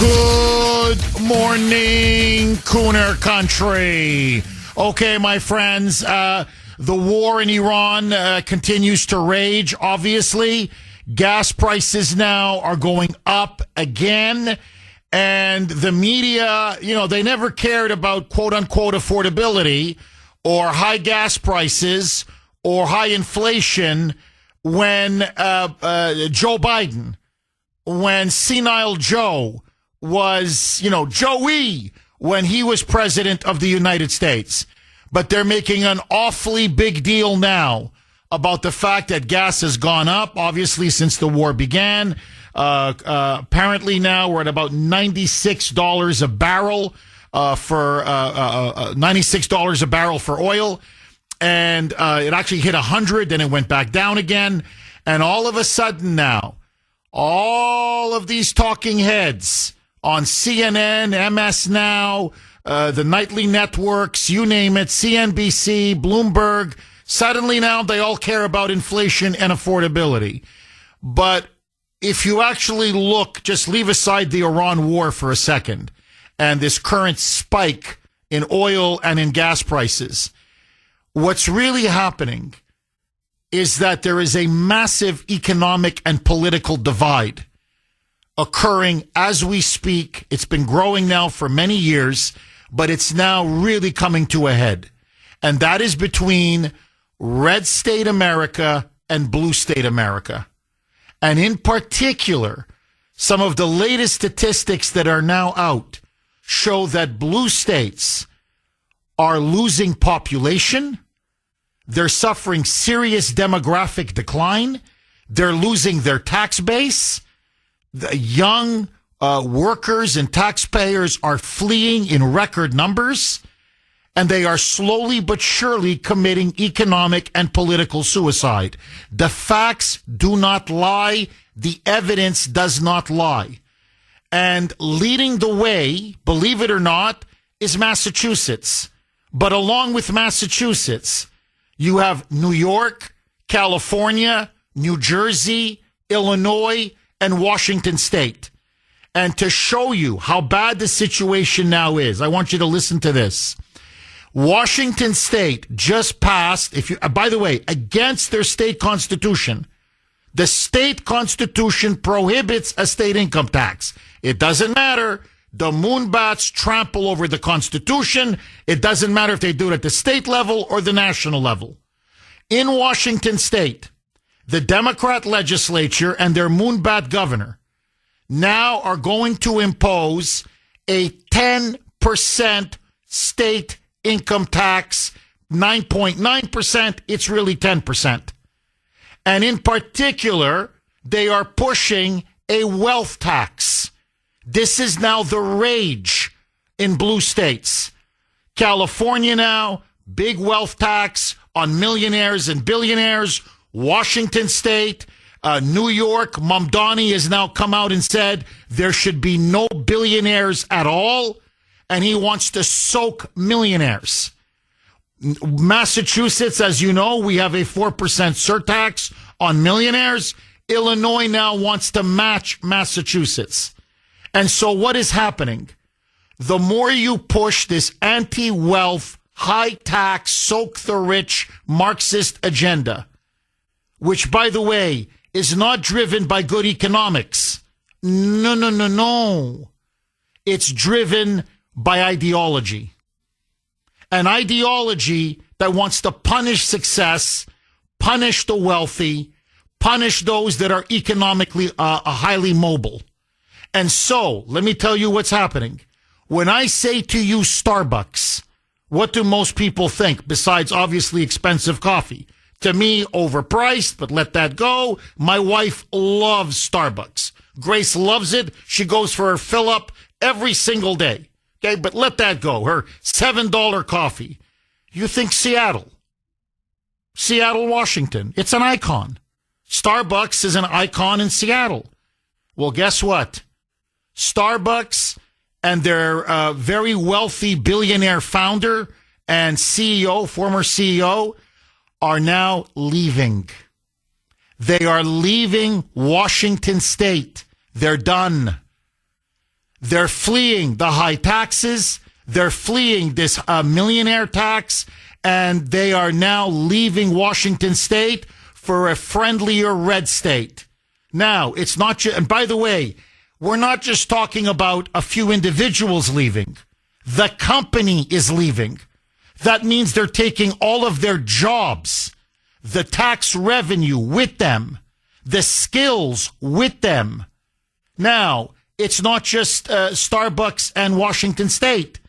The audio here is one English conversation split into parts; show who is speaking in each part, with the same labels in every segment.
Speaker 1: Good morning, Kuhner country. Okay, my friends, the war in Iran continues to rage, obviously. Gas prices now are going up again. And the media, they never cared about quote-unquote affordability or high gas prices or high inflation when Joe Biden, when senile Joe was, Joey, when he was president of the United States. But they're making an awfully big deal now about the fact that gas has gone up, obviously, since the war began. Apparently now we're at about $96 a barrel for $96 a barrel for oil. And it actually hit 100, then it went back down again. And all of a sudden now, all of these talking heads on CNN, MS Now, the nightly networks, you name it, CNBC, Bloomberg, suddenly now they all care about inflation and affordability. But if you actually look, just leave aside the Iran war for a second and this current spike in oil and in gas prices, what's really happening is that there is a massive economic and political divide occurring as we speak. It's been growing now for many years, but it's now really coming to a head. And that is between red state America and blue state America. And in particular, some of the latest statistics that are now out show that blue states are losing population. They're suffering serious demographic decline. They're losing their tax base. The young workers and taxpayers are fleeing in record numbers, and they are slowly but surely committing economic and political suicide. The facts do not lie. The evidence does not lie. And leading the way, believe it or not, is Massachusetts. But along with Massachusetts, you have New York, California, New Jersey, Illinois, and Washington State. And to show you how bad the situation now is, I want you to listen to this. Washington State just passed, by the way, against their state constitution. The state constitution prohibits a state income tax. It doesn't matter. The Moonbats trample over the Constitution. It doesn't matter if they do it at the state level or the national level. In Washington State, the Democrat legislature and their Moonbat governor now are going to impose a 10% state income tax, 9.9%. It's really 10%. And in particular, they are pushing a wealth tax. This is now the rage in blue states. California now, big wealth tax on millionaires and billionaires. Washington State, New York, Mamdani has now come out and said there should be no billionaires at all, and he wants to soak millionaires. Massachusetts, as you know, we have a 4% surtax on millionaires. Illinois now wants to match Massachusetts. And so what is happening? The more you push this anti-wealth, high-tax, soak-the-rich Marxist agenda, which, by the way, is not driven by good economics. No. It's driven by ideology. An ideology that wants to punish success, punish the wealthy, punish those that are economically highly mobile. And so, let me tell you what's happening. When I say to you Starbucks, what do most people think besides obviously expensive coffee? To me, overpriced, but let that go. My wife loves Starbucks. Grace loves it. She goes for her fill-up every single day. Okay, but let that go. Her $7 coffee. You think Seattle, Washington, it's an icon. Starbucks is an icon in Seattle. Well, guess what? Starbucks and their very wealthy billionaire founder and CEO, former CEO, are now leaving. They are leaving Washington State. They're done. They're fleeing the high taxes. They're fleeing this millionaire tax, and they are now leaving Washington state for a friendlier red state. Now, it's not just, and by the way, we're not just talking about a few individuals leaving. The company is leaving. That means they're taking all of their jobs, the tax revenue with them, the skills with them. Now, it's not just Starbucks and Washington state.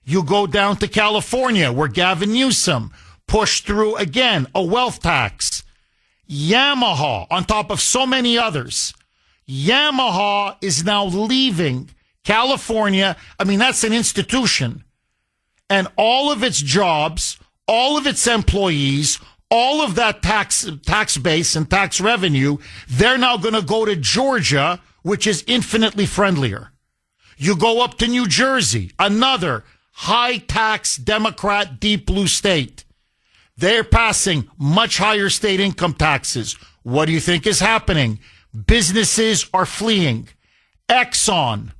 Speaker 1: You go down to California, where Gavin Newsom pushed through, again, a wealth tax. Yamaha, on top of so many others. Yamaha is now leaving California. I mean, that's an institution. And all of its jobs, all of its employees, all of that tax base and tax revenue, they're now going to go to Georgia, which is infinitely friendlier. You go up to New Jersey, another high-tax Democrat deep blue state. They're passing much higher state income taxes. What do you think is happening? Businesses are fleeing. Exxon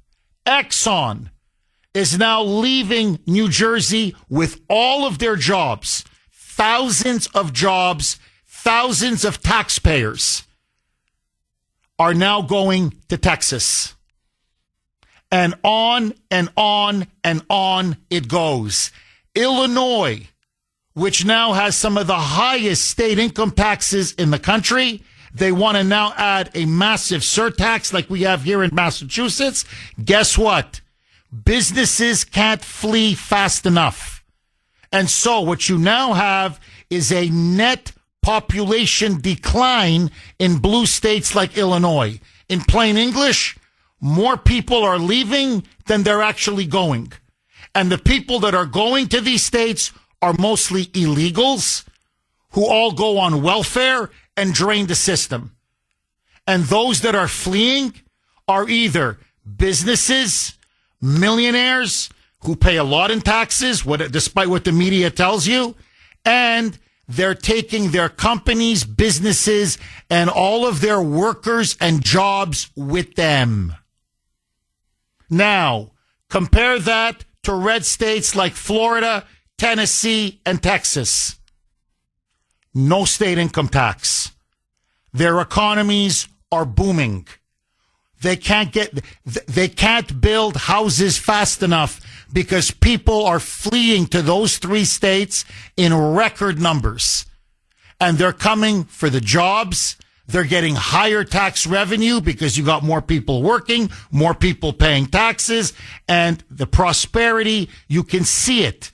Speaker 1: is now leaving New Jersey with all of their jobs. Thousands of jobs, thousands of taxpayers are now going to Texas. And on and on and on it goes. Illinois, which now has some of the highest state income taxes in the country, they want to now add a massive surtax like we have here in Massachusetts. Guess what? Businesses can't flee fast enough. And so what you now have is a net population decline in blue states like Illinois. In plain English, more people are leaving than they're actually going. And the people that are going to these states are mostly illegals who all go on welfare and drain the system. And those that are fleeing are either businesses, millionaires who pay a lot in taxes, despite what the media tells you, and they're taking their companies, businesses, and all of their workers and jobs with them. Now, compare that to red states like Florida, Tennessee, and Texas. No state income tax. Their economies are booming. They can't build houses fast enough because people are fleeing to those three states in record numbers. And they're coming for the jobs. They're getting higher tax revenue because you got more people working, more people paying taxes, and the prosperity, you can see it.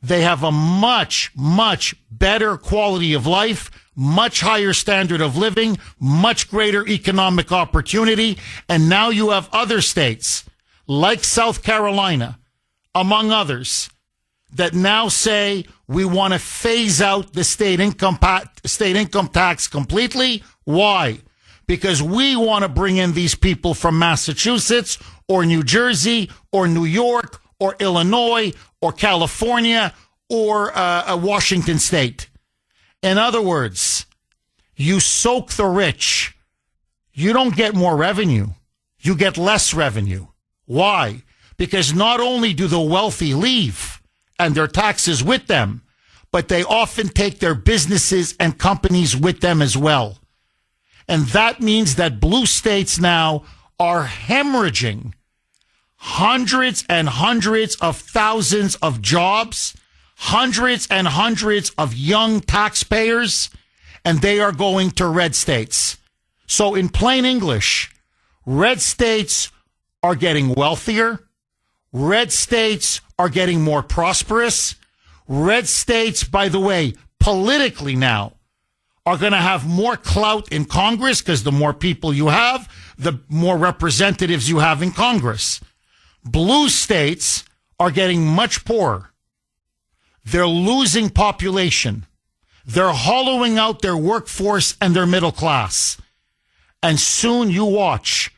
Speaker 1: They have a much, much better quality of life, much higher standard of living, much greater economic opportunity. And now you have other states like South Carolina, among others, that now say we want to phase out the state income tax completely. Why? Because we want to bring in these people from Massachusetts or New Jersey or New York or Illinois or California or Washington State. In other words, you soak the rich. You don't get more revenue. You get less revenue. Why? Because not only do the wealthy leave and their taxes with them, but they often take their businesses and companies with them as well. And that means that blue states now are hemorrhaging hundreds and hundreds of thousands of jobs, hundreds and hundreds of young taxpayers, and they are going to red states. So in plain English, red states are getting wealthier. Red states are getting more prosperous. Red states, by the way, politically now, are going to have more clout in Congress because the more people you have, the more representatives you have in Congress. Blue states are getting much poorer. They're losing population. They're hollowing out their workforce and their middle class. And soon you watch,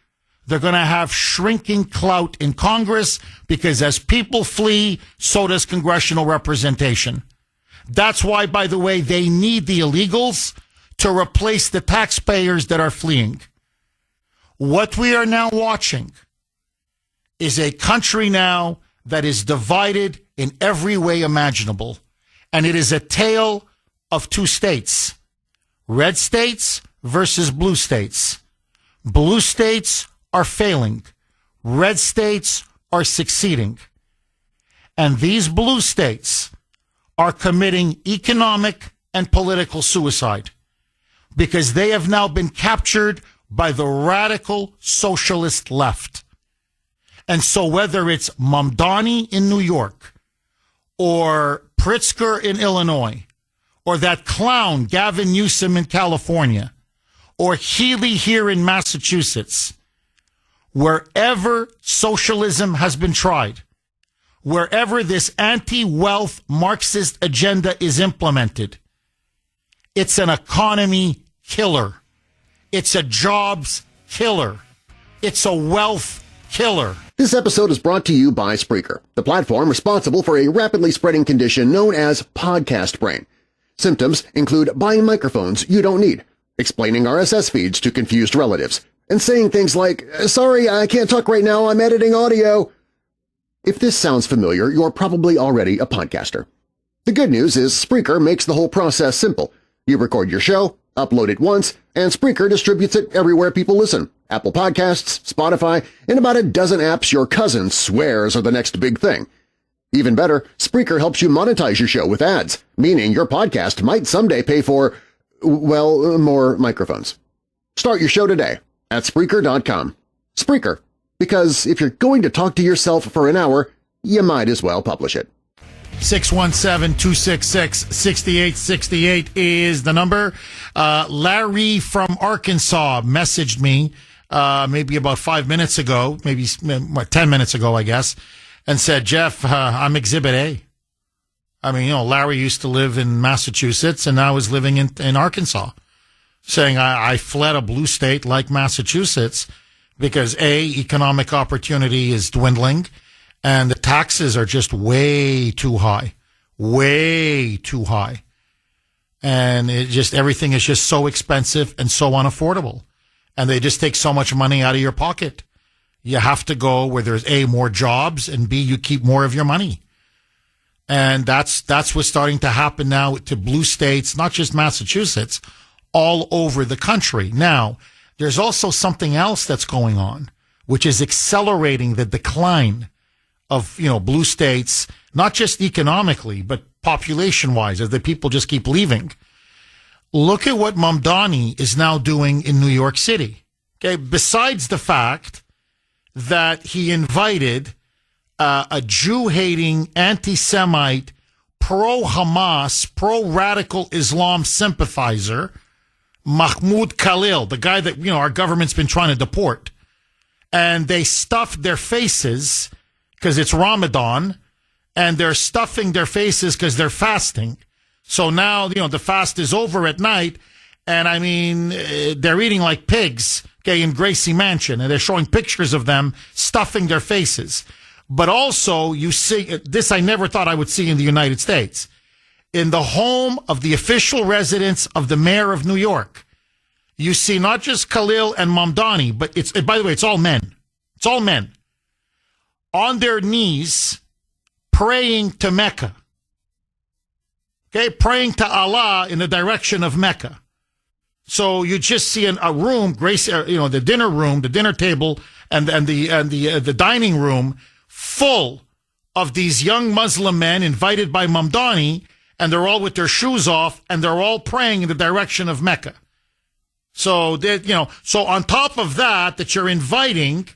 Speaker 1: they're going to have shrinking clout in Congress because as people flee, so does congressional representation. That's why, by the way, they need the illegals to replace the taxpayers that are fleeing. What we are now watching is a country now that is divided in every way imaginable. And it is a tale of two states. Red states versus blue states. Blue states are failing. Red states are succeeding. And these blue states are committing economic and political suicide because they have now been captured by the radical socialist left. And so whether it's Mamdani in New York or Pritzker in Illinois or that clown Gavin Newsom in California or Healy here in Massachusetts, wherever socialism has been tried, wherever this anti-wealth Marxist agenda is implemented, it's an economy killer. It's a jobs killer. It's a wealth killer.
Speaker 2: This episode is brought to you by Spreaker, the platform responsible for a rapidly spreading condition known as podcast brain. Symptoms include buying microphones you don't need, explaining RSS feeds to confused relatives, and saying things like, "Sorry, I can't talk right now, I'm editing audio." If this sounds familiar, you're probably already a podcaster. The good news is Spreaker makes the whole process simple. You record your show, upload it once, and Spreaker distributes it everywhere people listen. Apple Podcasts, Spotify, and about a dozen apps your cousin swears are the next big thing. Even better, Spreaker helps you monetize your show with ads, meaning your podcast might someday pay for, well, more microphones. Start your show today at Spreaker.com. Spreaker, because if you're going to talk to yourself for an hour, you might as well publish it.
Speaker 1: 617-266-6868 is the number. Larry from Arkansas messaged me maybe about 5 minutes ago, maybe 10 minutes ago, I guess, and said, "Jeff, I'm Exhibit A." I mean, Larry used to live in Massachusetts and now is living in Arkansas, saying I fled a blue state like Massachusetts because A, economic opportunity is dwindling, and the taxes are just way too high. And everything is just so expensive and so unaffordable. And they just take so much money out of your pocket. You have to go where there's A, more jobs, and B, you keep more of your money. And that's what's starting to happen now to blue states, not just Massachusetts, all over the country. Now, there's also something else that's going on, which is accelerating the decline of, blue states, not just economically, but population-wise, as the people just keep leaving. Look at what Mamdani is now doing in New York City. Okay, besides the fact that he invited a Jew-hating, anti-Semite, pro-Hamas, pro-radical Islam sympathizer, Mahmoud Khalil, the guy that, our government's been trying to deport. And they stuffed their faces because it's Ramadan, and they're stuffing their faces because they're fasting. So now, the fast is over at night, and I mean, they're eating like pigs, in Gracie Mansion, and they're showing pictures of them stuffing their faces. But also, you see, this I never thought I would see in the United States. In the home of the official residence of the mayor of New York, you see not just Khalil and Mamdani, but by the way, it's all men. It's all men. On their knees, praying to Mecca. Okay, praying to Allah in the direction of Mecca. So you just see a room, the dinner room, the dinner table, and the dining room full of these young Muslim men invited by Mamdani, and they're all with their shoes off, and they're all praying in the direction of Mecca. So so on top of that you're inviting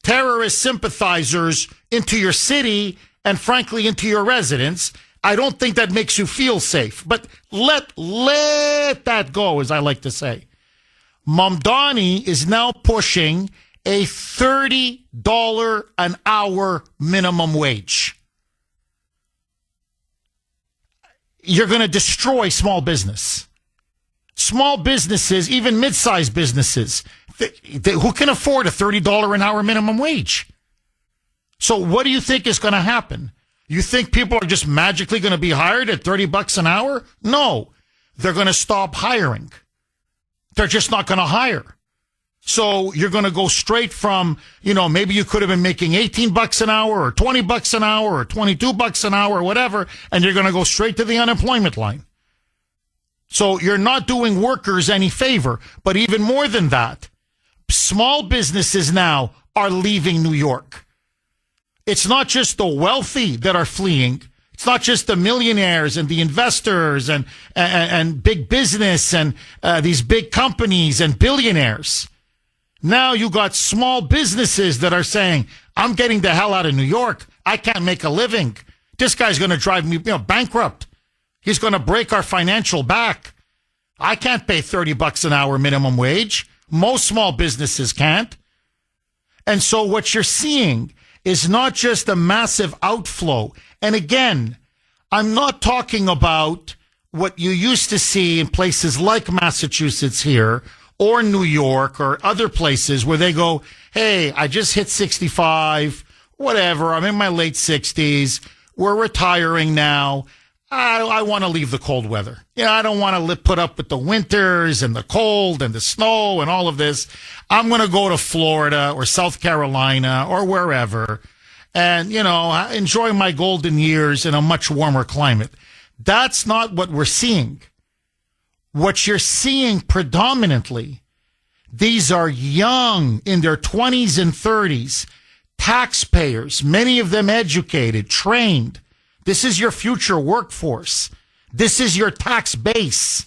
Speaker 1: terrorist sympathizers into your city and frankly into your residence, I don't think that makes you feel safe. But let that go, as I like to say. Mamdani is now pushing a $30 an hour minimum wage. You're going to destroy small business. Small businesses, even mid-sized businesses, who can afford a $30 an hour minimum wage? So what do you think is going to happen? You think people are just magically going to be hired at $30 an hour? No, they're going to stop hiring. They're just not going to hire. So you're going to go straight from, maybe you could have been making $18 an hour or $20 an hour or $22 an hour or whatever, and you're going to go straight to the unemployment line. So you're not doing workers any favor. But even more than that, small businesses now are leaving New York. It's not just the wealthy that are fleeing. It's not just the millionaires and the investors and big business and these big companies and billionaires. Now you got small businesses that are saying, I'm getting the hell out of New York. I can't make a living. This guy's going to drive me bankrupt. He's going to break our financial back. I can't pay $30 an hour minimum wage. Most small businesses can't. And so what you're seeing is not just a massive outflow. And again, I'm not talking about what you used to see in places like Massachusetts here or New York or other places where they go, hey, I just hit 65, whatever, I'm in my late 60s, we're retiring now. I want to leave the cold weather. I don't want to put up with the winters and the cold and the snow and all of this. I'm going to go to Florida or South Carolina or wherever and, enjoy my golden years in a much warmer climate. That's not what we're seeing. What you're seeing predominantly, these are young, in their 20s and 30s, taxpayers, many of them educated, trained. This is your future workforce. This is your tax base.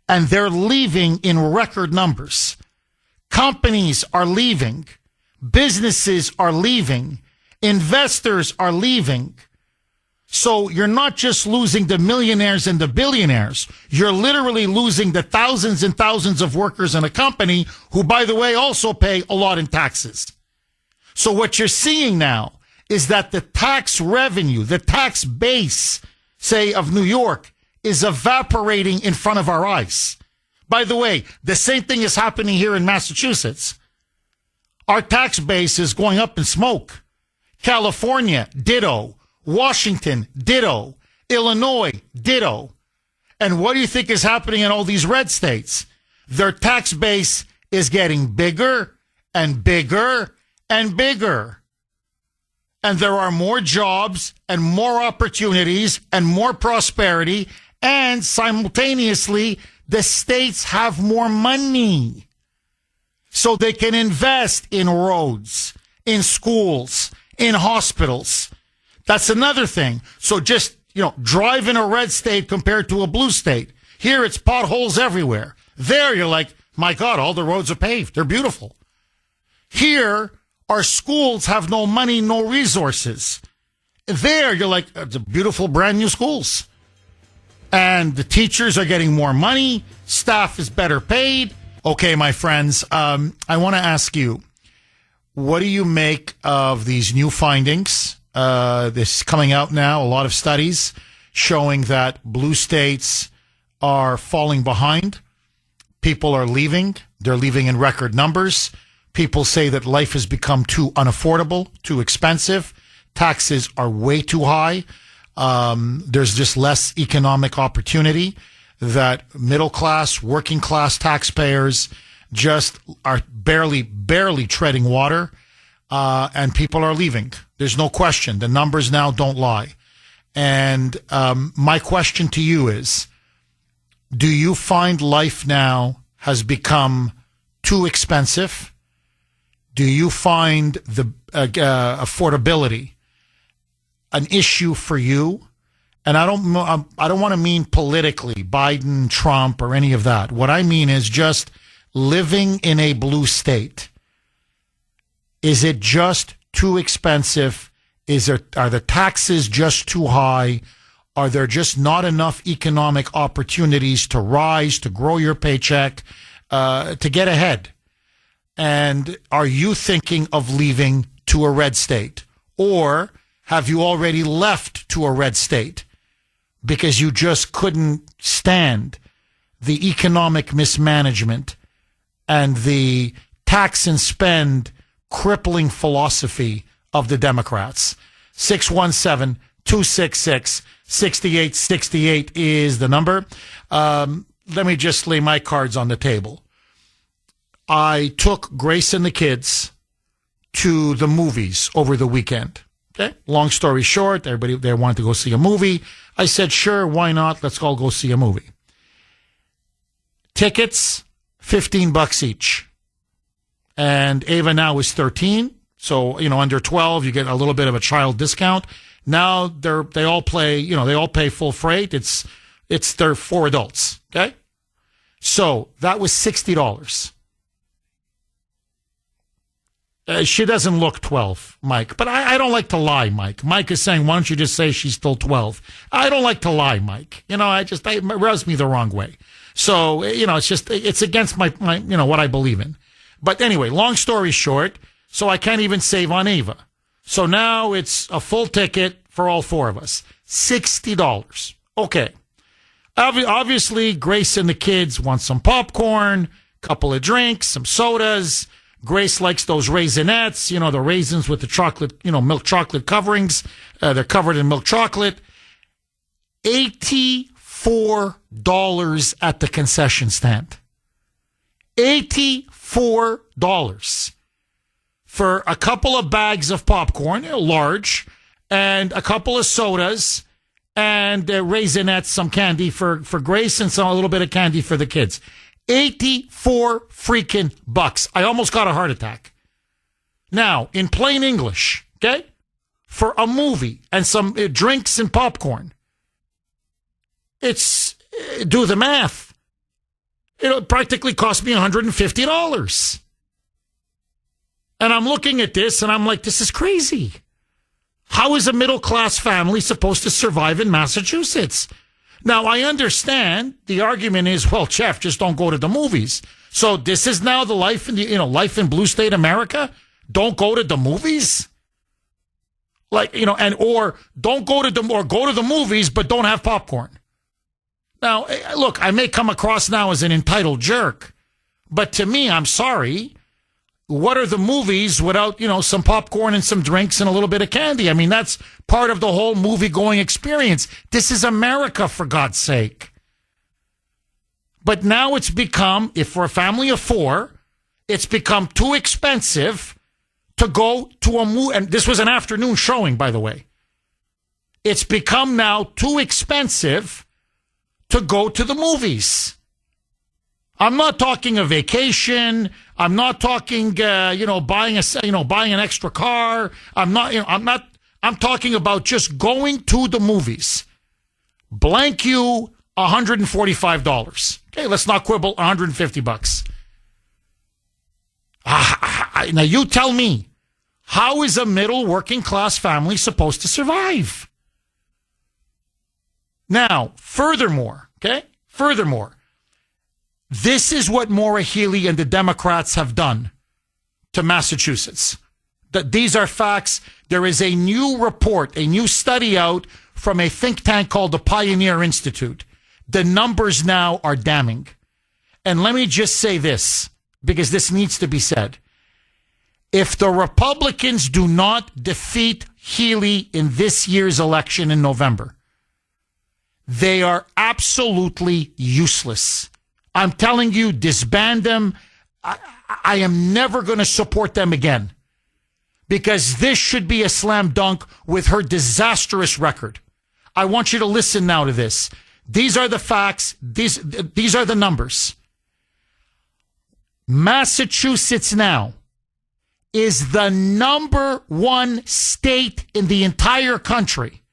Speaker 1: And they're leaving in record numbers. Companies are leaving. Businesses are leaving. Investors are leaving. So you're not just losing the millionaires and the billionaires. You're literally losing the thousands and thousands of workers in a company who, by the way, also pay a lot in taxes. So what you're seeing now is that the tax revenue, the tax base, say, of New York is evaporating in front of our eyes. By the way, the same thing is happening here in Massachusetts. Our tax base is going up in smoke. California, ditto. Washington, ditto. Illinois, ditto. And what do you think is happening in all these red states? Their tax base is getting bigger and bigger and bigger. And there are more jobs and more opportunities and more prosperity. And simultaneously, the states have more money. So they can invest in roads, in schools, in hospitals. That's another thing. So just, drive in a red state compared to a blue state. Here it's potholes everywhere. There you're like, my God, all the roads are paved. They're beautiful. Here, our schools have no money, no resources. There, you're like, it's beautiful, brand new schools. And the teachers are getting more money. Staff is better paid. Okay, my friends, I want to ask you, what do you make of these new findings? This is coming out now, a lot of studies showing that blue states are falling behind. People are leaving. They're leaving in record numbers. People say that life has become too unaffordable, too expensive. Taxes are way too high. There's just less economic opportunity, that middle class, working class taxpayers just are barely treading water, and people are leaving. There's no question. The numbers now don't lie. And my question to you is, do you find life now has become too expensive? Do you find the affordability an issue for you? And I don't want to mean politically, Biden, Trump, or any of that. What I mean is just living in a blue state. Is it just too expensive? Are the taxes just too high? Are there just not enough economic opportunities to rise, to grow your paycheck, to get ahead? And are you thinking of leaving to a red state? Or have you already left to a red state because you just couldn't stand the economic mismanagement and the tax and spend crippling philosophy of the Democrats? 617-266-6868 is the number. Let me just lay my cards on the table. I took Grace and the kids to the movies over the weekend. Okay. Long story short, everybody, they wanted to go see a movie. I said, sure, why not? Let's all go see a movie. Tickets, $15 each. And Ava now is 13. So, under 12, you get a little bit of a child discount. Now they all pay full freight. They're for adults. Okay. So that was $60. She doesn't look 12, Mike. But I don't like to lie, Mike. Mike is saying, why don't you just say she's still 12? I don't like to lie, Mike. It rubs me the wrong way. So, it's against my what I believe in. But anyway, long story short, so I can't even save on Ava. So now it's a full ticket for all four of us. $60. Okay. Obviously, Grace and the kids want some popcorn, couple of drinks, some sodas. Grace likes those Raisinets, the raisins with the chocolate, milk chocolate coverings. They're covered in milk chocolate. $84 at the concession stand. $84 for a couple of bags of popcorn, large, and a couple of sodas, and Raisinets, some candy for Grace, and a little bit of candy for the kids. 84 freaking bucks. I almost got a heart attack. Now, in plain English, okay, for a movie and some drinks and popcorn, do the math. It practically cost me $150. And I'm looking at this and I'm like, this is crazy. How is a middle-class family supposed to survive in Massachusetts? Now, I understand the argument is, well, Jeff, just don't go to the movies. So this is now the life in life in blue state America? Don't go to the movies? Or don't go to the movies, but don't have popcorn. Now, look, I may come across now as an entitled jerk, but to me, I'm sorry. What are the movies without, some popcorn and some drinks and a little bit of candy? I mean, that's part of the whole movie-going experience. This is America, for God's sake. But now it's become, if for a family of four, it's become too expensive to go to a movie. And this was an afternoon showing, by the way. It's become now too expensive to go to the movies. I'm not talking a vacation. I'm not talking, buying an extra car. I'm talking about just going to the movies. Blank you $145. Okay, let's not quibble. $150. Now you tell me, how is a middle working class family supposed to survive? Now, furthermore, this is what Maura Healey and the Democrats have done to Massachusetts. These are facts. There is a new report, a new study out from a think tank called the Pioneer Institute. The numbers now are damning. And let me just say this, because this needs to be said. If the Republicans do not defeat Healey in this year's election in November, they are absolutely useless. I'm telling you, disband them. I am never going to support them again because this should be a slam dunk with her disastrous record. I want you to listen now to this. These are the facts. These are the numbers. Massachusetts now is the number one state in the entire country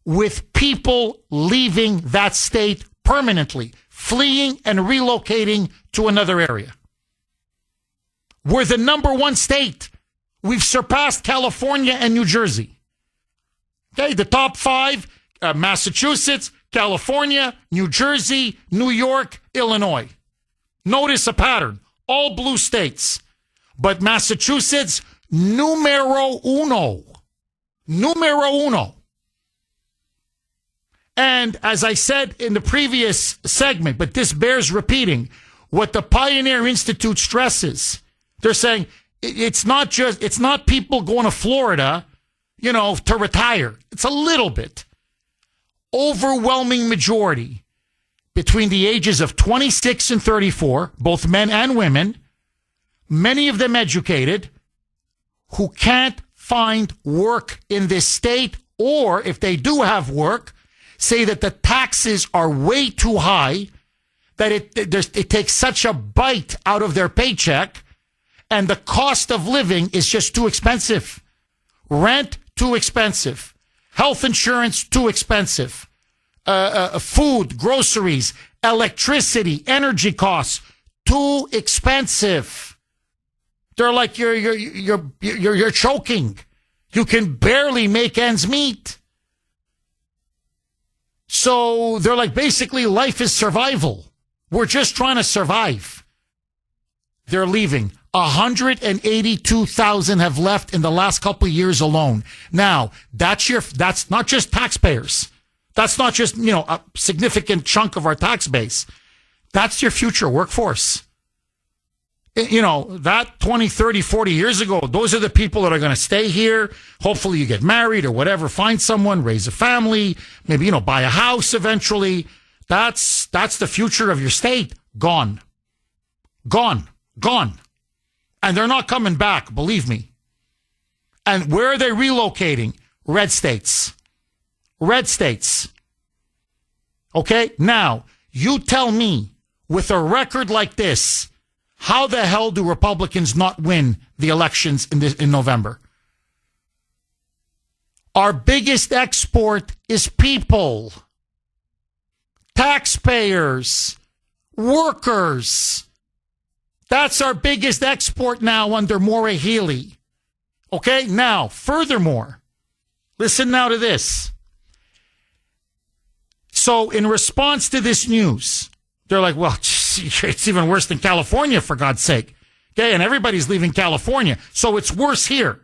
Speaker 1: with people leaving that state permanently, fleeing and relocating to another area. We're the number one state. We've surpassed California and New Jersey. Okay, the top five, Massachusetts, California, New Jersey, New York, Illinois. Notice a pattern. All blue states. But Massachusetts, numero uno. Numero uno. And as I said in the previous segment, but this bears repeating, what the Pioneer Institute stresses, they're saying it's not people going to Florida, to retire. It's a little bit. Overwhelming majority between the ages of 26 and 34, both men and women, many of them educated, who can't find work in this state, or if they do have work, say that the taxes are way too high, that it takes such a bite out of their paycheck, and the cost of living is just too expensive. Rent, too expensive. Health insurance, too expensive. Food, groceries, electricity, energy costs, too expensive. They're like, you're choking. You can barely make ends meet. So they're like, basically, life is survival. We're just trying to survive. They're leaving. 182,000 have left in the last couple of years alone. Now, that's not just taxpayers. That's not just, a significant chunk of our tax base. That's your future workforce. That 20, 30, 40 years ago, those are the people that are going to stay here. Hopefully you get married or whatever, find someone, raise a family, maybe, buy a house eventually. That's the future of your state. Gone. Gone. Gone. And they're not coming back, believe me. And where are they relocating? Red states. Red states. Okay? Now, you tell me, with a record like this, how the hell do Republicans not win the elections in November? Our biggest export is people, taxpayers, workers. That's our biggest export now under Maura Healey. Okay, now, furthermore, listen now to this. So in response to this news, they're like, well, it's even worse than California, for God's sake. Okay, and everybody's leaving California, so it's worse here.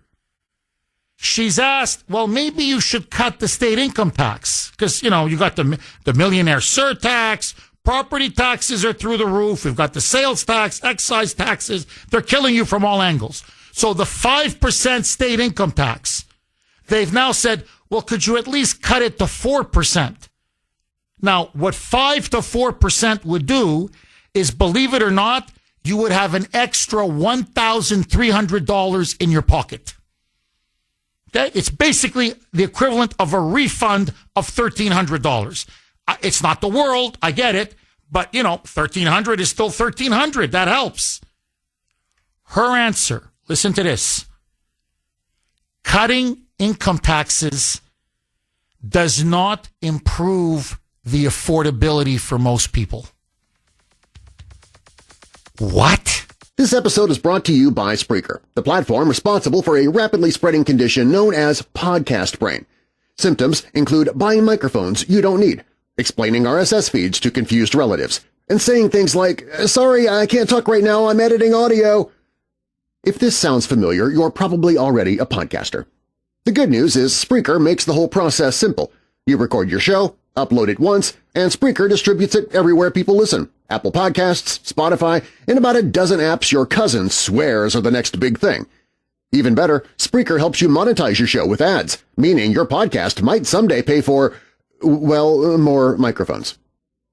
Speaker 1: She's asked, well, maybe you should cut the state income tax because, you got the millionaire surtax, property taxes are through the roof. We've got the sales tax, excise taxes. They're killing you from all angles. So the 5% state income tax, they've now said, well, could you at least cut it to 4%? Now, what 5 to 4% would do is, believe it or not, you would have an extra $1,300 in your pocket. Okay? It's basically the equivalent of a refund of $1,300. It's not the world, I get it, but, $1,300 is still $1,300. That helps. Her answer, listen to this. Cutting income taxes does not improve the affordability for most people. What?
Speaker 2: This episode is brought to you by Spreaker, the platform responsible for a rapidly spreading condition known as podcast brain. Symptoms include buying microphones you don't need, explaining RSS feeds to confused relatives, and saying things like, sorry, I can't talk right now, I'm editing audio. If this sounds familiar, you're probably already a podcaster. The good news is Spreaker makes the whole process simple. You record your show, upload it once, and Spreaker distributes it everywhere people listen. Apple Podcasts, Spotify, and about a dozen apps your cousin swears are the next big thing. Even better, Spreaker helps you monetize your show with ads, meaning your podcast might someday pay for, well, more microphones.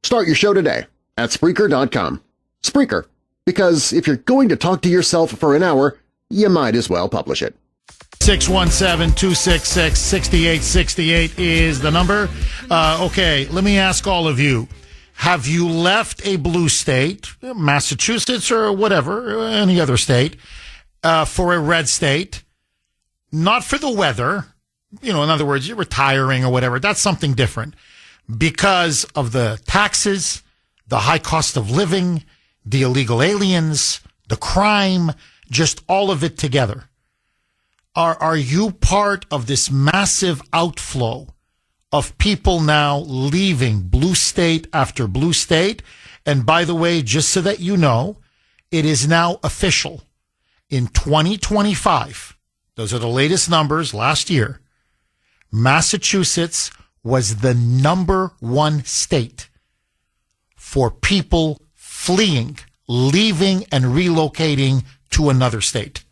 Speaker 2: Start your show today at Spreaker.com. Spreaker, because if you're going to talk to yourself for an hour, you might as well publish it.
Speaker 1: 617-266-6868 is the number. Okay, let me ask all of you. Have you left a blue state, Massachusetts or whatever, any other state, for a red state? Not for the weather. In other words, you're retiring or whatever. That's something different. Because of the taxes, the high cost of living, the illegal aliens, the crime, just all of it together. Are you part of this massive outflow of people now leaving blue state after blue state? And by the way, just so that you know, it is now official. In 2025, those are the latest numbers last year, Massachusetts was the number one state for people fleeing, leaving, and relocating to another state.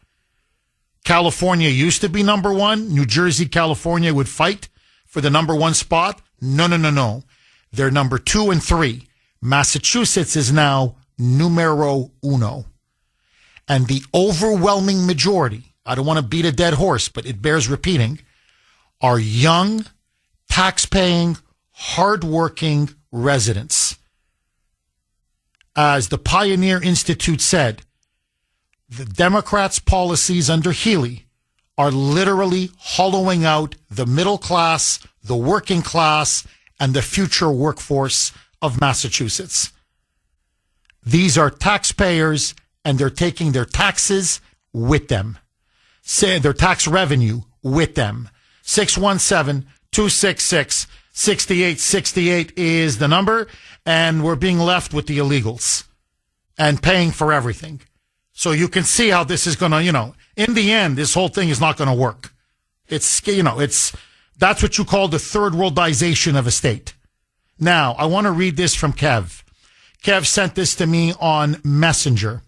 Speaker 1: California used to be number one. New Jersey, California would fight for the number one spot. No. They're number 2 and 3. Massachusetts is now numero uno. And the overwhelming majority, I don't want to beat a dead horse, but it bears repeating, are young, tax-paying, hardworking residents. As the Pioneer Institute said, the Democrats' policies under Healy are literally hollowing out the middle class, the working class, and the future workforce of Massachusetts. These are taxpayers, and they're taking their taxes with them. Say their tax revenue with them. 617-266-6868 is the number, and we're being left with the illegals and paying for everything. So you can see how this is going to, in the end, this whole thing is not going to work. That's what you call the third worldization of a state. Now, I want to read this from Kev. Kev sent this to me on Messenger.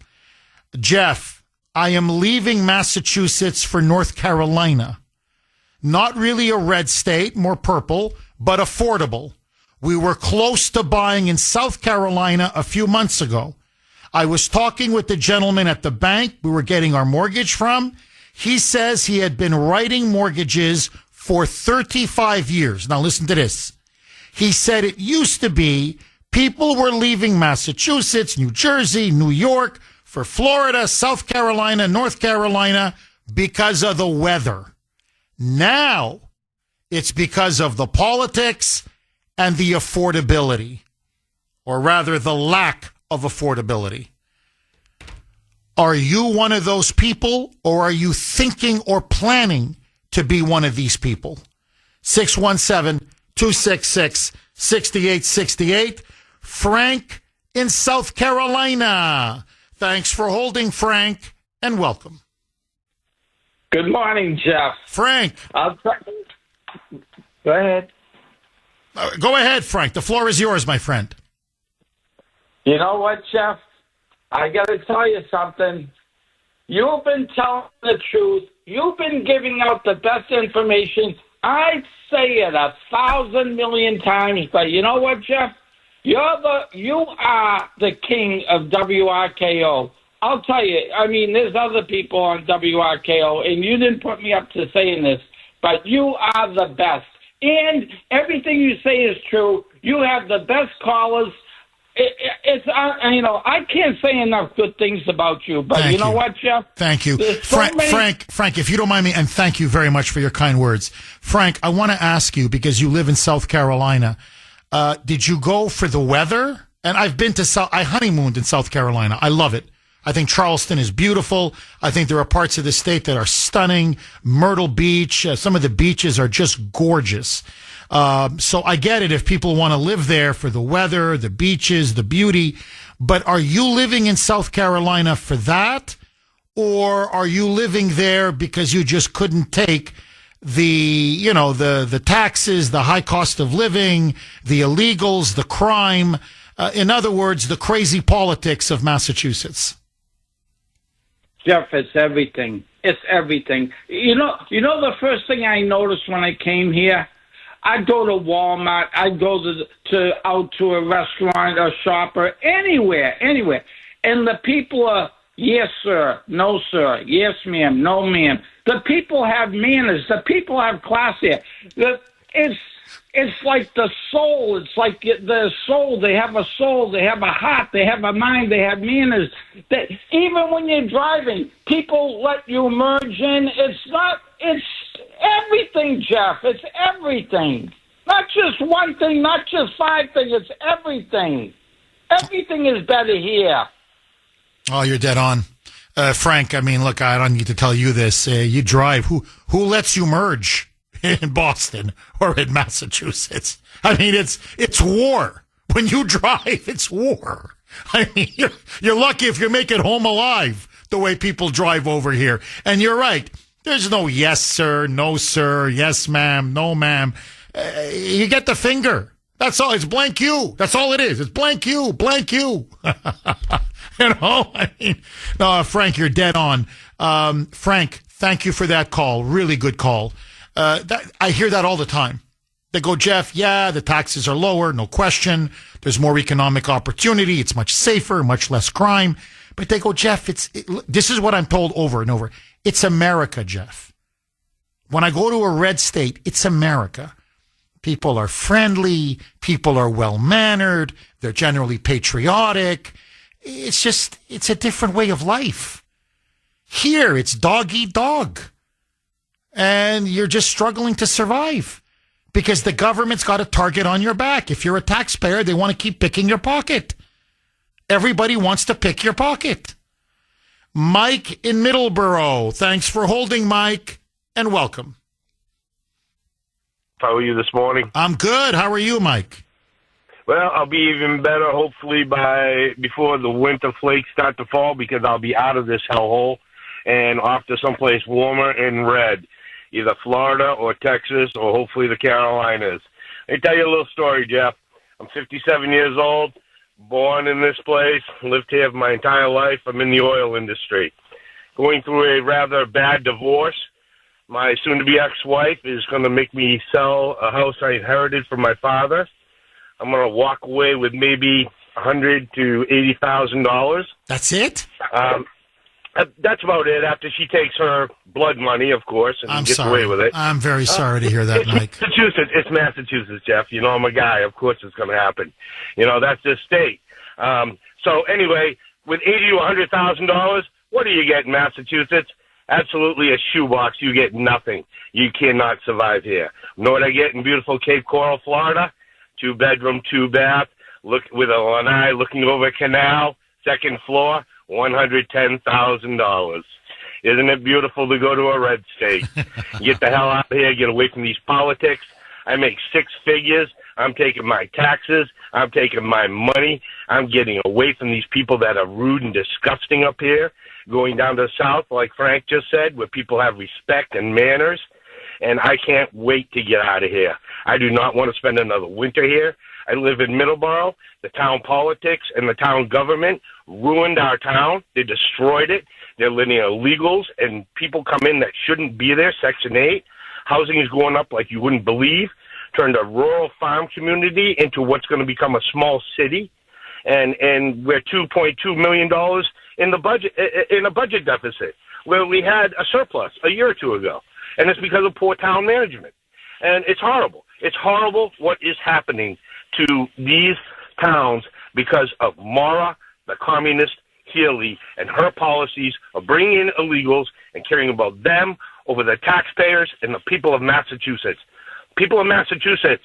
Speaker 1: Jeff, I am leaving Massachusetts for North Carolina. Not really a red state, more purple, but affordable. We were close to buying in South Carolina a few months ago. I was talking with the gentleman at the bank we were getting our mortgage from. He says he had been writing mortgages for 35 years. Now listen to this. He said it used to be people were leaving Massachusetts, New Jersey, New York, for Florida, South Carolina, North Carolina because of the weather. Now it's because of the politics and the affordability, or rather the lack of affordability. Are you one of those people, or are you thinking or planning to be one of these people? 617-266-6868. Frank in South Carolina. Thanks for holding, Frank, and welcome.
Speaker 3: Good morning, Jeff.
Speaker 1: Frank.
Speaker 3: Go ahead.
Speaker 1: Go ahead, Frank. The floor is yours, my friend.
Speaker 3: You know what, Jeff? I got to tell you something. You've been telling the truth. You've been giving out the best information. I say it 1,000 million times, but you know what, Jeff? You are the king of WRKO. I'll tell you, there's other people on WRKO, and you didn't put me up to saying this, but you are the best. And everything you say is true. You have the best callers. I can't say enough good things about you, but you know what, Jeff?
Speaker 1: Thank you. Frank, if you don't mind me, and thank you very much for your kind words. Frank, I want to ask you, because you live in South Carolina, did you go for the weather? And I've been to I honeymooned in South Carolina. I love it. I think Charleston is beautiful. I think there are parts of the state that are stunning. Myrtle Beach, some of the beaches are just gorgeous. So I get it if people want to live there for the weather, the beaches, the beauty. But are you living in South Carolina for that? Or are you living there because you just couldn't take the taxes, the high cost of living, the illegals, the crime, in other words, the crazy politics of Massachusetts?
Speaker 3: Jeff, it's everything. It's everything. You know the first thing I noticed when I came here? I'd go to Walmart. I'd go out to a restaurant, a shop, or anywhere. And the people are, yes, sir, no, sir, yes, ma'am, no, ma'am. The people have manners. The people have class here. It's like the soul. It's like the soul. They have a soul. They have a heart. They have a mind. They have manners. Even when you're driving, people let you merge in. It's everything, Jeff. It's everything. Not just one thing, not just five things. It's everything. Everything is better here.
Speaker 1: Oh, you're dead on. Frank, look, I don't need to tell you this. You drive. Who lets you merge in Boston or in Massachusetts? It's war. When you drive, it's war. You're lucky if you make it home alive the way people drive over here. And you're right. There's no yes, sir, no, sir, yes, ma'am, no, ma'am. You get the finger. That's all. It's blank you. That's all it is. It's blank you, blank you. No, Frank, you're dead on. Frank, thank you for that call. Really good call. I hear that all the time. They go, Jeff, yeah, the taxes are lower, no question. There's more economic opportunity. It's much safer, much less crime. But they go, Jeff, this is what I'm told over and over. It's America, Jeff. When I go to a red state, it's America. People are friendly. People are well-mannered. They're generally patriotic. It's a different way of life. Here, it's dog eat dog. And you're just struggling to survive because the government's got a target on your back. If you're a taxpayer, they want to keep picking your pocket. Everybody wants to pick your pocket. Mike in Middleborough. Thanks for holding, Mike, and welcome.
Speaker 4: How are you this morning?
Speaker 1: I'm good. How are you, Mike?
Speaker 4: Well, I'll be even better hopefully before the winter flakes start to fall because I'll be out of this hellhole and off to someplace warmer and red, either Florida or Texas or hopefully the Carolinas. Let me tell you a little story, Jeff. I'm 57 years old, born in this place, lived here my entire life. I'm in the oil industry. Going through a rather bad divorce. My soon-to-be ex-wife is going to make me sell a house I inherited from my father. I'm going to walk away with maybe $100,000 to $80,000.
Speaker 1: That's it?
Speaker 4: That's about it. After she takes her blood money, of course, and gets away with it.
Speaker 1: I'm very sorry to hear that, Mike.
Speaker 4: It's Massachusetts, Jeff. You know I'm a guy. Of course it's going to happen. You know, that's the state. So anyway, with $80,000 to $100,000, what do you get in Massachusetts? Absolutely a shoebox. You get nothing. You cannot survive here. You know what I get in beautiful Cape Coral, Florida? 2-bedroom, 2-bath, look with a lanai looking over a canal, second floor, $110,000. Isn't it beautiful to go to a red state? Get the hell out of here. Get away from these politics. I make 6 figures. I'm taking my taxes. I'm taking my money. I'm getting away from these people that are rude and disgusting up here. Going down to the south, like Frank just said, where people have respect and manners. And I can't wait to get out of here. I do not want to spend another winter here. I live in Middleborough. The town politics and the town government ruined our town. They destroyed it. They're letting illegals and people come in that shouldn't be there, Section 8. Housing is going up like you wouldn't believe. Turned a rural farm community into what's going to become a small city. And we're $2.2 million in the budget, in a budget deficit, where we had a surplus a year or two ago. And it's because of poor town management. And it's horrible. It's horrible what is happening to these towns because of Mara, the communist Healy, and her policies of bringing in illegals and caring about them over the taxpayers and the people of Massachusetts. People of Massachusetts,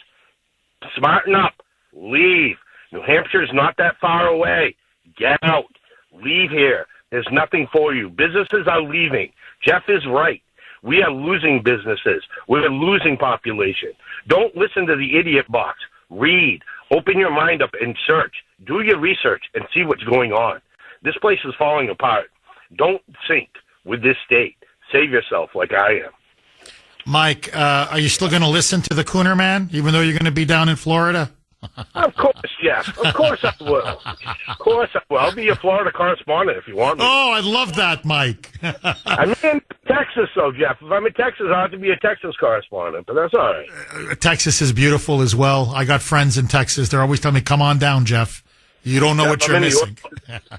Speaker 4: smarten up. Leave. New Hampshire is not that far away. Get out. Leave here. There's nothing for you. Businesses are leaving. Jeff is right. We are losing businesses. We're losing population. Don't listen to the idiot box. Read. Open your mind up and search. Do your research and see what's going on. This place is falling apart. Don't sink with this state. Save yourself like I am.
Speaker 1: Mike, are you still going to listen to the Kuhner man, even though you're going to be down in Florida?
Speaker 4: Of course, yes. Of course I will. Of course I will. I'll be your Florida correspondent if you want me.
Speaker 1: Oh, I love that, Mike.
Speaker 4: I'm in Texas, though, Jeff. If I'm in Texas, I'll have to be a Texas correspondent, but that's all right.
Speaker 1: Texas is beautiful as well. I got friends in Texas. They're always telling me, come on down, Jeff. You don't know what you're missing.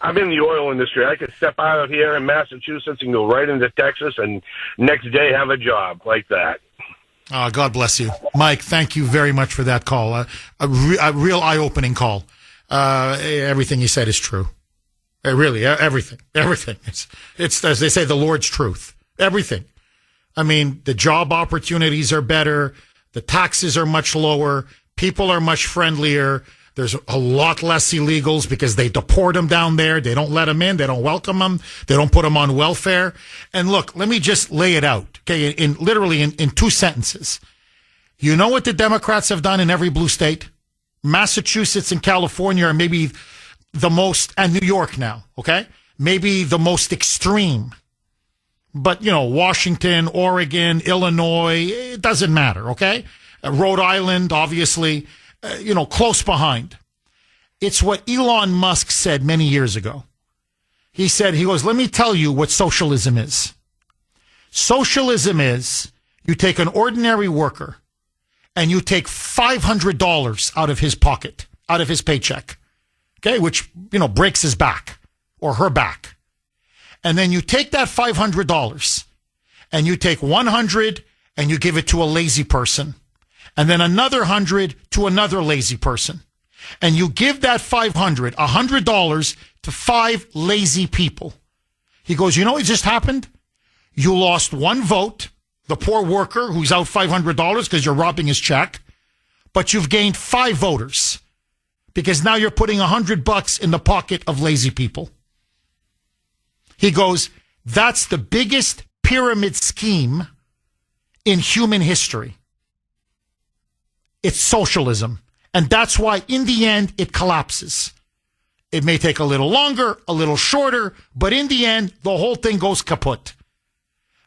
Speaker 4: I'm in the oil industry. I could step out of here in Massachusetts and go right into Texas and next day have a job like that.
Speaker 1: Oh, God bless you. Mike, thank you very much for that call. A real eye-opening call. Everything you said is true. Really, everything. Everything. It's, as they say, the Lord's truth. Everything. I mean, the job opportunities are better. The taxes are much lower. People are much friendlier. There's a lot less illegals because they deport them down there. They don't let them in. They don't welcome them. They don't put them on welfare. And look, let me just lay it out. Okay, in 2 sentences. You know what the Democrats have done in every blue state? Massachusetts and California are maybe the most, and New York now, okay? Maybe the most extreme. But, you know, Washington, Oregon, Illinois, it doesn't matter, okay? Rhode Island, obviously, close behind. It's what Elon Musk said many years ago. He goes, let me tell you what socialism is. Socialism is you take an ordinary worker and you take $500 out of his pocket, out of his paycheck, okay, which, breaks his back or her back. And then you take that $500 and you take 100 and you give it to a lazy person. And then another 100 to another lazy person. And you give that $100 to 5 lazy people. He goes, you know what just happened? You lost 1 vote, the poor worker who's out $500 because you're robbing his check, but you've gained 5 voters because now you're putting $100 in the pocket of lazy people. He goes, that's the biggest pyramid scheme in human history. It's socialism. And that's why in the end it collapses. It may take a little longer, a little shorter, but in the end, the whole thing goes kaput.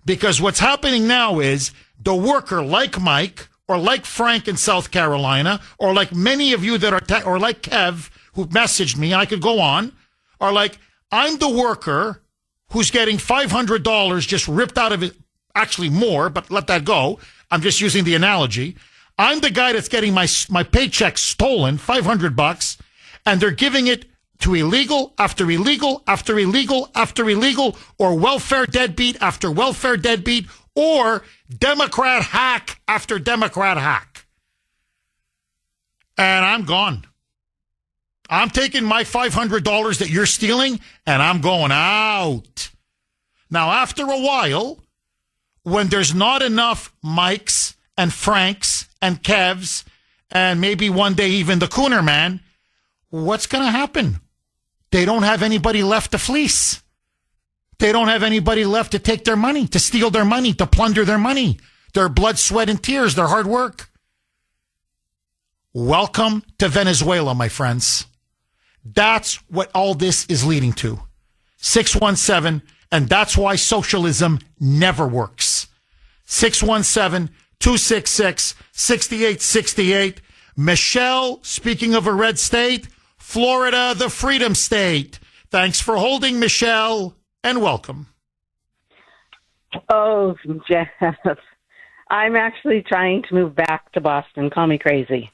Speaker 1: Because what's happening now is the worker like Mike or like Frank in South Carolina or like many of you that are, or like Kev who messaged me, I could go on, are like, I'm the worker who's getting $500 just ripped out of it, actually more, but let that go. I'm just using the analogy. I'm the guy that's getting my paycheck stolen, $500, and they're giving it to illegal after illegal after illegal after illegal, or welfare deadbeat after welfare deadbeat, or Democrat hack after Democrat hack. And I'm gone. I'm taking my $500 that you're stealing, and I'm going out. Now, after a while, when there's not enough Mikes and Franks and Kevs, and maybe one day even the Kuhner man, what's going to happen? They don't have anybody left to fleece. They don't have anybody left to take their money, to steal their money, to plunder their money, their blood, sweat, and tears, their hard work. Welcome to Venezuela, my friends. That's what all this is leading to. 617, and that's why socialism never works. 617-266-6868. Michelle, speaking of a red state, Florida, the Freedom State. Thanks for holding, Michelle, and welcome.
Speaker 5: Oh, Jeff, I'm actually trying to move back to Boston. Call me crazy.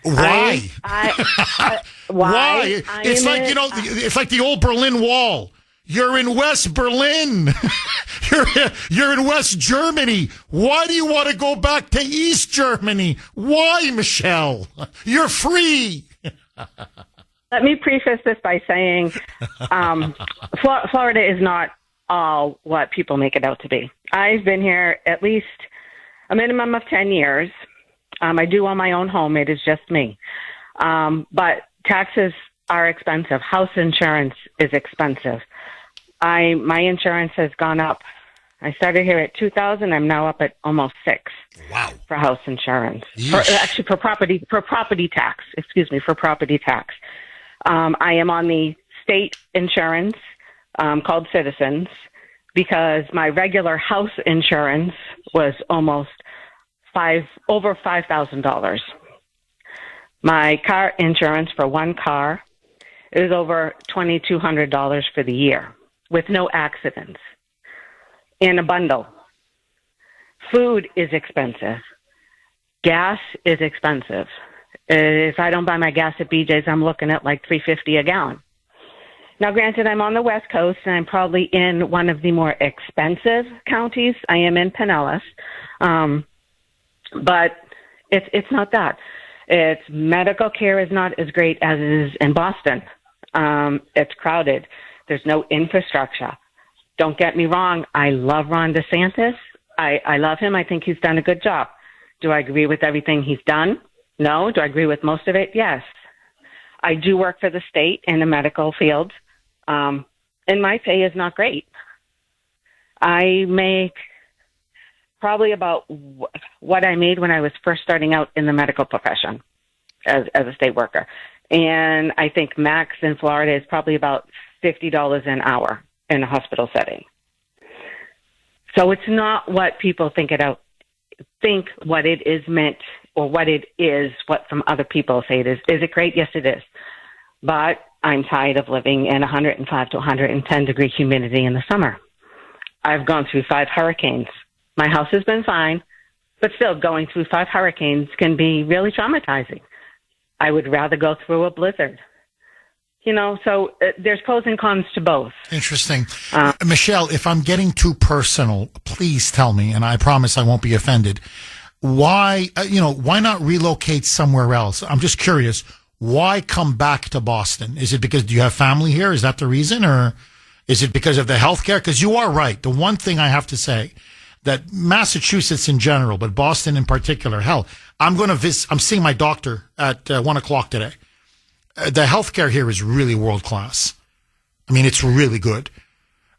Speaker 1: Why?
Speaker 5: Why?
Speaker 1: Why? It's like, it's like the old Berlin Wall. You're in West Berlin. You're in West Germany. Why do you want to go back to East Germany? Why, Michelle? You're free.
Speaker 5: Let me preface this by saying Florida is not all what people make it out to be. I've been here at least a minimum of 10 years. I do own my own home. It is just me. But taxes are expensive. House insurance is expensive. My insurance has gone up. I started here at $2,000. I'm now up at almost $6,000.
Speaker 1: Wow.
Speaker 5: For house insurance. For property tax. Excuse me, for property tax. I am on the state insurance called Citizens because my regular house insurance was almost over $5,000. My car insurance for one car is over $2,200 for the year with no accidents in a bundle. Food is expensive. Gas is expensive. If I don't buy my gas at BJ's, I'm looking at like $3.50 a gallon. Now, granted, I'm on the West Coast, and I'm probably in one of the more expensive counties. I am in Pinellas, but it's not that. It's medical care is not as great as it is in Boston. It's crowded. There's no infrastructure. Don't get me wrong. I love Ron DeSantis. I love him. I think he's done a good job. Do I agree with everything he's done? No. Do I agree with most of it? Yes. I do work for the state in the medical field, and my pay is not great. I make probably about what I made when I was first starting out in the medical profession as a state worker. And I think max in Florida is probably about $50 an hour in a hospital setting. So it's not what people think what it is meant or what it is, what some other people say it is. Is it great? Yes, it is. But I'm tired of living in 105 to 110 degree humidity in the summer. I've gone through 5 hurricanes. My house has been fine, but still going through 5 hurricanes can be really traumatizing. I would rather go through a blizzard. So there's pros and cons to both.
Speaker 1: Interesting. Michelle, if I'm getting too personal, please tell me, and I promise I won't be offended. Why, why not relocate somewhere else? I'm just curious. Why come back to Boston? Is it because do you have family here? Is that the reason? Or is it because of the healthcare? Because you are right. The one thing I have to say that Massachusetts in general, but Boston in particular, hell, I'm seeing my doctor at 1:00 today. The healthcare here is really world class. I mean, it's really good.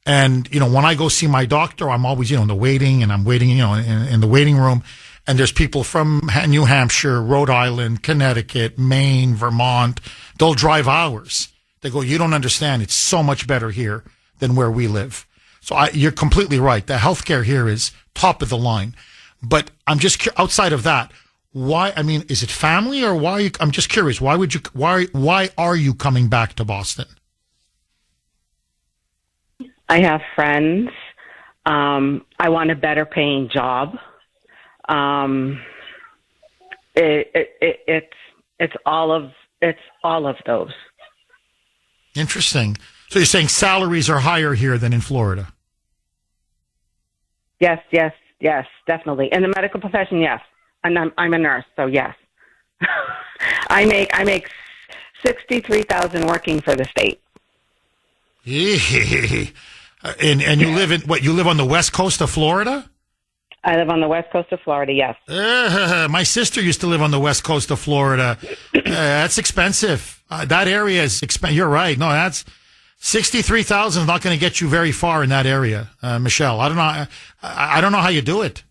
Speaker 1: And, when I go see my doctor, I'm always, in the waiting, and I'm waiting, in the waiting room. And there's people from New Hampshire, Rhode Island, Connecticut, Maine, Vermont. They'll drive hours. They go, you don't understand. It's so much better here than where we live. So you're completely right. The healthcare here is top of the line. But I'm just outside of that. Why? I mean, is it family or why? I'm just curious. Why are you coming back to Boston?
Speaker 5: I have friends. I want a better paying job. It's all of those.
Speaker 1: Interesting. So you're saying salaries are higher here than in Florida?
Speaker 5: Yes, definitely. In the medical profession, yes. And I'm a nurse, so yes. I make $63,000 working for the state.
Speaker 1: And you live in what? You live on the west coast of Florida?
Speaker 5: I live on the west coast of Florida, yes.
Speaker 1: My sister used to live on the west coast of Florida. That's expensive. That area is expensive. You're right. No, that's $63,000 is not going to get you very far in that area, Michelle. I don't know how you do it.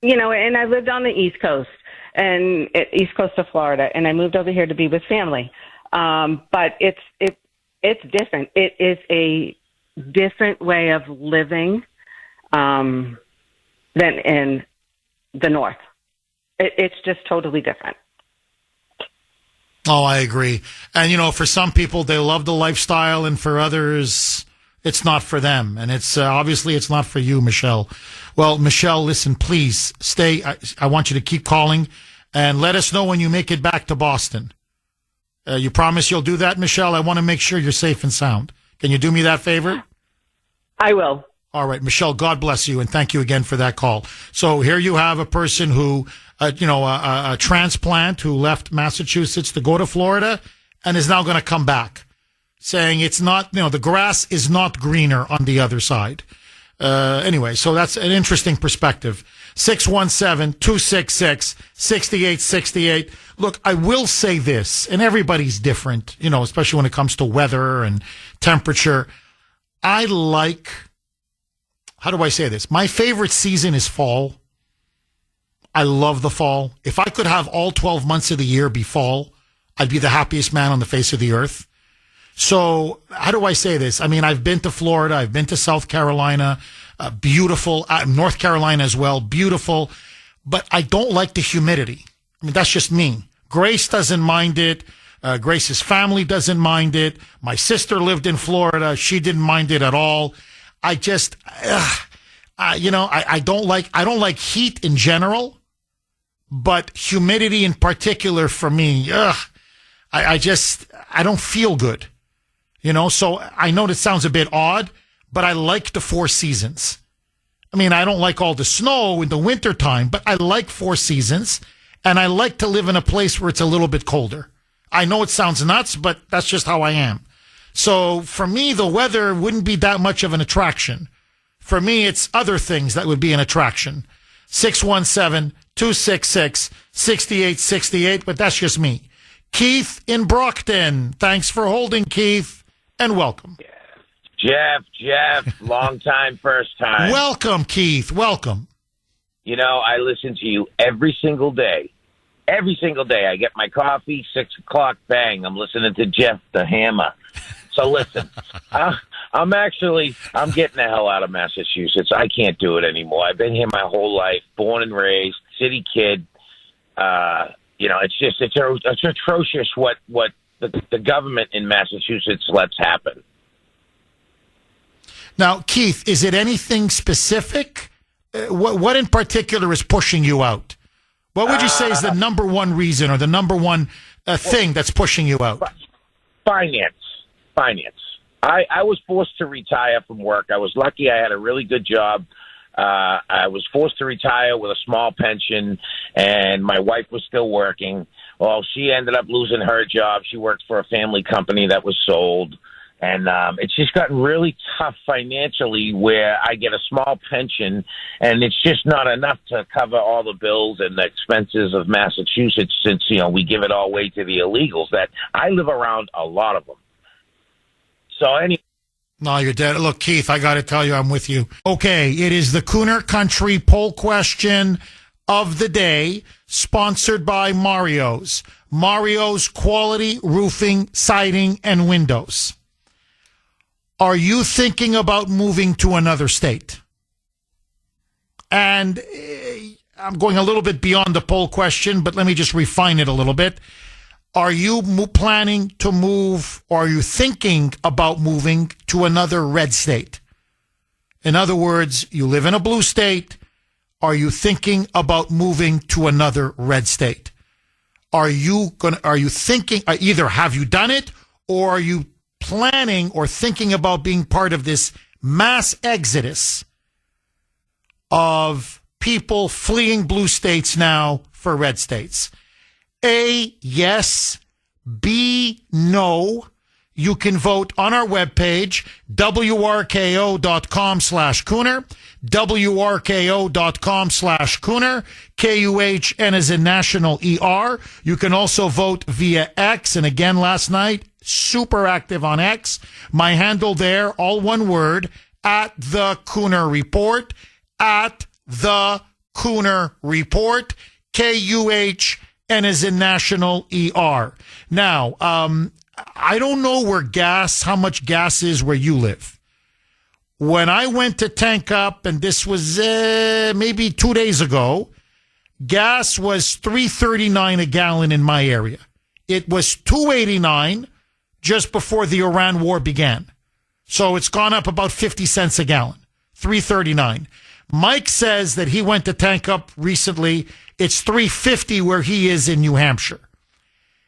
Speaker 5: And I lived on the East Coast East Coast of Florida, and I moved over here to be with family. But it's different. It is a different way of living than in the North. It's just totally different.
Speaker 1: Oh, I agree. And, for some people, they love the lifestyle, and for others, it's not for them. And it's obviously it's not for you, Michelle. Well, Michelle, listen, please stay. I want you to keep calling and let us know when you make it back to Boston. You promise you'll do that, Michelle? I want to make sure you're safe and sound. Can you do me that favor?
Speaker 5: I will.
Speaker 1: All right, Michelle, God bless you, and thank you again for that call. So here you have a person who, a transplant who left Massachusetts to go to Florida and is now going to come back, saying it's not, the grass is not greener on the other side. Anyway, so that's an interesting perspective. 617-266-6868. Look, I will say this, and everybody's different, especially when it comes to weather and temperature. I like, how do I say this? My favorite season is fall. I love the fall. If I could have all 12 months of the year be fall, I'd be the happiest man on the face of the earth. So how do I say this? I mean, I've been to Florida. I've been to South Carolina, beautiful, North Carolina as well, beautiful. But I don't like the humidity. I mean, that's just me. Grace doesn't mind it. Grace's family doesn't mind it. My sister lived in Florida. She didn't mind it at all. I just, I don't like heat in general, but humidity in particular for me, I don't feel good. So I know that sounds a bit odd, but I like the four seasons. I mean, I don't like all the snow in the wintertime, but I like four seasons, and I like to live in a place where it's a little bit colder. I know it sounds nuts, but that's just how I am. So for me, the weather wouldn't be that much of an attraction. For me, it's other things that would be an attraction. 617-266-6868, but that's just me. Keith in Brockton. Thanks for holding, Keith, and welcome.
Speaker 6: Jeff, long time, first time.
Speaker 1: Welcome, Keith. Welcome.
Speaker 6: I listen to you every single day. Every single day. I get my coffee, 6 o'clock, bang. I'm listening to Jeff the Hammer. So listen, I'm getting the hell out of Massachusetts. I can't do it anymore. I've been here my whole life, born and raised, city kid. It's atrocious what the government in Massachusetts lets happen.
Speaker 1: Now, Keith, is it anything specific? What in particular is pushing you out? What would you say is the number one reason or the number one thing that's pushing you out?
Speaker 6: Finance. I was forced to retire from work. I was lucky. I had a really good job. I was forced to retire with a small pension, and my wife was still working. Well, she ended up losing her job. She worked for a family company that was sold. And it's just gotten really tough financially where I get a small pension, and it's just not enough to cover all the bills and the expenses of Massachusetts since, we give it all away to the illegals that I live around a lot of them. So anyway.
Speaker 1: No, you're dead. Look, Keith, I got to tell you, I'm with you. Okay, it is the Kuhner Country poll question of the day, sponsored by Mario's. Mario's Quality Roofing, Siding, and Windows. Are you thinking about moving to another state? And I'm going a little bit beyond the poll question, but let me just refine it a little bit. Are you planning to move, or are you thinking about moving to another red state? In other words, you live in a blue state. Are you thinking about moving to another red state? Are you thinking, either have you done it, or are you planning or thinking about being part of this mass exodus of people fleeing blue states now for red states? A, yes. B, no. You can vote on our webpage, wrko.com/Kuhner, wrko.com/Kuhner, Kuhn as in national ER. You can also vote via X. And again, last night, super active on X. My handle there, all one word, at the Kuhner Report, at the Kuhner Report, Kuhn as in national ER. Now, I don't know how much gas is where you live. When I went to tank up, and this was maybe 2 days ago, gas was $3.39 a gallon in my area. It was $2.89 just before the Iran war began. So it's gone up about 50 cents a gallon, $3.39. Mike says that he went to tank up recently. It's $3.50 where he is in New Hampshire.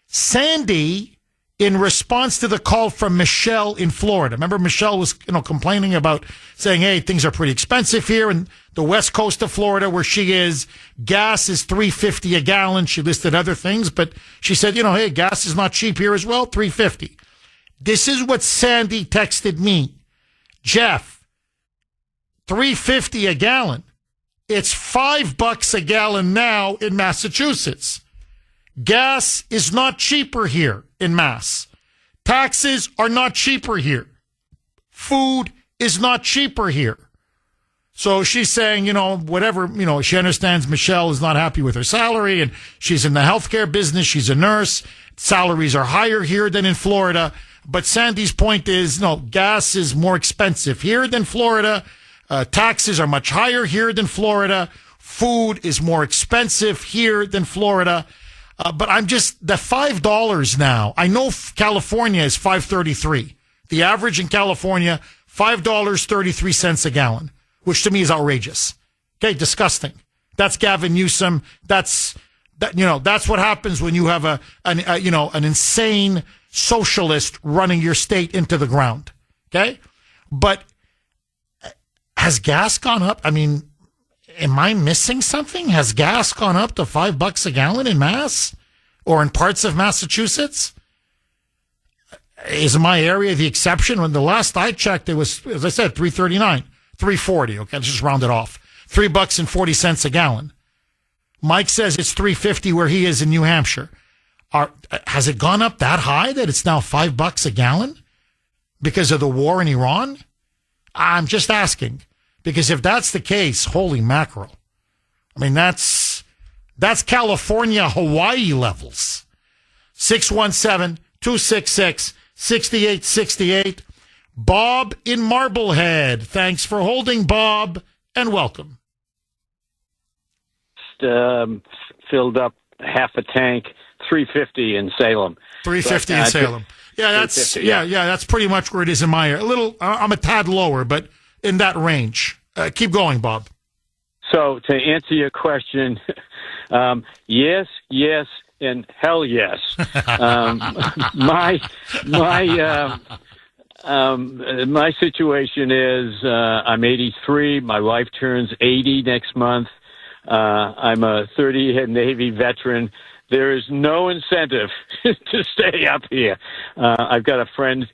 Speaker 1: Sandy, in response to the call from Michelle in Florida. Remember, Michelle was, complaining about saying, hey, things are pretty expensive here in the west coast of Florida where she is. Gas is $3.50 a gallon. She listed other things, but she said, hey, gas is not cheap here as well, $3.50. This is what Sandy texted me. Jeff, $3.50 a gallon. It's $5 a gallon now in Massachusetts. Gas is not cheaper here in Mass. Taxes are not cheaper here. Food is not cheaper here. So she's saying, whatever, she understands Michelle is not happy with her salary and she's in the healthcare business. She's a nurse. Salaries are higher here than in Florida. But Sandy's point is, no, gas is more expensive here than Florida. Taxes are much higher here than Florida. Food is more expensive here than Florida. But I'm just, the $5 now, I know California is $5.33. The average in California, $5.33 a gallon, which to me is outrageous. Okay, disgusting. That's Gavin Newsom. That's what happens when you have an insane socialist running your state into the ground. Okay? But has gas gone up? I mean, am I missing something? Has gas gone up to $5 a gallon in Mass or in parts of Massachusetts? Is my area the exception? When the last I checked, it was, as I said, $3.39, $3.40. Okay, let's just round it off. $3.40 a gallon. Mike says it's $3.50 where he is in New Hampshire. Has it gone up that high that it's now $5 a gallon because of the war in Iran? I'm just asking. Because if that's the case, holy mackerel. I mean, that's California, Hawaii levels. 617-266-6868. Bob in Marblehead. Thanks for holding, Bob, and welcome.
Speaker 7: Filled up half a tank, $3.50 in Salem.
Speaker 1: $3.50 in Salem. Yeah, that's pretty much where it is in my area. I'm a tad lower, but in that range. Keep going, Bob.
Speaker 7: So to answer your question, Yes, yes, and hell yes. My situation is I'm 83. My wife turns 80 next month. I'm a 30-year Navy veteran. There is no incentive to stay up here. I've got a friend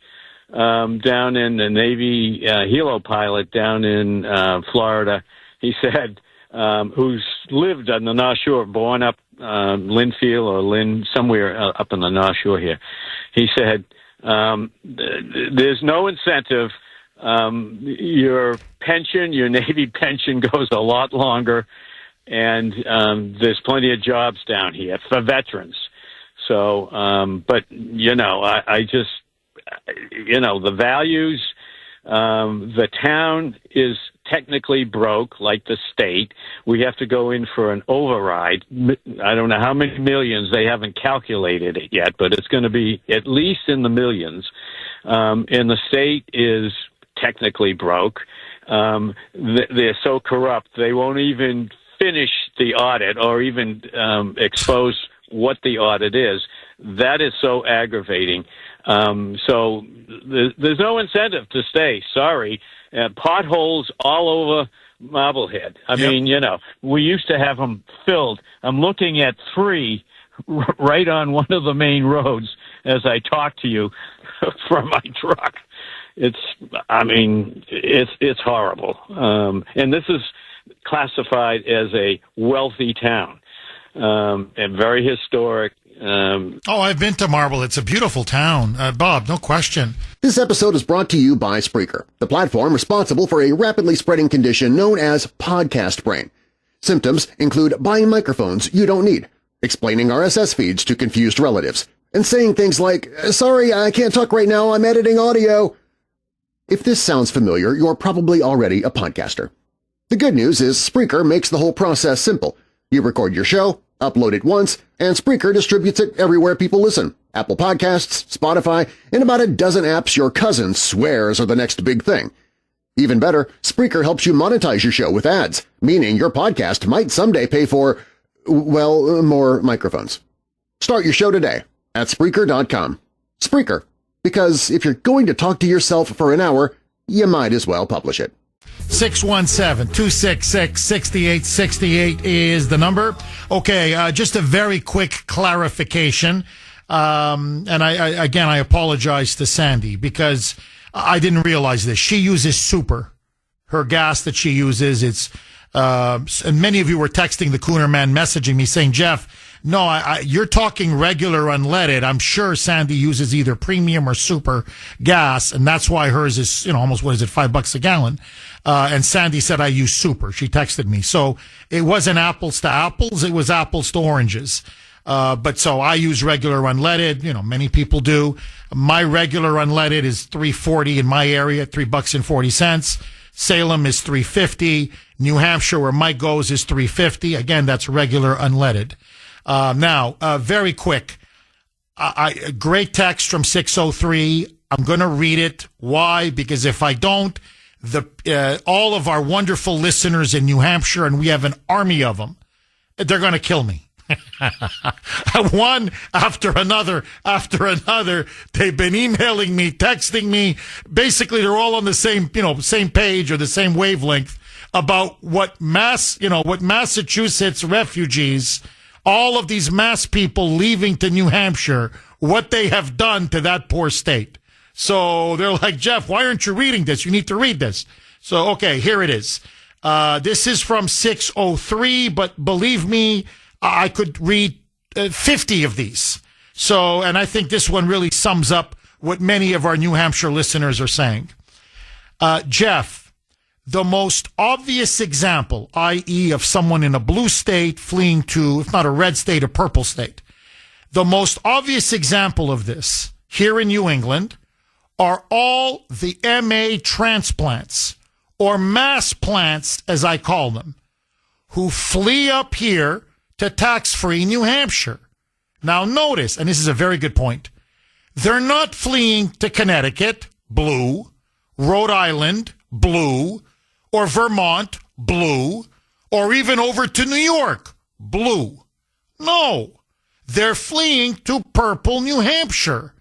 Speaker 7: down in the Navy helo pilot down in Florida. He said, who's lived on the North Shore, born up Linfield or Lynn, somewhere up on the North Shore here. He said, there's no incentive. Your pension, your Navy pension goes a lot longer, and there's plenty of jobs down here for veterans. So, but, I just, the values, the town is technically broke, like the state. We have to go in for an override. I don't know how many millions, they haven't calculated it yet, but it's going to be at least in the millions. And the state is technically broke. They're so corrupt, they won't even finish the audit or even expose what the audit is. That is so aggravating. So there's no incentive to stay. Sorry. Potholes all over Marblehead. I mean, we used to have them filled. I'm looking at 3 right on one of the main roads as I talk to you from my truck. It's horrible. And this is classified as a wealthy town, and very historic.
Speaker 1: I've been to Marble. It's a beautiful town. Bob, no question.
Speaker 2: This episode is brought to you by Spreaker, the platform responsible for a rapidly spreading condition known as podcast brain. Symptoms include buying microphones you don't need, explaining RSS feeds to confused relatives, and saying things like, "Sorry, I can't talk right now, I'm editing audio." If this sounds familiar, you're probably already a podcaster. The good news is Spreaker makes the whole process simple. You record your show, upload it once, and Spreaker distributes it everywhere people listen. Apple Podcasts, Spotify, and about a dozen apps your cousin swears are the next big thing. Even better, Spreaker helps you monetize your show with ads, meaning your podcast might someday pay for, well, more microphones. Start your show today at Spreaker.com. Spreaker, because if you're going to talk to yourself for an hour, you might as well publish it.
Speaker 1: 617-266-6868 is the number. Okay, just a very quick clarification. And I apologize to Sandy because I didn't realize this. She uses Super. Her gas that she uses, it's, and many of you were texting the Kuhner man, messaging me saying, Jeff, no, you're talking regular unleaded. I'm sure Sandy uses either premium or super gas, and that's why hers is, almost, what is it, $5 a gallon. And Sandy said I use super. She texted me. So it wasn't apples to apples. It was apples to oranges. But so I use regular unleaded. Many people do. My regular unleaded is $3.40 in my area, $3.40. Salem is $3.50. New Hampshire, where Mike goes, is $3.50. Again, that's regular unleaded. Now, very quick. Great text from 603. I'm going to read it. Why? Because if I don't, all of our wonderful listeners in New Hampshire, and we have an army of them, they're going to kill me. One after another, they've been emailing me, texting me. Basically, they're all on the same page or the same wavelength about what Massachusetts refugees, all of these mass people leaving to New Hampshire, what they have done to that poor state. So they're like, Jeff, why aren't you reading this? You need to read this. So, okay, here it is. This is from 603, but believe me, I could read 50 of these. So, and I think this one really sums up what many of our New Hampshire listeners are saying. Jeff, the most obvious example, i.e. of someone in a blue state fleeing to, if not a red state, a purple state. The most obvious example of this here in New England are all the MA transplants, or mass plants, as I call them, who flee up here to tax-free New Hampshire. Now notice, and this is a very good point, they're not fleeing to Connecticut, blue, Rhode Island, blue, or Vermont, blue, or even over to New York, blue. No. They're fleeing to purple New Hampshire.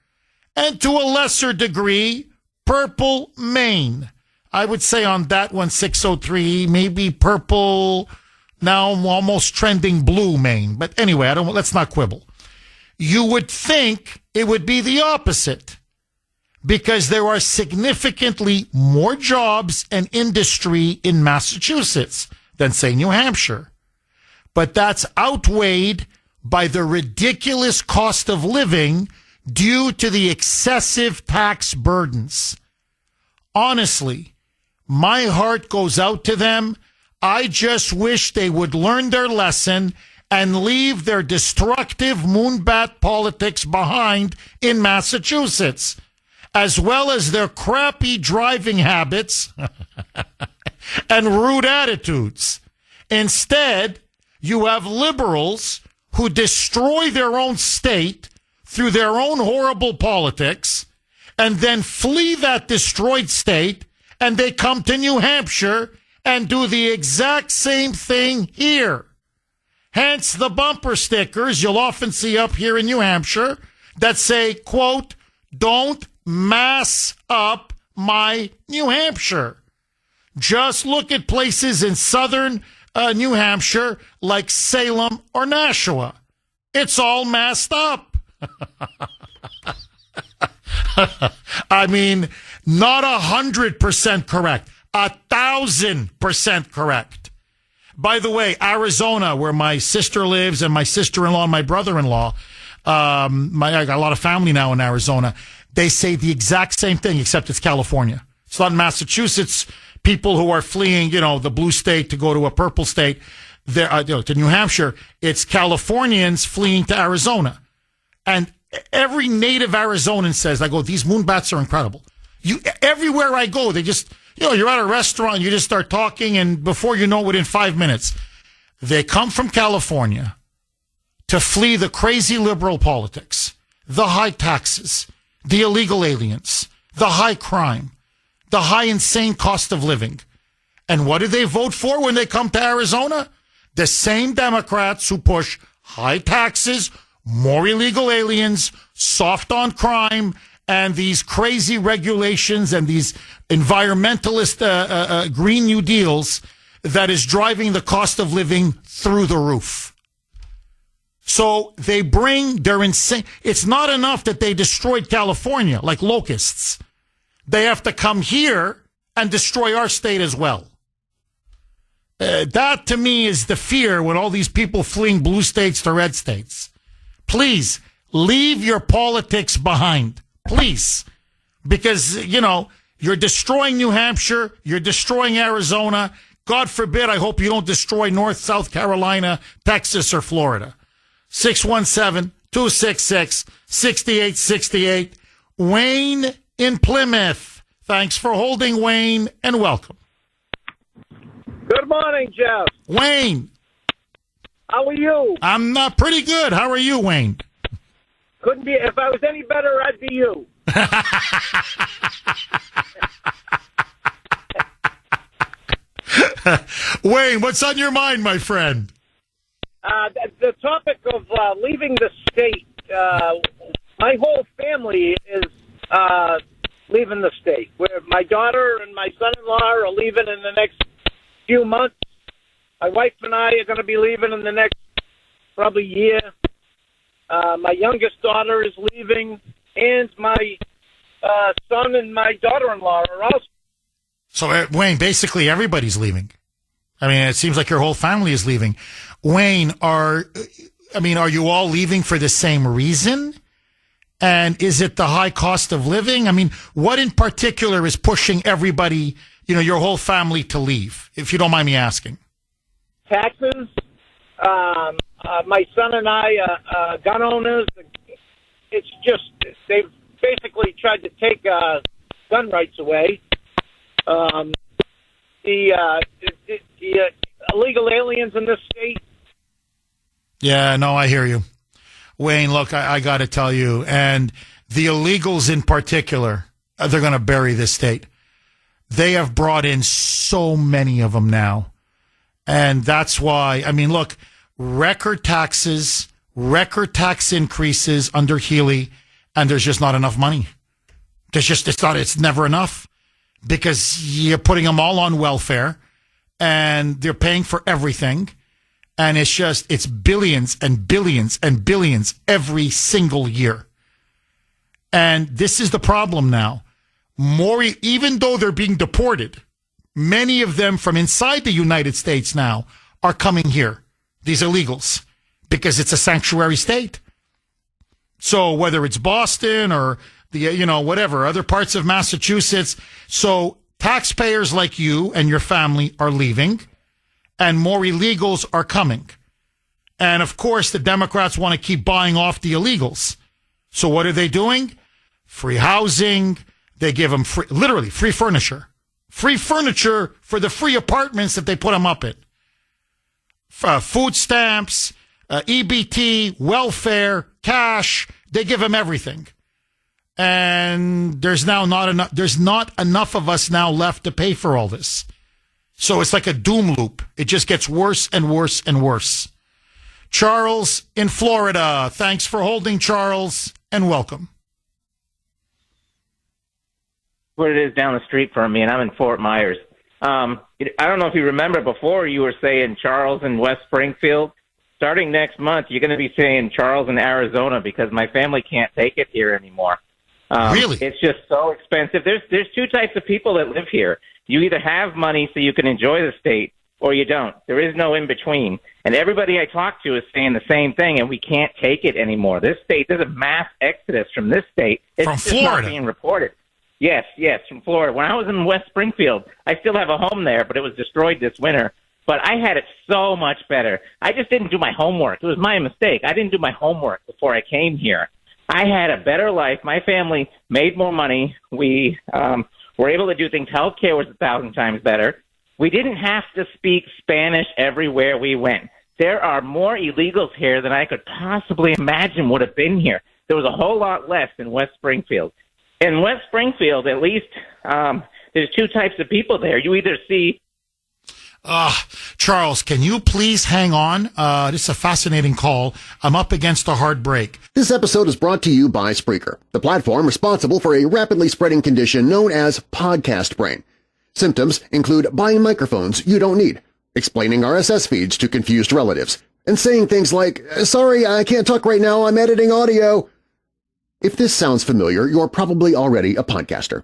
Speaker 1: And to a lesser degree, purple Maine. I would say on that one, 603, maybe purple, now almost trending blue Maine. But anyway, let's not quibble. You would think it would be the opposite, because there are significantly more jobs and industry in Massachusetts than, say, New Hampshire. But that's outweighed by the ridiculous cost of living due to the excessive tax burdens. Honestly, my heart goes out to them. I just wish they would learn their lesson and leave their destructive moonbat politics behind in Massachusetts, as well as their crappy driving habits and rude attitudes. Instead, you have liberals who destroy their own state through their own horrible politics and then flee that destroyed state, and they come to New Hampshire and do the exact same thing here. Hence the bumper stickers you'll often see up here in New Hampshire that say, quote, "Don't mass up my New Hampshire." Just look at places in southern New Hampshire like Salem or Nashua. It's all massed up. I mean, not 100% correct, 1,000% correct. By the way, Arizona, where my sister lives and my sister-in-law and my brother-in-law, I got a lot of family now in Arizona. They say the exact same thing, except it's California. It's not in Massachusetts. People who are fleeing, the blue state to go to a purple state, to New Hampshire. It's Californians fleeing to Arizona. And every native Arizonan says, these moonbats are incredible. Everywhere I go, they just, you're at a restaurant, you just start talking, and before you know, within 5 minutes, they come from California to flee the crazy liberal politics, the high taxes, the illegal aliens, the high crime, the high insane cost of living. And what do they vote for when they come to Arizona? The same Democrats who push high taxes, more illegal aliens, soft on crime, and these crazy regulations and these environmentalist Green New Deals that is driving the cost of living through the roof. So they bring their insane. It's not enough that they destroyed California like locusts. They have to come here and destroy our state as well. That to me is the fear when all these people fleeing blue states to red states. Please leave your politics behind. Please. Because, you're destroying New Hampshire. You're destroying Arizona. God forbid, I hope you don't destroy North, South Carolina, Texas, or Florida. 617-266-6868. Wayne in Plymouth. Thanks for holding, Wayne, and welcome.
Speaker 8: Good morning, Jeff.
Speaker 1: Wayne.
Speaker 8: How are you?
Speaker 1: I'm pretty good. How are you, Wayne?
Speaker 8: Couldn't be. If I was any better, I'd be you.
Speaker 1: Wayne, what's on your mind, my friend?
Speaker 8: The topic of leaving the state. My whole family is leaving the state. Where my daughter and my son-in-law are leaving in the next few months. My wife and I are going to be leaving in the next probably year. My youngest daughter is leaving, and my son and my daughter-in-law are also.
Speaker 1: So, Wayne, basically everybody's leaving. I mean, it seems like your whole family is leaving. Wayne, are you all leaving for the same reason? And is it the high cost of living? I mean, what in particular is pushing everybody, your whole family to leave, if you don't mind me asking?
Speaker 8: Taxes. My son and I are gun owners. It's just, they've basically tried to take gun rights away. The illegal aliens in this state.
Speaker 1: Yeah, no, I hear you. Wayne, look, I got to tell you, and the illegals in particular, they're going to bury this state. They have brought in so many of them now. And that's why, look, record taxes, record tax increases under Healy, and there's just not enough money. It's never enough because you're putting them all on welfare and they're paying for everything. And it's billions and billions and billions every single year. And this is the problem now. Even though they're being deported, many of them from inside the United States now are coming here, these illegals, because it's a sanctuary state. So whether it's Boston or whatever, other parts of Massachusetts. So taxpayers like you and your family are leaving and more illegals are coming. And of course, the Democrats want to keep buying off the illegals. So what are they doing? Free housing. They give them literally free furniture. Free furniture for the free apartments that they put them up in. Food stamps, EBT, welfare, cash. They give them everything. And there's not enough of us now left to pay for all this. So it's like a doom loop. It just gets worse and worse and worse. Charles in Florida. Thanks for holding, Charles, and welcome.
Speaker 9: What it is down the street from me, and I'm in Fort Myers. I don't know if you remember before you were saying Charles in West Springfield. Starting next month, you're going to be saying Charles in Arizona because my family can't take it here anymore.
Speaker 1: Really?
Speaker 9: It's just so expensive. There's two types of people that live here. You either have money so you can enjoy the state, or you don't. There is no in between. And everybody I talk to is saying the same thing, and we can't take it anymore. This state, there's a mass exodus from this state. It's
Speaker 1: from
Speaker 9: just
Speaker 1: Florida.
Speaker 9: not being reported. Yes, from Florida. When I was in West Springfield, I still have a home there, but it was destroyed this winter. But I had it so much better. I just didn't do my homework. It was my mistake. I didn't do my homework before I came here. I had a better life. My family made more money. We were able to do things. Healthcare was 1,000 times better. We didn't have to speak Spanish everywhere we went. There are more illegals here than I could possibly imagine would have been here. There was a whole lot less in West Springfield. In West Springfield, at least, there's two types of people there. You either see...
Speaker 1: Charles, can you please hang on? This is a fascinating call. I'm up against a hard break.
Speaker 2: This episode is brought to you by Spreaker, the platform responsible for a rapidly spreading condition known as podcast brain. Symptoms include buying microphones you don't need, explaining RSS feeds to confused relatives, and saying things like, "Sorry, I can't talk right now, I'm editing audio." If this sounds familiar, you're probably already a podcaster.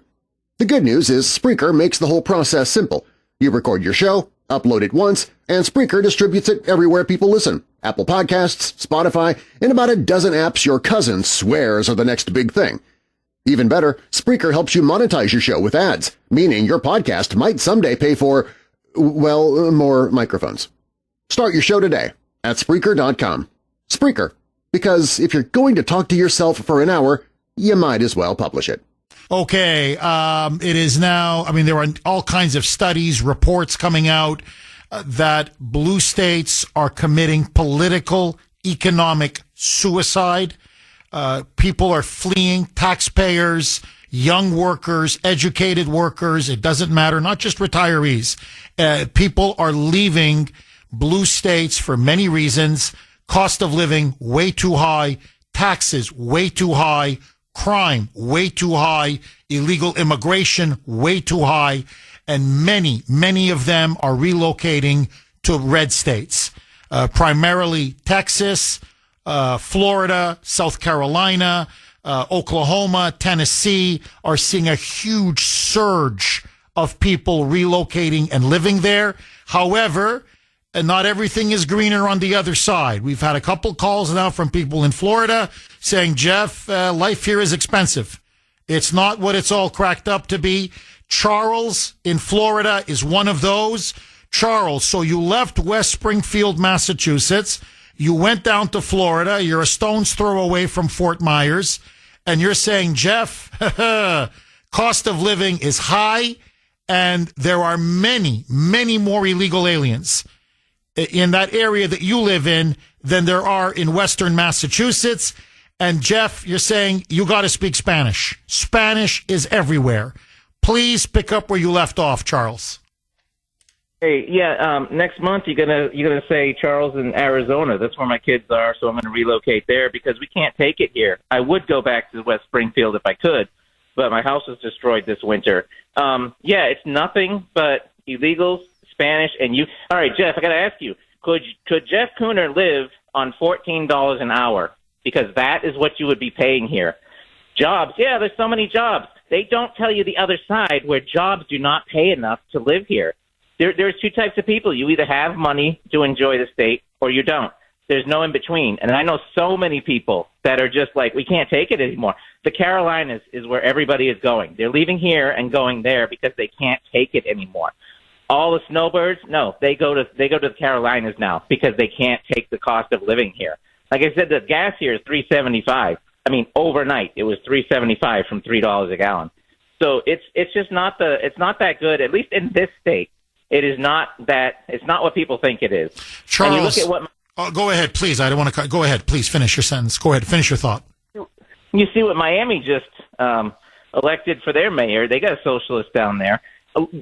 Speaker 2: The good news is Spreaker makes the whole process simple. You record your show, upload it once, and Spreaker distributes it everywhere people listen. Apple Podcasts, Spotify, and about a dozen apps your cousin swears are the next big thing. Even better, Spreaker helps you monetize your show with ads, meaning your podcast might someday pay for, well, more microphones. Start your show today at Spreaker.com. Spreaker, because if you're going to talk to yourself for an hour, you might as well publish it.
Speaker 1: Okay, it is now, there are all kinds of studies, reports coming out that blue states are committing political, economic suicide. People are fleeing, taxpayers, young workers, educated workers, it doesn't matter, not just retirees. People are leaving blue states for many reasons. Cost of living way too high, taxes way too high, crime way too high, illegal immigration way too high, and many of them are relocating to red states, primarily Texas, Florida, South Carolina, Oklahoma, Tennessee are seeing a huge surge of people relocating and living there. However, not everything is greener on the other side. We've had a couple calls now from people in Florida saying, Jeff, life here is expensive. It's not what it's all cracked up to be. Charles in Florida is one of those. Charles, so you left West Springfield, Massachusetts. You went down to Florida. You're a stone's throw away from Fort Myers. And you're saying, Jeff, cost of living is high, and there are many more illegal aliens in that area that you live in than there are in Western Massachusetts. And Jeff, you're saying you got to speak Spanish. Spanish is everywhere. Please pick up where you left off, Charles.
Speaker 9: Hey, yeah. Next month you're gonna say Charles in Arizona. That's where my kids are, so I'm gonna relocate there because we can't take it here. I would go back to West Springfield if I could, but my house was destroyed this winter. Yeah, it's nothing but illegals, Spanish, and you. All right, Jeff, I gotta ask you: Could Jeff Kuhner live on $14 an hour? Because that is what you would be paying here. Jobs, yeah, there's so many jobs. They don't tell you the other side where jobs do not pay enough to live here. There's two types of people. You either have money to enjoy the state or you don't. There's no in between. And I know so many people that are just like, we can't take it anymore. The Carolinas is where everybody is going. They're leaving here and going there because they can't take it anymore. All the snowbirds, no, they go to the Carolinas now because they can't take the cost of living here. Like I said, the gas here is $3.75. I mean, overnight it was $3.75 from $3 a gallon. So it's just not that good. At least in this state. It is not that. It's not what people think it is.
Speaker 1: Charles,
Speaker 9: and you look at what,
Speaker 1: go ahead, please. I don't want to. Go ahead, please. Finish your sentence. Go ahead. Finish your thought.
Speaker 9: You see what Miami just elected for their mayor. They got a socialist down there.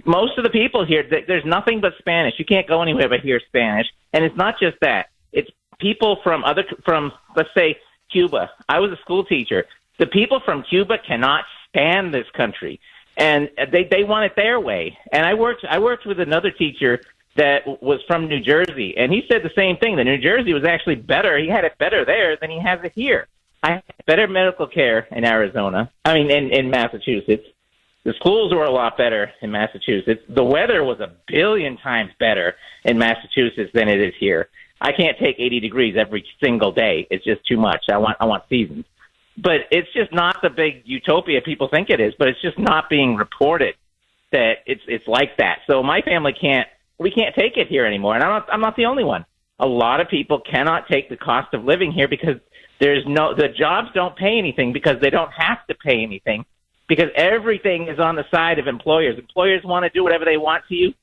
Speaker 9: Most of the people here, there's nothing but Spanish. You can't go anywhere but hear Spanish. And it's not just that. It's people from let's say Cuba. I was a school teacher. The people from Cuba cannot stand this country. And they want it their way. And I worked with another teacher that was from New Jersey, and he said the same thing. That New Jersey was actually better. He had it better there than he has it here. I had better medical care in Arizona. I mean, in Massachusetts. The schools were a lot better in Massachusetts. The weather was 1 billion times better in Massachusetts than it is here. I can't take 80 degrees every single day. It's just too much. I want seasons. But it's just not the big utopia people think it is. But it's just not being reported that it's like that. So my family can't take it here anymore, and I'm not the only one. A lot of people cannot take the cost of living here because the jobs don't pay anything because they don't have to pay anything because everything is on the side of employers. Employers want to do whatever they want to you.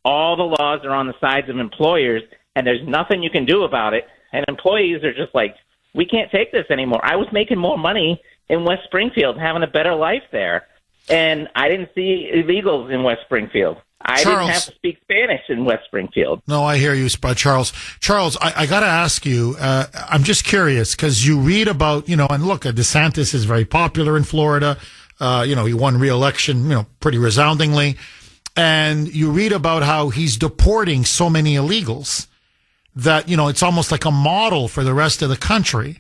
Speaker 9: All the laws are on the sides of employers, and there's nothing you can do about it. And employees are just like, we can't take this anymore. I was making more money in West Springfield, having a better life there. And I didn't see illegals in West Springfield. I didn't have to speak Spanish in West Springfield.
Speaker 1: No, I hear you, Charles. Charles, I got to ask you, I'm just curious because you read about, and look, DeSantis is very popular in Florida. He won re-election, pretty resoundingly. And you read about how he's deporting so many illegals that, it's almost like a model for the rest of the country.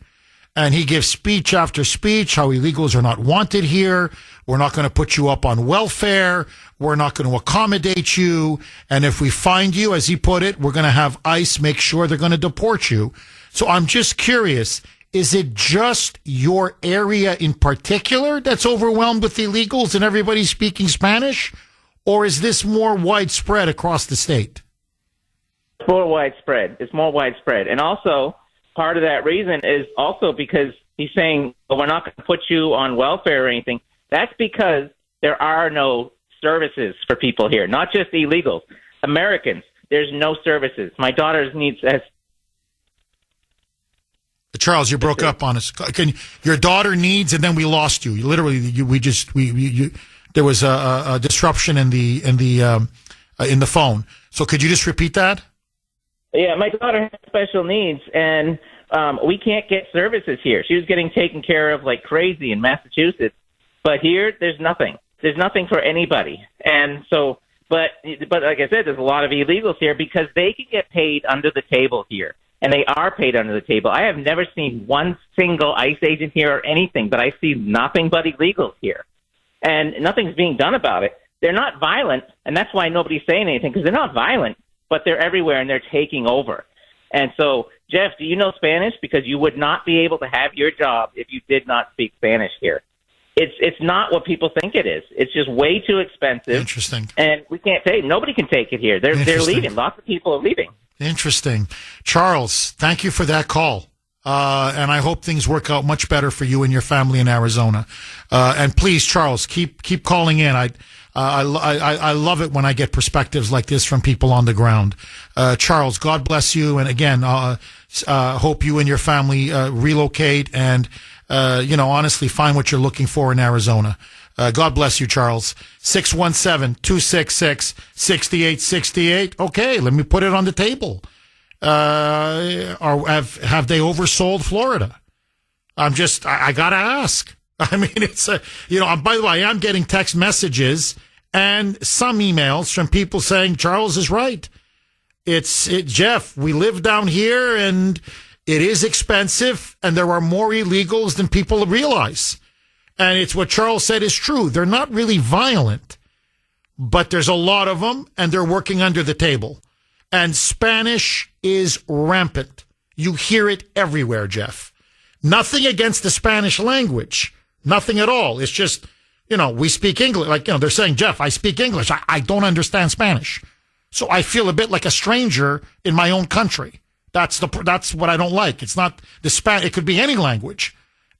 Speaker 1: And he gives speech after speech how illegals are not wanted here. We're not going to put you up on welfare. We're not going to accommodate you. And if we find you, as he put it, we're going to have ICE make sure they're going to deport you. So I'm just curious, is it just your area in particular that's overwhelmed with illegals and everybody speaking Spanish? Or is this more widespread across the state?
Speaker 9: It's more widespread. And also, part of that reason is also because he's saying, well, we're not going to put you on welfare or anything. That's because there are no services for people here, not just illegals. Americans, there's no services. My daughter's needs has.
Speaker 1: Charles, you broke up on us. Your daughter needs, and then we lost you. There was a disruption in the phone. So could you just repeat that?
Speaker 9: Yeah, my daughter has special needs, and we can't get services here. She was getting taken care of like crazy in Massachusetts, but here there's nothing. There's nothing for anybody. And so, but like I said, there's a lot of illegals here because they can get paid under the table here, and they are paid under the table. I have never seen one single ICE agent here or anything, but I see nothing but illegals here, and nothing's being done about it. They're not violent, and that's why nobody's saying anything, because they're not violent, but they're everywhere, and they're taking over. And so, Jeff, do you know Spanish? Because you would not be able to have your job if you did not speak Spanish here. It's not what people think it is. It's just way too expensive.
Speaker 1: Interesting.
Speaker 9: And we can't take it. Nobody can take it here. They're leaving. Lots of people are leaving.
Speaker 1: Interesting. Charles, thank you for that call. And I hope things work out much better for you and your family in Arizona. And please, Charles, keep calling in. I love it when I get perspectives like this from people on the ground. Charles, God bless you. And again, hope you and your family relocate and, honestly find what you're looking for in Arizona. God bless you, Charles. 617-266-6868. Okay, let me put it on the table. Have they oversold Florida? I gotta ask. I mean, it's by the way, I'm getting text messages and some emails from people saying Charles is right. Jeff, we live down here and it is expensive and there are more illegals than people realize. And it's what Charles said is true. They're not really violent, but there's a lot of them and they're working under the table. And Spanish is rampant. You hear it everywhere, Jeff. Nothing against the Spanish language. Nothing at all. It's just, we speak English. They're saying, Jeff, I speak English. I don't understand Spanish. So I feel a bit like a stranger in my own country. That's what I don't like. It's not the Spanish. It could be any language.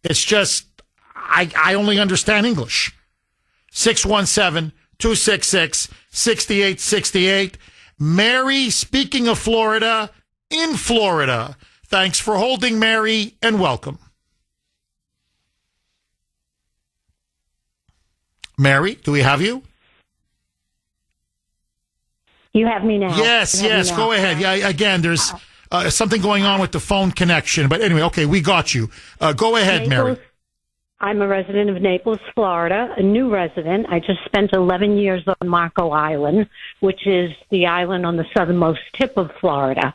Speaker 1: It's just, I only understand English. 617-266-6868. Mary, speaking of Florida, in Florida. Thanks for holding, Mary, and welcome. Mary, do we have you?
Speaker 10: You have me now.
Speaker 1: Yes. Go ahead. Yeah, again, there's something going on with the phone connection. But anyway, okay, we got you. Go ahead, Mary.
Speaker 10: I'm a resident of Naples, Florida, a new resident. I just spent 11 years on Marco Island, which is the island on the southernmost tip of Florida.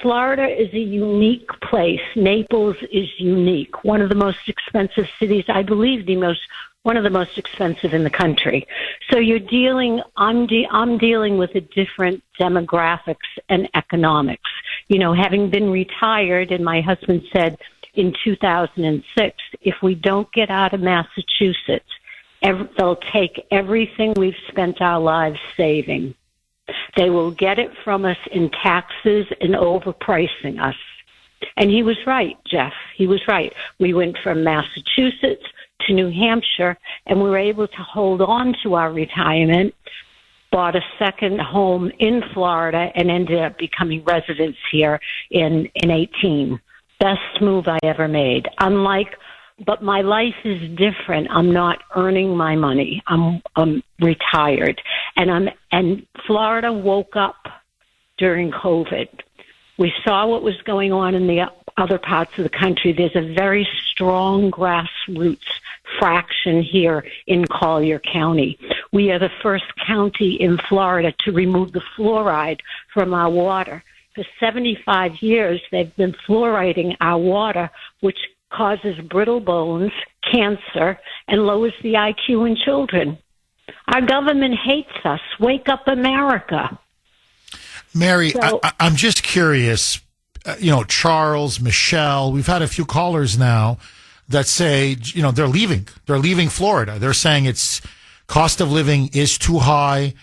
Speaker 10: Florida is a unique place. Naples is unique. One of the most expensive cities, I believe one of the most expensive in the country. So I'm dealing with a different demographics and economics. Having been retired, and my husband said in 2006, if we don't get out of Massachusetts, they'll take everything we've spent our lives saving. They will get it from us in taxes and overpricing us. And he was right, Jeff. He was right. We went from Massachusetts to New Hampshire, and we were able to hold on to our retirement, bought a second home in Florida, and ended up becoming residents here in 18. Best move I ever made. But my life is different. I'm not earning my money. I'm retired, and Florida woke up during COVID. We saw what was going on in the other parts of the country. There's a very strong grassroots fraction here in Collier County. We are the first county in Florida to remove the fluoride from our water. For 75 years, they've been fluoriding our water, which causes brittle bones, cancer, and lowers the IQ in children. Our government hates us. Wake up, America.
Speaker 1: Mary, I'm just curious, Charles, Michelle, we've had a few callers now that say, they're leaving. They're leaving Florida. They're saying cost of living is too high.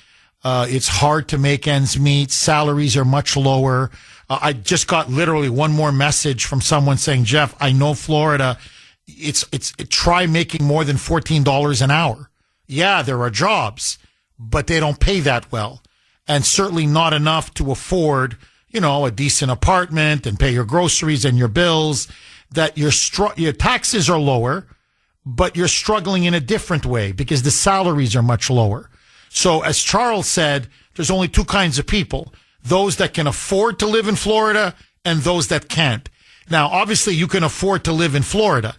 Speaker 1: It's hard to make ends meet. Salaries are much lower. I just got literally one more message from someone saying, Jeff, I know Florida. Try making more than $14 an hour. Yeah, there are jobs, but they don't pay that well. And certainly not enough to afford, a decent apartment and pay your groceries and your bills. That your taxes are lower, but you're struggling in a different way because the salaries are much lower. So as Charles said, there's only two kinds of people, those that can afford to live in Florida and those that can't. Now, obviously you can afford to live in Florida,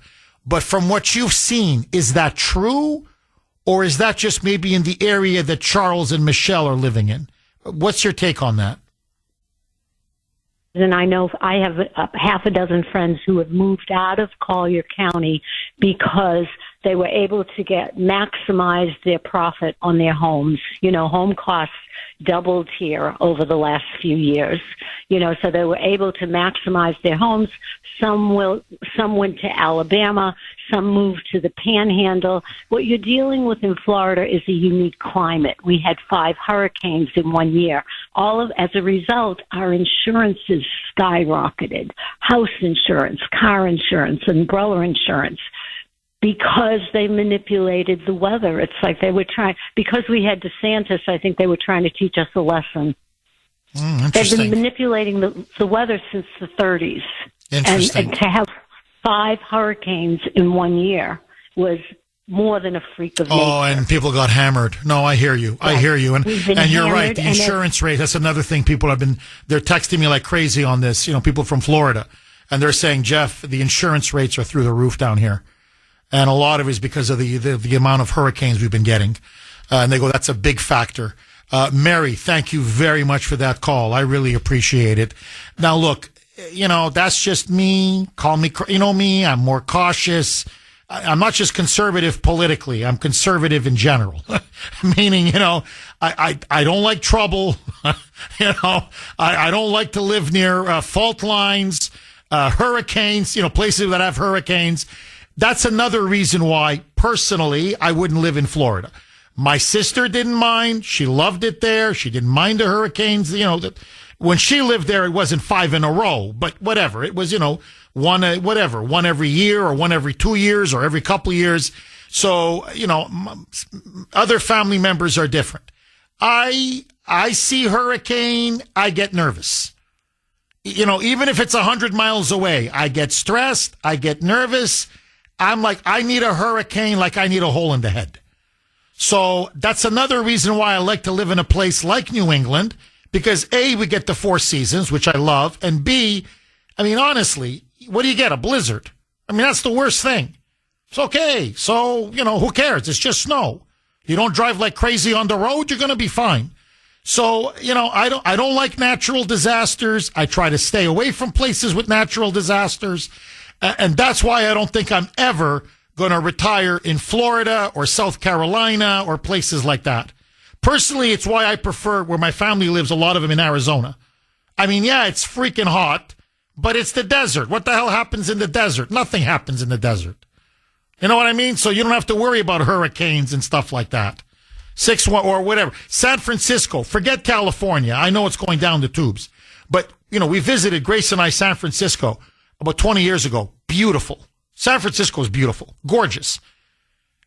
Speaker 1: but from what you've seen, is that true? Or is that just maybe in the area that Charles and Michelle are living in? What's your take on that?
Speaker 10: And I know I have half a dozen friends who have moved out of Collier County because they were able to maximize their profit on their homes. Home costs doubled here over the last few years. So they were able to maximize their homes. Some went to Alabama, some moved to the Panhandle. What you're dealing with in Florida is a unique climate. We had 5 hurricanes in 1 year. As a result, our insurances skyrocketed. House insurance, car insurance, umbrella insurance. Because they manipulated the weather. It's like they were because we had DeSantis, I think they were trying to teach us a lesson. They've been manipulating the weather since the 30s.
Speaker 1: Interesting.
Speaker 10: And to have 5 hurricanes in 1 year was more than a freak of nature.
Speaker 1: Oh, and people got hammered. No, I hear you. I hear you. And you're right. The insurance rate, that's another thing they're texting me like crazy on this, people from Florida. And they're saying, Jeff, the insurance rates are through the roof down here. And a lot of it is because of the amount of hurricanes we've been getting. And they go, that's a big factor. Mary, thank you very much for that call. I really appreciate it. Now, look, that's just me. Call me, me. I'm more cautious. I'm not just conservative politically. I'm conservative in general. Meaning, I don't like trouble. I don't like to live near fault lines, hurricanes, places that have hurricanes. That's another reason why, personally, I wouldn't live in Florida. My sister didn't mind. She loved it there. She didn't mind the hurricanes. When she lived there, it wasn't 5 in a row, but whatever. It was, one every year or one every 2 years or every couple of years. So, other family members are different. I see hurricane, I get nervous. Even if it's 100 miles away, I get stressed, I get nervous. I'm like, I need a hurricane like I need a hole in the head. So that's another reason why I like to live in a place like New England, because A, we get the 4 seasons, which I love, and B, honestly, what do you get? A blizzard. That's the worst thing. It's okay. So, who cares? It's just snow. You don't drive like crazy on the road, you're going to be fine. So, I don't like natural disasters. I try to stay away from places with natural disasters. And that's why I don't think I'm ever going to retire in Florida or South Carolina or places like that. Personally, it's why I prefer where my family lives, a lot of them in Arizona. It's freaking hot, but it's the desert. What the hell happens in the desert? Nothing happens in the desert. You know what I mean? So you don't have to worry about hurricanes and stuff like that. 6-1 or whatever. San Francisco, forget California. I know it's going down the tubes. But, we visited, Grace and I, San Francisco about 20 years ago. Beautiful. San Francisco is beautiful. Gorgeous.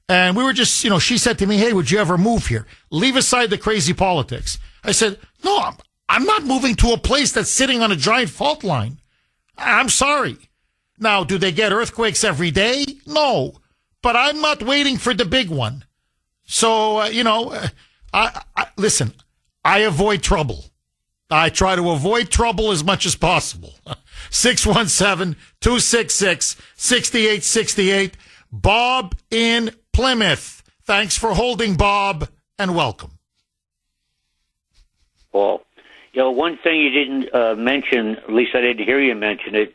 Speaker 1: And we were just, she said to me, hey, would you ever move here? Leave aside the crazy politics. I said, no, I'm not moving to a place that's sitting on a giant fault line. I'm sorry. Now, do they get earthquakes every day? No. But I'm not waiting for the big one. So, listen, I avoid trouble. I try to avoid trouble as much as possible. 617-266-6868. Bob in Plymouth. Thanks for holding, Bob, and welcome.
Speaker 11: Paul, one thing you didn't mention, at least I didn't hear you mention it,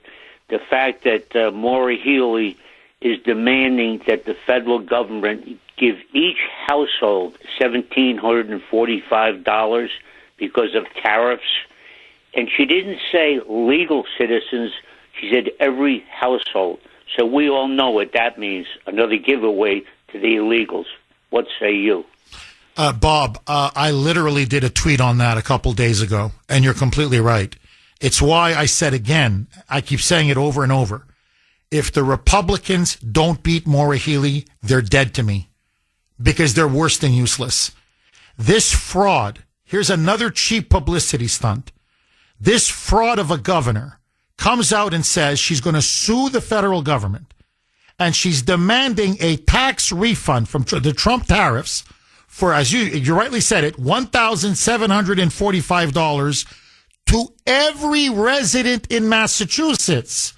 Speaker 11: the fact that Maura Healey is demanding that the federal government give each household $1,745 because of tariffs. And she didn't say legal citizens. She said every household. So we all know what that means, another giveaway to the illegals. What say you?
Speaker 1: Bob, I literally did a tweet on that a couple days ago, and you're completely right. It's why I said again, I keep saying it over and over, if the Republicans don't beat Maura Healey, they're dead to me, because they're worse than useless. This fraud, here's another cheap publicity stunt. This fraud of a governor comes out and says she's going to sue the federal government, and she's demanding a tax refund from the Trump tariffs for, as you rightly said it, $1,745 to every resident in Massachusetts,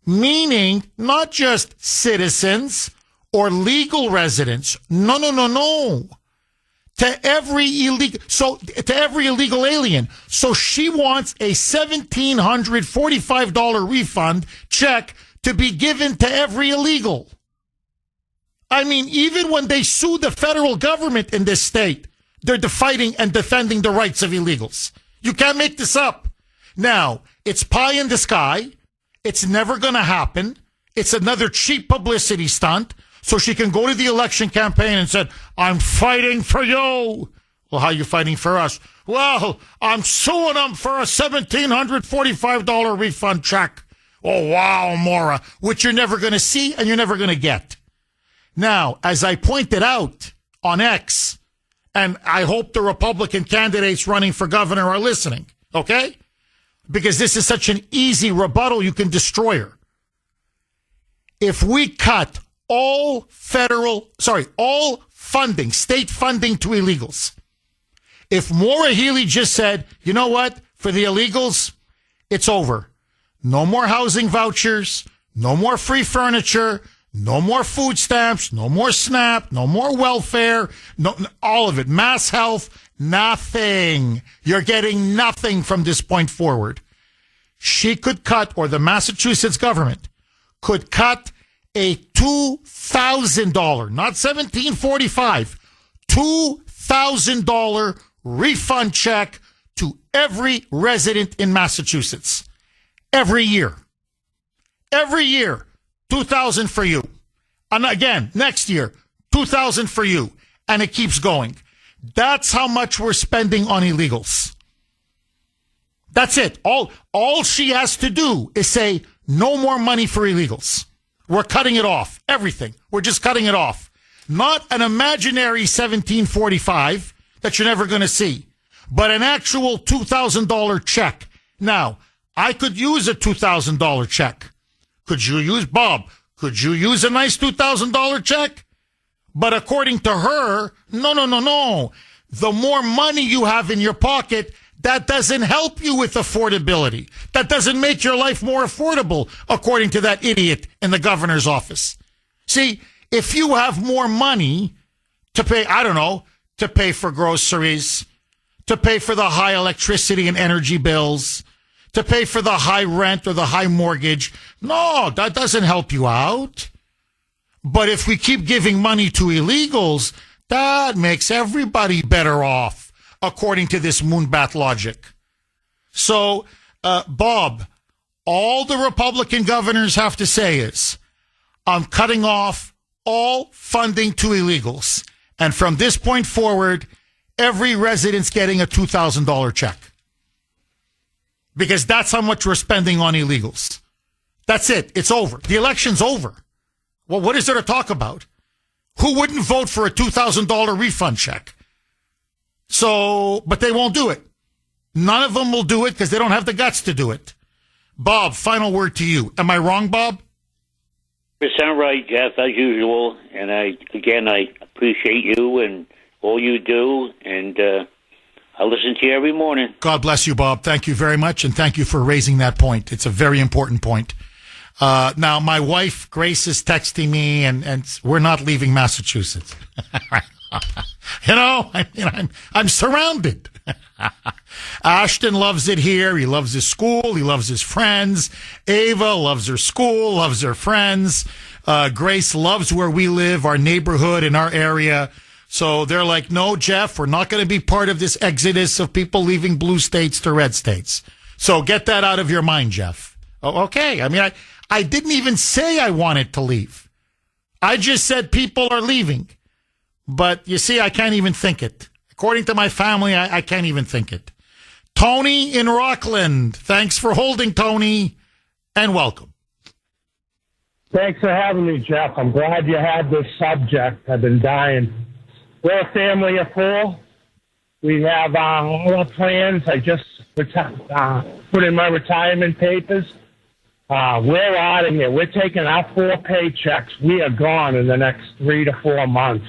Speaker 1: meaning not just citizens or legal residents. No. To every illegal alien. So she wants a $1,745 refund check to be given to every illegal. Even when they sue the federal government in this state, they're fighting and defending the rights of illegals. You can't make this up. Now, it's pie in the sky. It's never going to happen. It's another cheap publicity stunt. So she can go to the election campaign and said, I'm fighting for you. Well, how are you fighting for us? Well, I'm suing them for a $1,745 refund check. Oh, wow, Maura, which you're never going to see and you're never going to get. Now, as I pointed out on X, and I hope the Republican candidates running for governor are listening, okay? Because this is such an easy rebuttal, you can destroy her. If we cut all funding, state funding to illegals. If Maura Healey just said, you know what, for the illegals, it's over. No more housing vouchers, no more free furniture, no more food stamps, no more SNAP, no more welfare, no, all of it. Mass health, nothing. You're getting nothing from this point forward. She could cut, or the Massachusetts government could cut a $2,000, not $1,745, $2,000 refund check to every resident in Massachusetts. Every year. Every year. $2,000 for you. And again, next year, $2,000 for you. And it keeps going. That's how much we're spending on illegals. That's it. All she has to do is say, no more money for illegals. We're cutting it off. Everything. We're just cutting it off. Not an imaginary $1,745 that you're never going to see, but an actual $2,000 check. Now, I could use a $2,000 check. Could you use, Bob, could you use a nice $2,000 check? But according to her, no. The more money you have in your pocket, that doesn't help you with affordability. That doesn't make your life more affordable, according to that idiot in the governor's office. See, if you have more money to pay, I don't know, to pay for groceries, to pay for the high electricity and energy bills, to pay for the high rent or the high mortgage, no, that doesn't help you out. But if we keep giving money to illegals, that makes everybody better off, according to this moonbat logic. So, Bob, all the Republican governors have to say is, I'm cutting off all funding to illegals. And from this point forward, every resident's getting a $2,000 check. Because that's how much we're spending on illegals. That's it. It's over. The election's over. Well, what is there to talk about? Who wouldn't vote for a $2,000 refund check? So, but they won't do it. None of them will do it because they don't have the guts to do it. Bob, final word to you. Am I wrong, Bob?
Speaker 11: You sound right, Jeff, as usual. And I appreciate you and all you do. And I listen to you every morning.
Speaker 1: God bless you, Bob. Thank you very much. And thank you for raising that point. It's a very important point. Now, my wife, Grace, is texting me, and we're not leaving Massachusetts. I'm surrounded. Ashton loves it here. He loves his school. He loves his friends. Ava loves her school, loves her friends. Grace loves where we live, our neighborhood and our area. So they're like, no, Jeff, we're not going to be part of this exodus of people leaving blue states to red states. So get that out of your mind, Jeff. Oh, okay. I mean, I didn't even say I wanted to leave. I just said people are leaving. But you see, I can't even think it. According to my family, I can't even think it. Tony in Rockland. Thanks for holding, Tony, and welcome.
Speaker 12: Thanks for having me, Jeff. I'm glad you had this subject. I've been dying. We're a family of four. We have all our plans. I just put in my retirement papers. We're out of here. We're taking our 4 paychecks. We are gone in the next 3 to 4 months.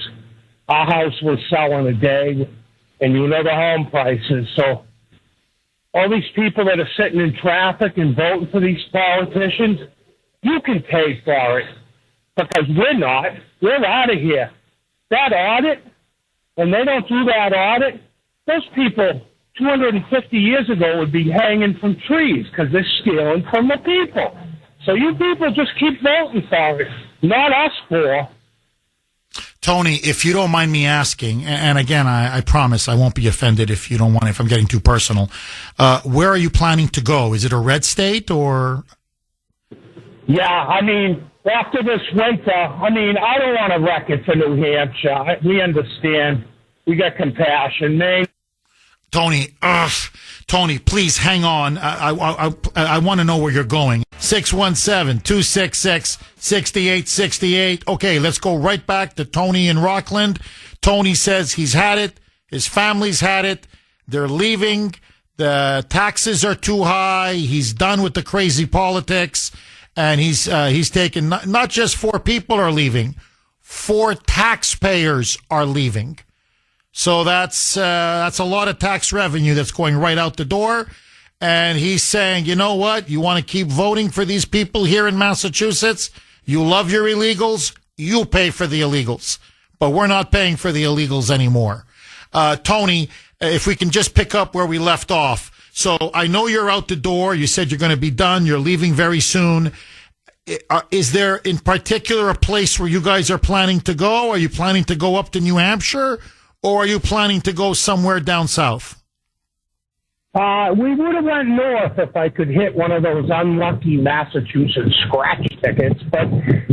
Speaker 12: Our house will sell in a day, and you know the home prices. So all these people that are sitting in traffic and voting for these politicians, you can pay for it because we're not. We're out of here. That audit, when they don't do that audit, those people 250 years ago would be hanging from trees because they're stealing from the people. So you people just keep voting for it, not us four.
Speaker 1: Tony, if you don't mind me asking, and again, I promise I won't be offended if you don't want, if I'm getting too personal, where are you planning to go? Is it a red state or?
Speaker 12: Yeah, I mean, after this winter, I don't want to wreck it for New Hampshire. We understand. We got compassion, man.
Speaker 1: Tony, please hang on. I want to know where you're going. 617-266-6868. Okay, let's go right back to Tony in Rockland. Tony says he's had it. His family's had it. They're leaving. The taxes are too high. He's done with the crazy politics. and he's taken not just 4 people are leaving, 4 taxpayers are leaving. So that's a lot of tax revenue that's going right out the door. And he's saying, you know what? You want to keep voting for these people here in Massachusetts? You love your illegals? You pay for the illegals. But we're not paying for the illegals anymore. Tony, if we can just pick up where we left off. So I know you're out the door. You said you're going to be done. You're leaving very soon. Is there in particular a place where you guys are planning to go? Are you planning to go up to New Hampshire? Or are you planning to go somewhere down south?
Speaker 12: We would have went north if I could hit one of those unlucky Massachusetts scratch tickets. But,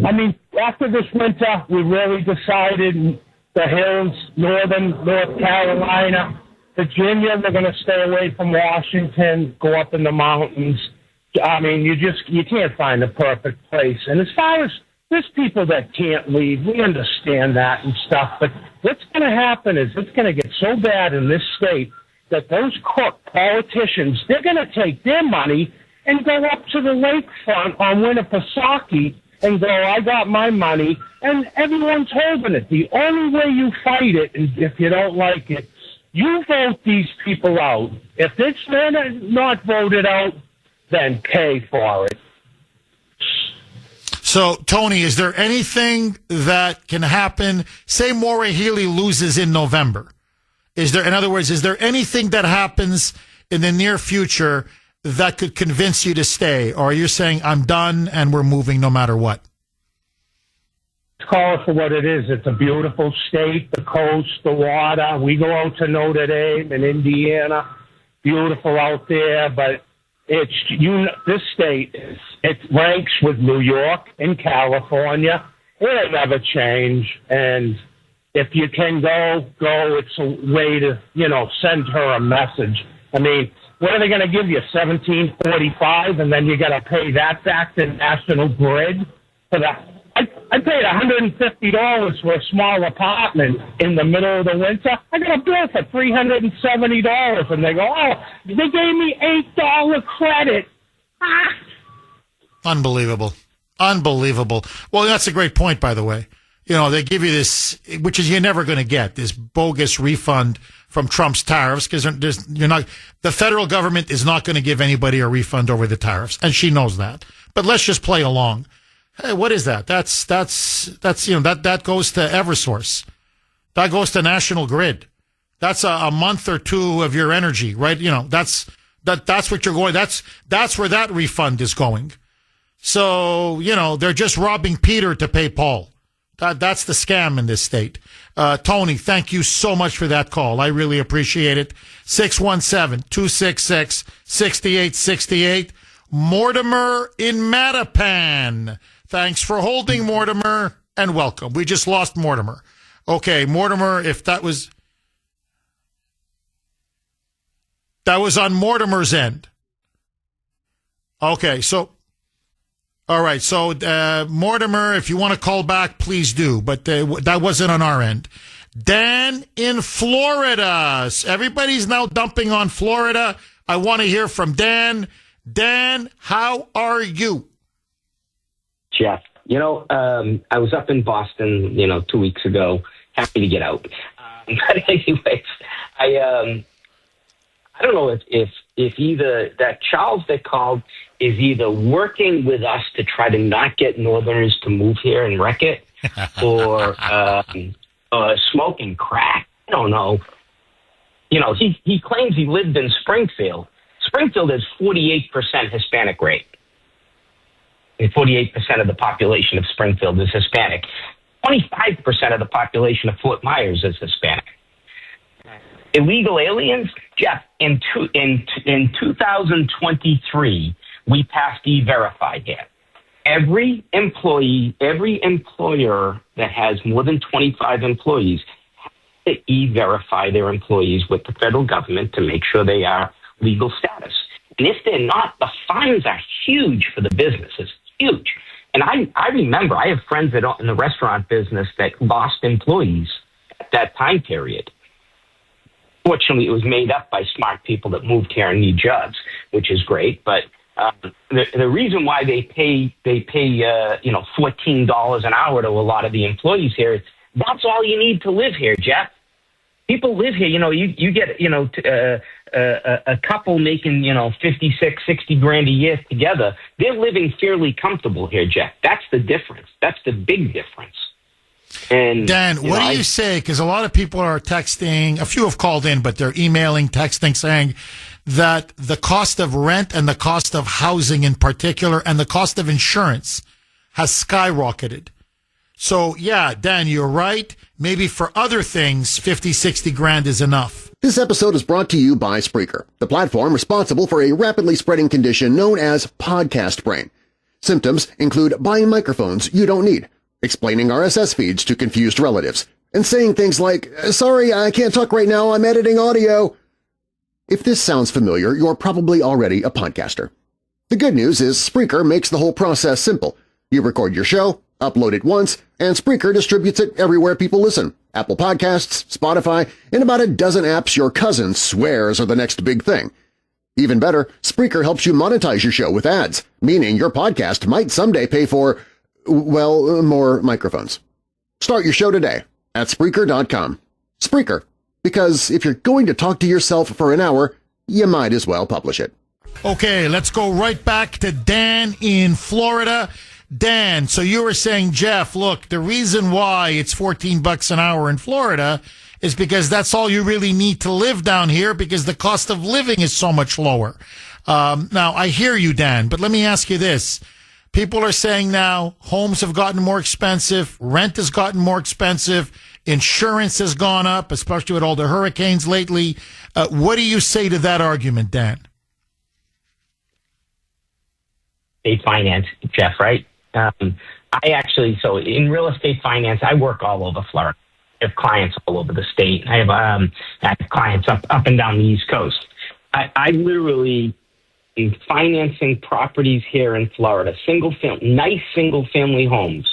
Speaker 12: I mean, after this winter, we really decided the hills, North Carolina, Virginia, they're going to stay away from Washington, go up in the mountains. I mean, you can't find the perfect place. And as far as there's people that can't leave, we understand that and stuff. But what's going to happen is it's going to get so bad in this state that those crook politicians, they're going to take their money and go up to the lakefront on Winnipesaukee and go, I got my money, and everyone's holding it. The only way you fight it is if you don't like it, you vote these people out. If they're not voted out, then pay for it.
Speaker 1: So, Tony, is there anything that can happen? Say Maura Healey loses in November. In other words, is there anything that happens in the near future that could convince you to stay? Or are you saying, I'm done and we're moving no matter what?
Speaker 12: Call it for what it is. It's a beautiful state, the coast, the water. We go out to Notre Dame in Indiana. Beautiful out there, but this state, it ranks with New York and California. It'll never change. And if you can go. It's a way to, send her a message. I mean, what are they going to give you, $17.45, and then you got to pay that back to National Grid for that? I paid $150 for a small apartment in the middle of the winter. I got a bill for $370, and they go, oh, they gave me $8 credit. Ah.
Speaker 1: Unbelievable. Well, that's a great point, by the way. They give you this, which is you're never going to get, this bogus refund from Trump's tariffs, because the federal government is not going to give anybody a refund over the tariffs, and she knows that. But let's just play along. Hey, what is that? That goes to Eversource. That goes to National Grid. That's a month or 2 of your energy, right? That's what you're going. That's where that refund is going. So, they're just robbing Peter to pay Paul. That's the scam in this state. Tony, thank you so much for that call. I really appreciate it. 617-266-6868. Mortimer in Mattapan. Thanks for holding, Mortimer, and welcome. We just lost Mortimer. Okay, Mortimer, if that was on Mortimer's end. Okay, so, all right, so Mortimer, if you want to call back, please do, but that wasn't on our end. Dan in Florida. Everybody's now dumping on Florida. I want to hear from Dan. Dan, how are you?
Speaker 13: Jeff, I was up in Boston, 2 weeks ago. Happy to get out. But anyways, I don't know if either that Charles that called is either working with us to try to not get Northerners to move here and wreck it, or smoking crack. I don't know. He claims he lived in Springfield. Springfield is 48% Hispanic rate. 48% of the population of Springfield is Hispanic. 25% of the population of Fort Myers is Hispanic. Illegal aliens, Jeff, in 2023, we passed E-Verify here. Every employer that has more than 25 employees has to E-Verify their employees with the federal government to make sure they are legal status. And if they're not, the fines are huge for the businesses, huge. And I remember, I have friends that in the restaurant business that lost employees at that time period. Fortunately, it was made up by smart people that moved here and need jobs, which is great. But The reason why they pay $14 an hour to a lot of the employees here is that's all you need to live here, Jeff. People live here. You get a couple making 56, 60 grand a year together. They're living fairly comfortable here, Jeff. That's the difference. That's the big difference. And
Speaker 1: Dan, what do you say? Because a lot of people are texting. A few have called in, but they're emailing, texting, saying that the cost of rent and the cost of housing in particular and the cost of insurance has skyrocketed. So, yeah, Dan, you're right. Maybe for other things, 50, 60 grand is enough.
Speaker 2: This episode is brought to you by Spreaker, the platform responsible for a rapidly spreading condition known as podcast brain. Symptoms include buying microphones you don't need, explaining RSS feeds to confused relatives, and saying things like, "Sorry, I can't talk right now, I'm editing audio." If this sounds familiar, you're probably already a podcaster. The good news is Spreaker makes the whole process simple. You record your show, upload it once, and Spreaker distributes it everywhere people listen. Apple Podcasts, Spotify, and about a dozen apps your cousin swears are the next big thing. Even better, Spreaker helps you monetize your show with ads, meaning your podcast might someday pay for, well, more microphones. Start your show today at Spreaker.com. Spreaker, because if you're going to talk to yourself for an hour, you might as well publish it.
Speaker 1: Okay, let's go right back to Dan in Florida. Dan, so you were saying, Jeff, look, the reason why it's $14 an hour in Florida is because that's all you really need to live down here because the cost of living is so much lower. Now, I hear you, Dan, but let me ask you this. People are saying now homes have gotten more expensive, rent has gotten more expensive, insurance has gone up, especially with all the hurricanes lately. What do you say to that argument, Dan?
Speaker 13: Estate finance, Jeff, right? So in real estate finance, I work all over Florida. I have clients all over the state. I have clients up and down the East Coast. I literally am financing properties here in Florida, nice single family homes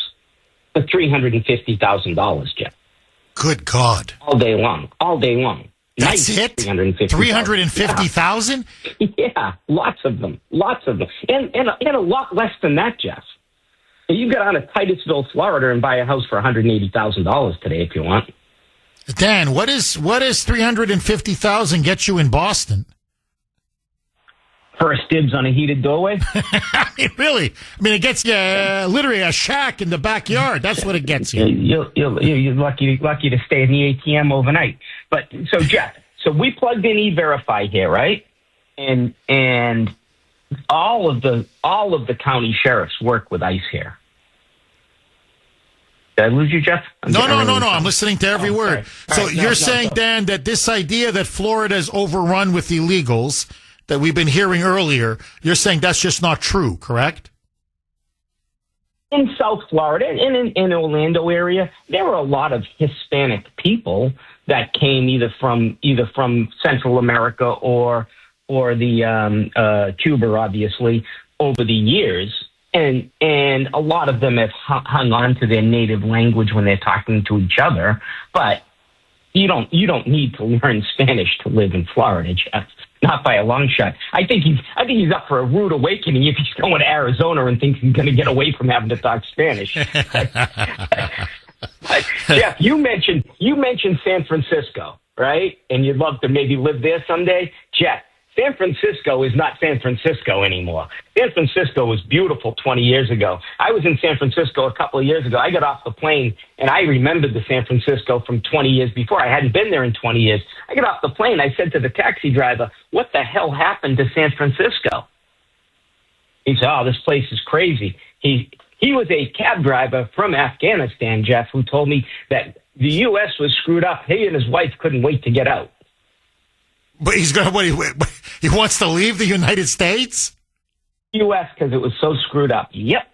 Speaker 13: for $350,000, Jeff.
Speaker 1: Good God.
Speaker 13: All day long.
Speaker 1: That's
Speaker 13: nice
Speaker 1: it? $350,000?
Speaker 13: Yeah, lots of them. And a lot less than that, Jeff. You get out of Titusville, Florida, and buy a house for $180,000 today if you want.
Speaker 1: Dan, what is $350,000 get you in Boston?
Speaker 13: First dibs on a heated doorway.
Speaker 1: I mean, really? I mean, it gets you literally a shack in the backyard. That's what it gets you.
Speaker 13: You're lucky to stay in the ATM overnight. But so Jeff, we plugged in E-Verify here, right? And all of the county sheriffs work with ICE here. Did I lose you, Jeff?
Speaker 1: No. I'm listening to every word. So right, you're saying, Dan, that this idea that Florida is overrun with illegals that we've been hearing earlier, you're saying that's just not true, correct?
Speaker 13: In South Florida, in Orlando area, there were a lot of Hispanic people that came either from Central America or the Cuba, obviously, over the years. And a lot of them have hung on to their native language when they're talking to each other. But you don't need to learn Spanish to live in Florida, Jeff. Not by a long shot. I think he's up for a rude awakening if he's going to Arizona and thinks he's going to get away from having to talk Spanish. Jeff, you mentioned San Francisco, right? And you'd love to maybe live there someday. Jeff, San Francisco is not San Francisco anymore. San Francisco was beautiful 20 years ago. I was in San Francisco a couple of years ago. I got off the plane, and I remembered the San Francisco from 20 years before. I hadn't been there in 20 years. I got off the plane. I said to the taxi driver, "What the hell happened to San Francisco?" He said, "Oh, this place is crazy." He was a cab driver from Afghanistan, Jeff, who told me that the U.S. was screwed up. He and his wife couldn't wait to get out.
Speaker 1: But he's going to, he wants to leave the United States?
Speaker 13: U.S. because it was so screwed up. Yep.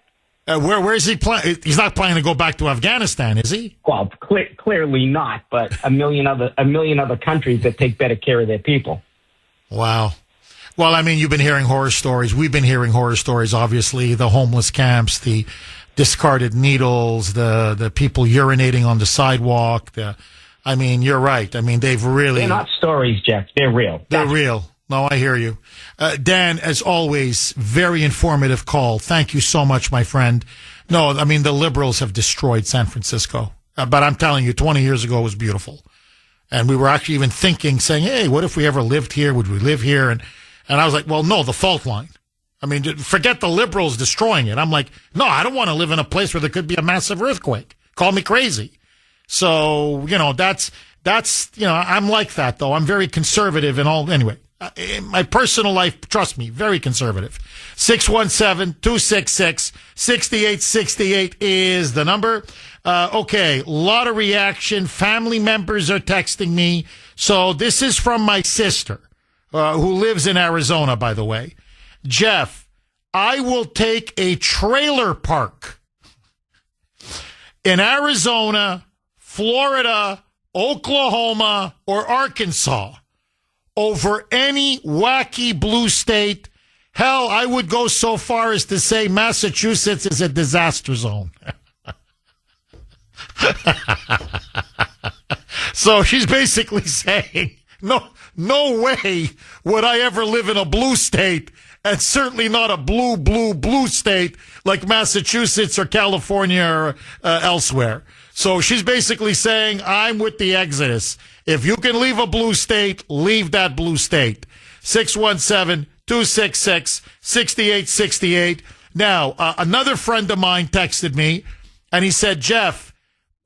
Speaker 1: Where is he planning? He's not planning to go back to Afghanistan, is he?
Speaker 13: Well, clearly not, but a million other countries that take better care of their people.
Speaker 1: Wow. Well, I mean, you've been hearing horror stories. We've been hearing horror stories, obviously, the homeless camps, the discarded needles, the people urinating on the sidewalk, I mean, you're right. I mean, they're not
Speaker 13: stories, Jeff. They're real.
Speaker 1: They're real. No, I hear you. Dan, as always, very informative call. Thank you so much, my friend. No, I mean, the liberals have destroyed San Francisco. But I'm telling you, 20 years ago it was beautiful. And we were actually even thinking, saying, hey, what if we ever lived here? Would we live here? And I was like, well, no, the fault line. I mean, forget the liberals destroying it. I'm like, no, I don't want to live in a place where there could be a massive earthquake. Call me crazy. So, that's, I'm like that, though. I'm very conservative and all. Anyway, in my personal life, trust me, very conservative. 617-266-6868 is the number. Okay, a lot of reaction. Family members are texting me. So this is from my sister, who lives in Arizona, by the way. Jeff, I will take a trailer park in Arizona, Florida, Oklahoma, or Arkansas over any wacky blue state. Hell, I would go so far as to say Massachusetts is a disaster zone. So she's basically saying, no way would I ever live in a blue state, and certainly not a blue state like Massachusetts or California or elsewhere. So she's basically saying, I'm with the Exodus. If you can leave a blue state, leave that blue state. 617-266-6868. Now, another friend of mine texted me, and he said, Jeff,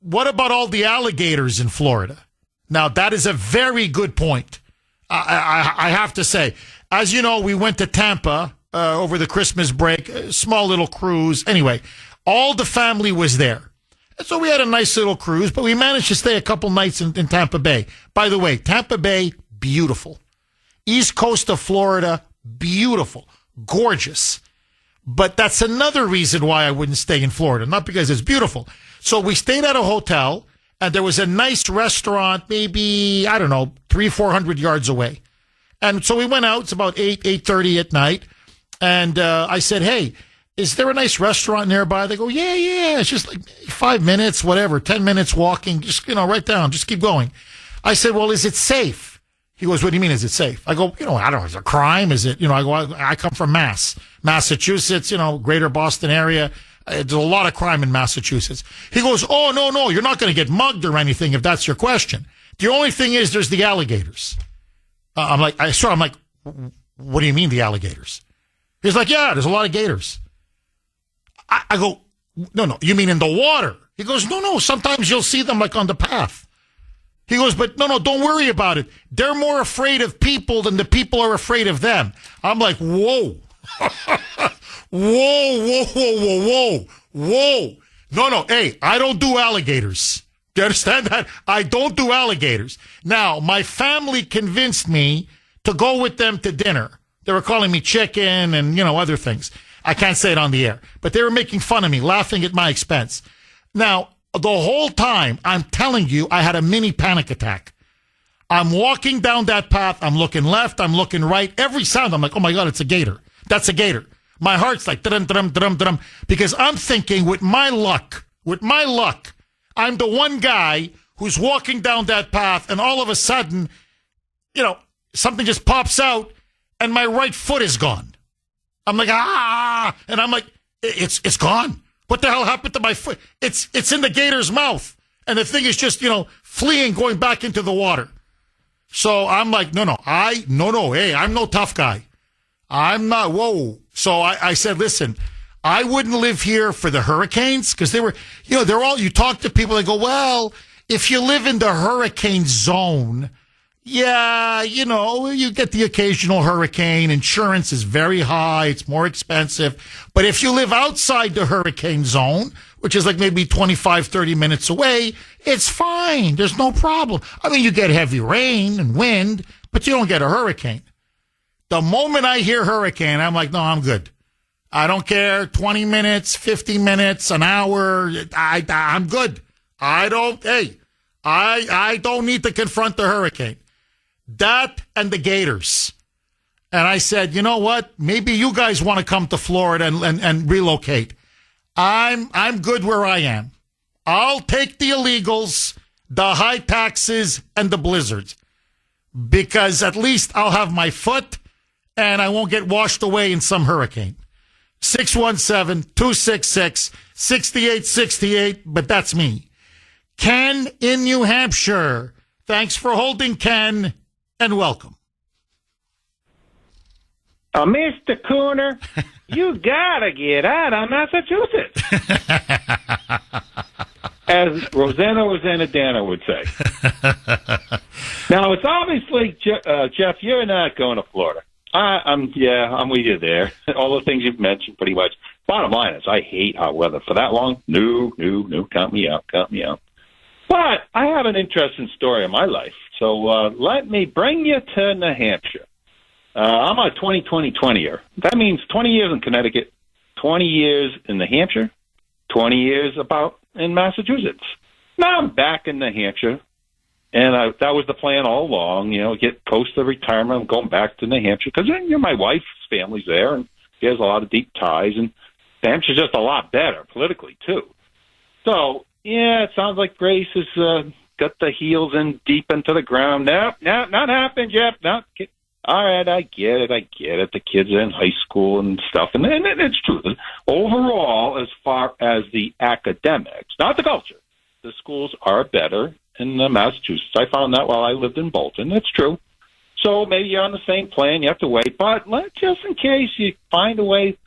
Speaker 1: what about all the alligators in Florida? Now, that is a very good point. I have to say, as you know, we went to Tampa over the Christmas break, a small little cruise. Anyway, all the family was there. And so we had a nice little cruise, but we managed to stay a couple nights in Tampa Bay. By the way, Tampa Bay, beautiful. East coast of Florida, beautiful, gorgeous. But that's another reason why I wouldn't stay in Florida, not because it's beautiful. So we stayed at a hotel, and there was a nice restaurant, maybe, 300-400 yards away. And so we went out. It's about 8:30 at night. And I said, hey, is there a nice restaurant nearby? They go, yeah. It's just like 5 minutes, whatever, 10 minutes walking. Just, right down. Just keep going. I said, well, is it safe? He goes, what do you mean, is it safe? I go, I don't know, is it a crime? Is it, I go, I come from Massachusetts, greater Boston area. There's a lot of crime in Massachusetts. He goes, oh, no, you're not going to get mugged or anything if that's your question. The only thing is there's the alligators. I'm like, what do you mean the alligators? He's like, yeah, there's a lot of gators. I go, no, you mean in the water? He goes, no, sometimes you'll see them like on the path. He goes, but no, don't worry about it. They're more afraid of people than the people are afraid of them. I'm like, whoa. Whoa. No, hey, I don't do alligators. Do you understand that? I don't do alligators. Now, my family convinced me to go with them to dinner. They were calling me chicken and, other things. I can't say it on the air. But they were making fun of me, laughing at my expense. Now, the whole time, I'm telling you, I had a mini panic attack. I'm walking down that path. I'm looking left. I'm looking right. Every sound, I'm like, oh, my God, it's a gator. That's a gator. My heart's like, drum, because I'm thinking with my luck, I'm the one guy who's walking down that path, and all of a sudden, something just pops out, and my right foot is gone. I'm like, and I'm like, it's gone. What the hell happened to my foot? It's in the gator's mouth, and the thing is just, fleeing, going back into the water. So I'm like, no, hey, I'm no tough guy. I'm not, whoa. So I said, listen, I wouldn't live here for the hurricanes, because they were, they're all, you talk to people, they go, well, if you live in the hurricane zone, yeah, you get the occasional hurricane. Insurance is very high. It's more expensive. But if you live outside the hurricane zone, which is like maybe 25, 30 minutes away, it's fine. There's no problem. I mean, you get heavy rain and wind, but you don't get a hurricane. The moment I hear hurricane, I'm like, no, I'm good. I don't care. 20 minutes, 50 minutes, an hour. I'm good. I don't need to confront the hurricane. That and the gators. And I said, you know what? Maybe you guys want to come to Florida and relocate. I'm good where I am. I'll take the illegals, the high taxes, and the blizzards. because at least I'll have my foot and I won't get washed away in some hurricane. 617-266-6868, but that's me. Ken in New Hampshire. Thanks for holding, Ken, and welcome.
Speaker 14: Mr. Kuhner, you gotta get out of Massachusetts. As Rosanna Dana would say. Now, it's obviously, Jeff, you're not going to Florida. I'm with you there. All the things you've mentioned, pretty much. Bottom line is, I hate hot weather for that long. No, count me out. But I have an interesting story in my life. So let me bring you to New Hampshire. I'm a 20-20-20-er. That means 20 years in Connecticut, 20 years in New Hampshire, 20 years about in Massachusetts. Now I'm back in New Hampshire, and that was the plan all along, get close to retirement. I'm going back to New Hampshire because my wife's family's there, and she has a lot of deep ties, and New Hampshire's just a lot better politically, too. So, yeah, it sounds like Grace has got the heels in deep into the ground. No, not happening, Jeff. All right, I get it. The kids are in high school and stuff. And it's true. Overall, as far as the academics, not the culture, the schools are better in Massachusetts. I found that while I lived in Bolton. It's true. So maybe you're on the same plan. You have to wait. But just in case you find a way,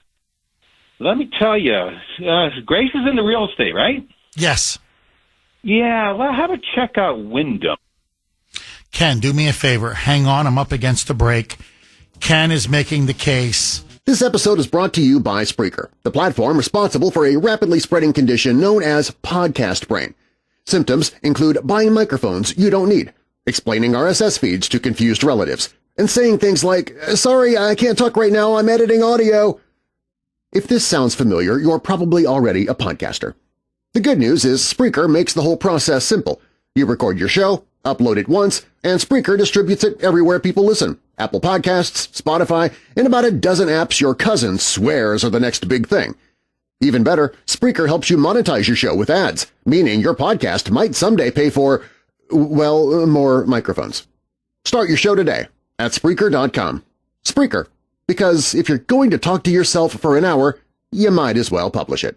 Speaker 14: let me tell you, Grace is into real estate, right?
Speaker 1: Yes.
Speaker 14: Yeah, well, how about check out Wyndham?
Speaker 1: Ken, do me a favor. Hang on. I'm up against a break. Ken is making the case.
Speaker 2: This episode is brought to you by Spreaker, the platform responsible for a rapidly spreading condition known as podcast brain. Symptoms include buying microphones you don't need, explaining RSS feeds to confused relatives, and saying things like, "Sorry, I can't talk right now, I'm editing audio." If this sounds familiar, you're probably already a podcaster. The good news is Spreaker makes the whole process simple. You record your show, upload it once, and Spreaker distributes it everywhere people listen. Apple Podcasts, Spotify, and about a dozen apps your cousin swears are the next big thing. Even better, Spreaker helps you monetize your show with ads, meaning your podcast might someday pay for, well, more microphones. Start your show today at Spreaker.com. Spreaker, because if you're going to talk to yourself for an hour, you might as well publish it.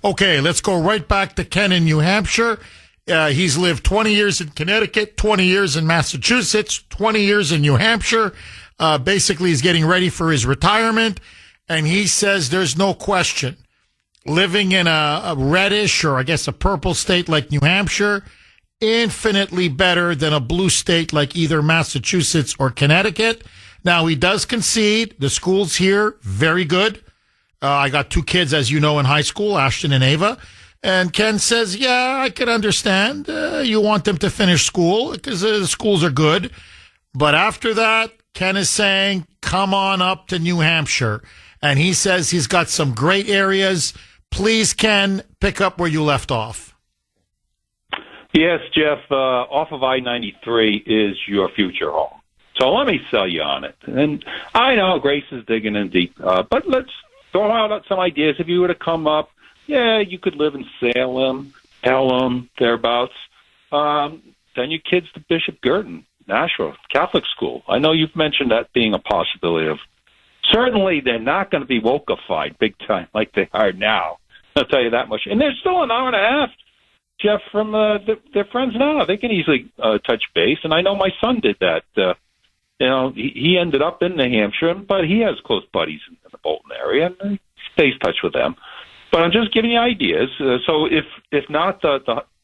Speaker 1: Okay, let's go right back to Ken in New Hampshire. He's lived 20 years in Connecticut, 20 years in Massachusetts, 20 years in New Hampshire. Basically, he's getting ready for his retirement, and he says there's no question. Living in a reddish or I guess a purple state like New Hampshire, infinitely better than a blue state like either Massachusetts or Connecticut. Now, he does concede the schools here, very good. I got two kids, as you know, in high school, Ashton and Ava. And Ken says, yeah, I could understand. You want them to finish school because the schools are good. But after that, Ken is saying, come on up to New Hampshire. And he says he's got some great areas. Please, Ken, pick up where you left off.
Speaker 14: Yes, Jeff, off of I-93 is your future home. So let me sell you on it. And I know Grace is digging in deep, but let's throw out some ideas. If you were to come up, yeah, you could live in Salem, Pelham, thereabouts. Send your kids to Bishop Girton, Nashua, Catholic school. I know you've mentioned that being a possibility of. Certainly, they're not going to be wokeified big time like they are now. I'll tell you that much. And they're still an hour and a half, Jeff, from their friends now. They can easily touch base. And I know my son did that. He ended up in New Hampshire, but he has close buddies in the Bolton area, and he stays in touch with them. But I'm just giving you ideas. So if not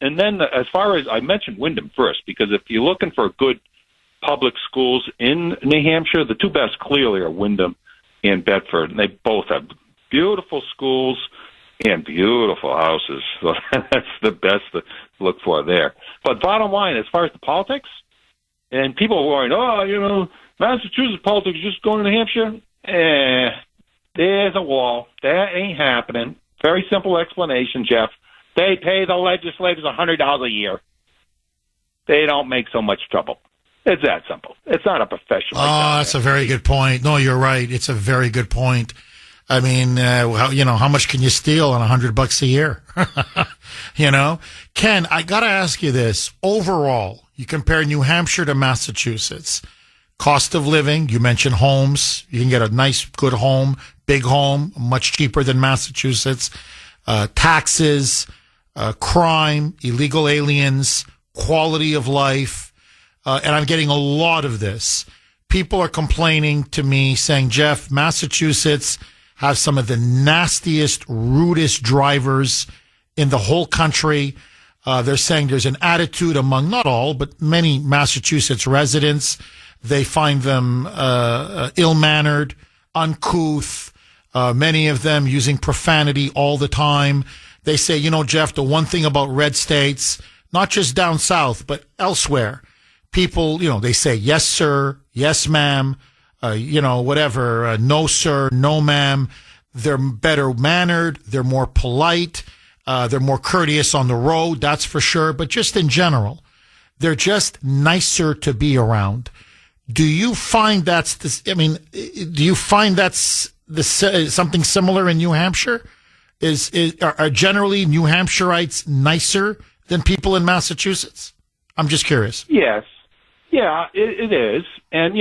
Speaker 14: and then as far as I mentioned Wyndham first, because if you're looking for good public schools in New Hampshire, the two best clearly are Wyndham and Bedford, and they both have beautiful schools and beautiful houses. So that's the best to look for there. But bottom line, as far as the politics, and people are worrying, Massachusetts politics just going to New Hampshire. There's a wall. That ain't happening. Very simple explanation, Jeff. They pay the legislators $100 a year. They don't make so much trouble. It's that simple. It's not a professional.
Speaker 1: Oh, that's a very good point. No, you're right. It's a very good point. I mean, how much can you steal on $100 a year? Ken, I got to ask you this. Overall, You compare New Hampshire to Massachusetts. Cost of living, you mentioned homes. You can get a nice, good home, big home, much cheaper than Massachusetts. Taxes, crime, illegal aliens, quality of life. And I'm getting a lot of this. People are complaining to me saying, Jeff, Massachusetts has some of the nastiest, rudest drivers in the whole country. They're saying there's an attitude among, not all, but many Massachusetts residents. They find them ill-mannered, uncouth, many of them using profanity all the time. They say, you know, Jeff, the one thing about red states, not just down south, but elsewhere, people, you know, they say, yes, sir, yes, ma'am, whatever, no, sir, no, ma'am. They're better mannered. They're more polite. They're more courteous on the road, that's for sure. But just in general, they're just nicer to be around. Do you find that's something similar in New Hampshire? Are generally New Hampshireites nicer than people in Massachusetts? I'm just curious.
Speaker 14: Yes. Yeah, it is. And,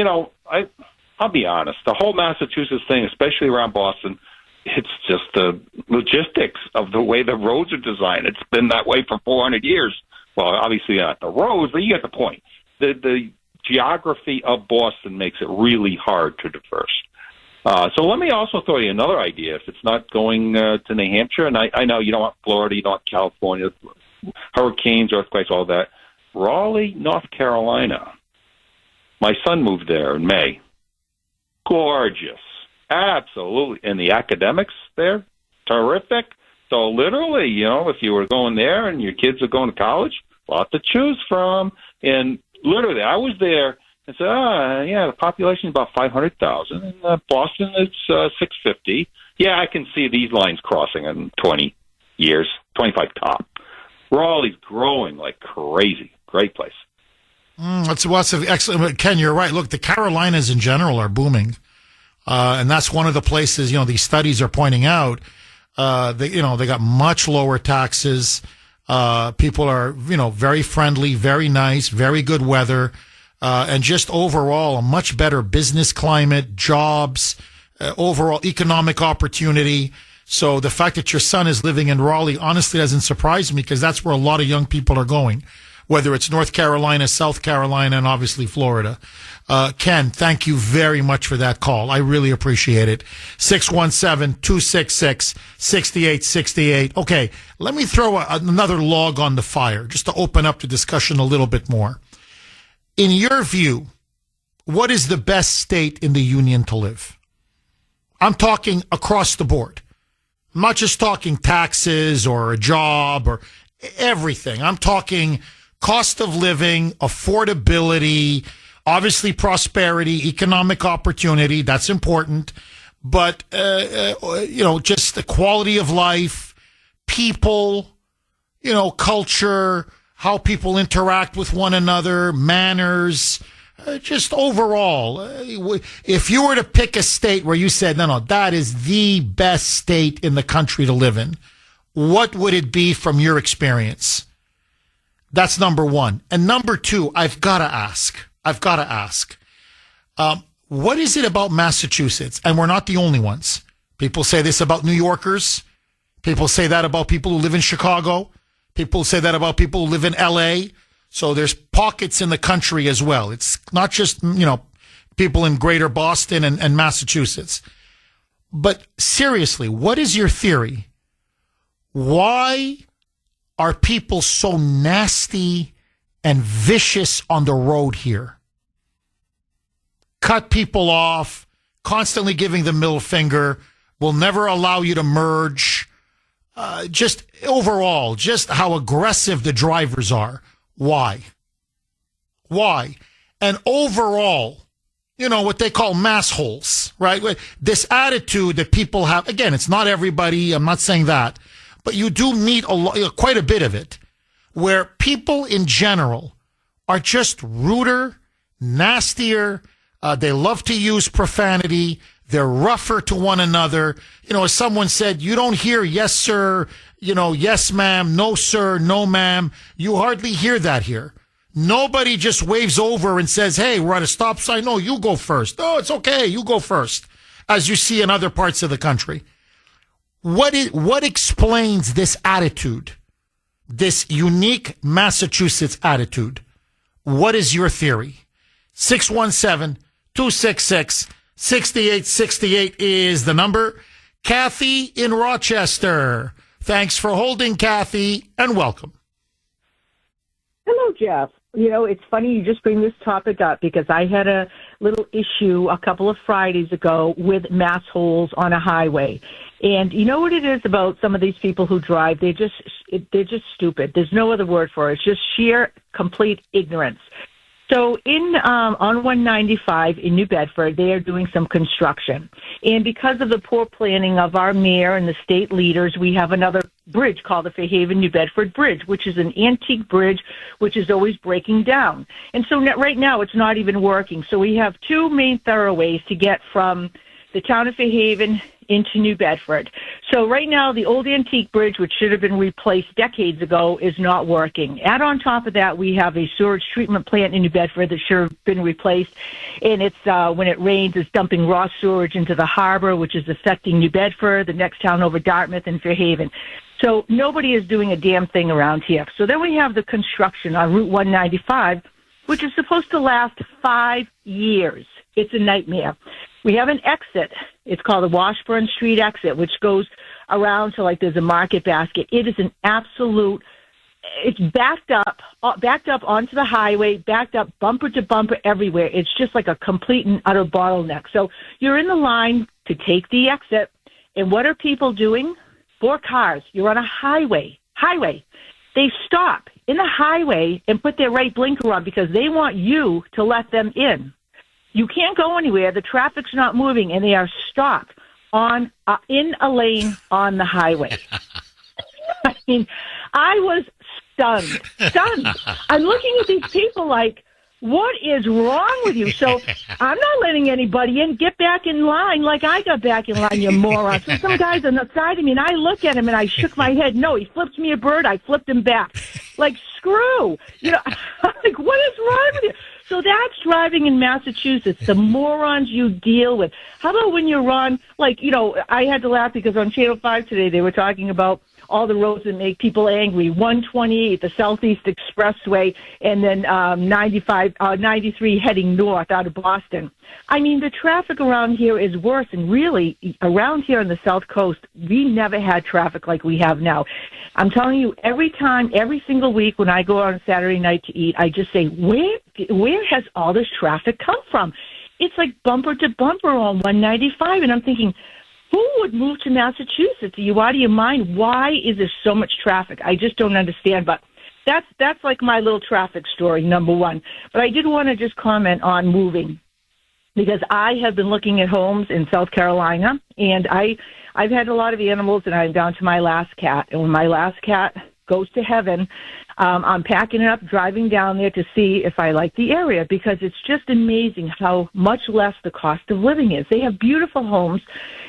Speaker 14: I'll be honest. The whole Massachusetts thing, especially around Boston, it's just the logistics of the way the roads are designed. It's been that way for 400 years. Well, obviously not the roads, but you get the point. The geography of Boston makes it really hard to diverse. So let me also throw you another idea. If it's not going to New Hampshire, and I know you don't want Florida, you don't want California, hurricanes, earthquakes, all that. Raleigh, North Carolina. My son moved there in May. Gorgeous. Absolutely. And the academics there, terrific. So literally, if you were going there and your kids are going to college, a lot to choose from. And literally, I was there and said, the population is about 500,000. In Boston, it's 650. Yeah, I can see these lines crossing in 20 years, 25 top. Raleigh's growing like crazy. Great place.
Speaker 1: That's excellent. Ken, you're right. Look, the Carolinas in general are booming. And that's one of the places, these studies are pointing out, they got much lower taxes. People are, very friendly, very nice, very good weather, and just overall a much better business climate, jobs, overall economic opportunity. So the fact that your son is living in Raleigh honestly doesn't surprise me because that's where a lot of young people are going, whether it's North Carolina, South Carolina, and obviously Florida. Ken, thank you very much for that call. I really appreciate it. 617-266-6868. Okay, let me throw another log on the fire just to open up the discussion a little bit more. In your view, what is the best state in the union to live? I'm talking across the board. I'm not just talking taxes or a job or everything. I'm talking cost of living, affordability, obviously prosperity, economic opportunity. That's important. But, just the quality of life, people, culture, how people interact with one another, manners, just overall. If you were to pick a state where you said, no, that is the best state in the country to live in, what would it be from your experience? That's number one. And number two, I've got to ask, what is it about Massachusetts? And we're not the only ones. People say this about New Yorkers. People say that about people who live in Chicago. People say that about people who live in LA. So there's pockets in the country as well. It's not just, people in greater Boston and Massachusetts. But seriously, what is your theory? Why are people so nasty and vicious on the road here? Cut people off, constantly giving the middle finger, will never allow you to merge. Just overall, just how aggressive the drivers are. Why? And overall, what they call mass holes, right? This attitude that people have, again, it's not everybody, I'm not saying that, but you do meet quite a bit of it, where people in general are just ruder, nastier, they love to use profanity, they're rougher to one another. As someone said, you don't hear yes, sir, yes, ma'am, no, sir, no, ma'am. You hardly hear that here. Nobody just waves over and says, hey, we're at a stop sign. No, you go first. Oh, it's okay. You go first, as you see in other parts of the country. What explains this attitude, this unique Massachusetts attitude? What is your theory? 617-266-6868 is the number. Kathy in Rochester. Thanks for holding, Kathy, and welcome.
Speaker 15: Hello, Jeff. You know, it's funny you just bring this topic up because I had a little issue a couple of Fridays ago with mass holes on a highway. And you know what it is about some of these people who drive? They're just stupid. There's no other word for it. It's just sheer, complete ignorance. So on 195 in New Bedford, they are doing some construction. And because of the poor planning of our mayor and the state leaders, we have another bridge called the Fairhaven New Bedford Bridge, which is an antique bridge, which is always breaking down. And so right now it's not even working. So we have two main thoroughways to get from the town of Fairhaven into New Bedford. So right now, the old antique bridge, which should have been replaced decades ago, is not working. Add on top of that, we have a sewage treatment plant in New Bedford that should have been replaced. And it's when it rains, it's dumping raw sewage into the harbor, which is affecting New Bedford, the next town over, Dartmouth, and Fairhaven. So nobody is doing a damn thing around here. So then we have the construction on Route 195, which is supposed to last 5 years. It's a nightmare. We have an exit. It's called the Washburn Street exit, which goes around to there's a market basket. It is an absolute, it's backed up onto the highway, backed up bumper to bumper everywhere. It's just like a complete and utter bottleneck. So you're in the line to take the exit, and what are people doing? 4 cars. You're on a highway. They stop in the highway and put their right blinker on because they want you to let them in. You can't go anywhere. The traffic's not moving, and they are stopped in a lane on the highway. I mean, I was stunned. I'm looking at these people like, what is wrong with you? So I'm not letting anybody in. Get back in line like I got back in line, you moron. So some guy's on the side of me, and I look at him, and I shook my head. No, he flipped me a bird. I flipped him back. Like, screw. You know, I'm like, what is wrong with you? So that's driving in Massachusetts, the morons you deal with. How about when you're on, I had to laugh because on Channel 5 today they were talking about all the roads that make people angry. 128, the Southeast Expressway, and then 93 heading north out of Boston. I mean, the traffic around here is worse, and really, around here on the South Coast, we never had traffic like we have now. I'm telling you, every single week when I go out on Saturday night to eat, I just say, where has all this traffic come from? It's like bumper to bumper on 195, and I'm thinking, who would move to Massachusetts? Are you out of your mind? Why is there so much traffic? I just don't understand, but that's like my little traffic story, number one. But I did want to just comment on moving, because I have been looking at homes in South Carolina, and I've had a lot of animals, and I'm down to my last cat. And when my last cat goes to heaven, I'm packing it up, driving down there to see if I like the area, because it's just amazing how much less the cost of living is. They have beautiful homes.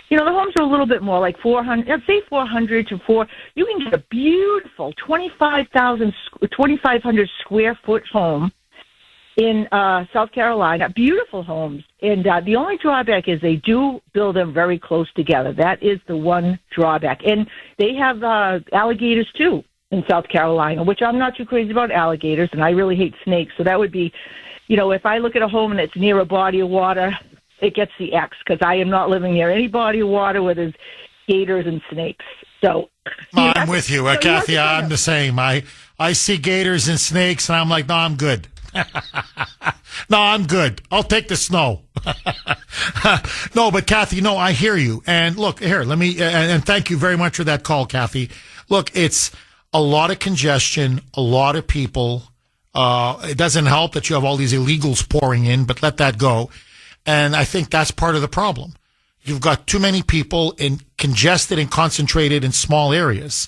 Speaker 15: You know, the homes are a little bit more like 400, let's say 400 to 4. You can get a beautiful 2,500 square foot home in South Carolina, beautiful homes. And the only drawback is they do build them very close together. That is the one drawback. And they have alligators, too, in South Carolina, which I'm not too crazy about alligators, and I really hate snakes. So that would be, if I look at a home and it's near a body of water, it gets the X, because I am not living near any body of water where there's gators and snakes. So
Speaker 1: I'm with you, Kathy. I'm the same. I see gators and snakes, and I'm like, no, I'm good. No, I'm good. I'll take the snow. No, but Kathy, no, I hear you. And look, here, let me, and thank you very much for that call, Kathy. Look, it's a lot of congestion, a lot of people. It doesn't help that you have all these illegals pouring in, but let that go. And I think that's part of the problem. You've got too many people congested and concentrated in small areas.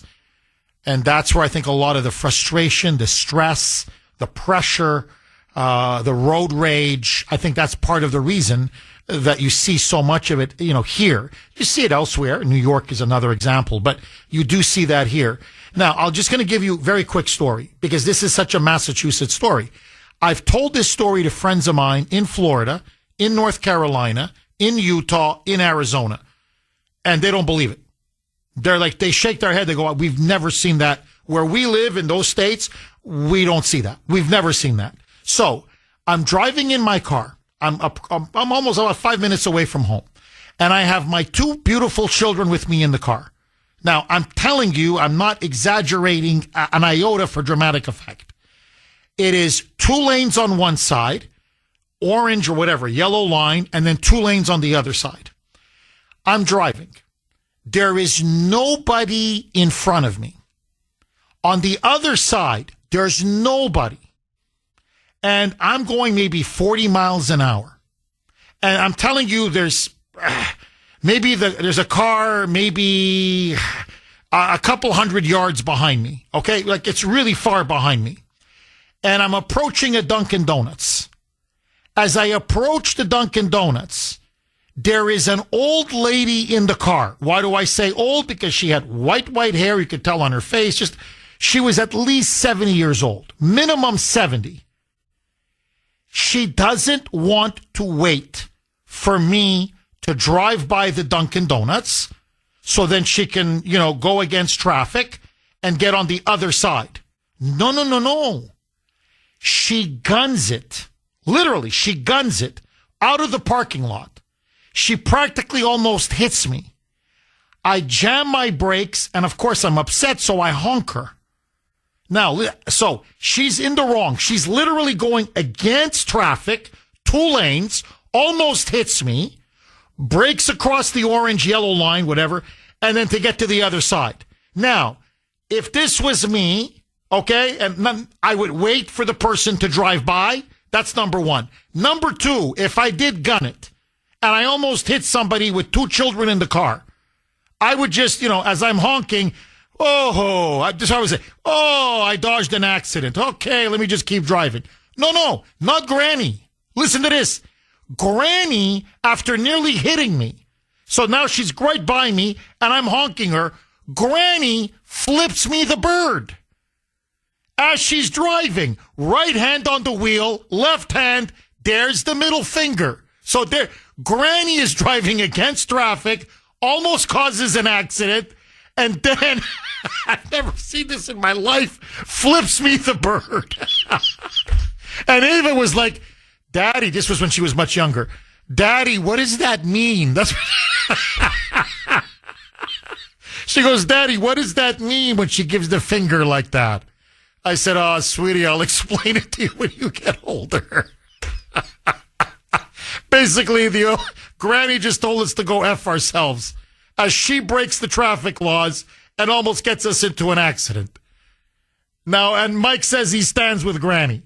Speaker 1: And that's where I think a lot of the frustration, the stress, the pressure, the road rage, I think that's part of the reason that you see so much of it, here. You see it elsewhere. New York is another example, but you do see that here. Now, I'm just going to give you a very quick story, because this is such a Massachusetts story. I've told this story to friends of mine in Florida, in North Carolina, in Utah, in Arizona, and they don't believe it. They're like, they shake their head. They go, we've never seen that. Where we live in those states, we don't see that. We've never seen that. So I'm driving in my car. I'm almost about 5 minutes away from home. And I have my two beautiful children with me in the car. Now, I'm telling you, I'm not exaggerating an iota for dramatic effect. It is 2 lanes on one side, orange or whatever, yellow line, and then 2 lanes on the other side. I'm driving. There is nobody in front of me. On the other side, there's nobody. And I'm going maybe 40 miles an hour. And I'm telling you, there's there's a car maybe a couple hundred yards behind me. Okay? Like, it's really far behind me. And I'm approaching a Dunkin' Donuts. As I approach the Dunkin' Donuts, there is an old lady in the car. Why do I say old? Because she had white hair. You could tell on her face. She was at least 70 years old. Minimum 70. She doesn't want to wait for me to drive by the Dunkin' Donuts so then she can, go against traffic and get on the other side. No. She guns it. Literally, she guns it out of the parking lot. She practically almost hits me. I jam my brakes, and of course I'm upset, so I honk her. Now, so she's in the wrong. She's literally going against traffic, 2 lanes, almost hits me, breaks across the orange, yellow line, whatever, and then to get to the other side. Now, if this was me, okay, and I would wait for the person to drive by. That's number 1. Number 2, if I did gun it, and I almost hit somebody with 2 children in the car, I would just, as I'm honking, I would say, I dodged an accident. Okay, let me just keep driving. No, not Granny. Listen to this. Granny, after nearly hitting me, so now she's right by me, and I'm honking her, Granny flips me the bird. As she's driving, right hand on the wheel, left hand, there's the middle finger. So there, Granny is driving against traffic, almost causes an accident, and then, I've never seen this in my life, flips me the bird. And Ava was like, Daddy, this was when she was much younger. Daddy, what does that mean? That's She goes, Daddy, what does that mean when she gives the finger like that? I said, sweetie, I'll explain it to you when you get older. Basically, Granny just told us to go F ourselves as she breaks the traffic laws and almost gets us into an accident. Now, and Mike says he stands with Granny.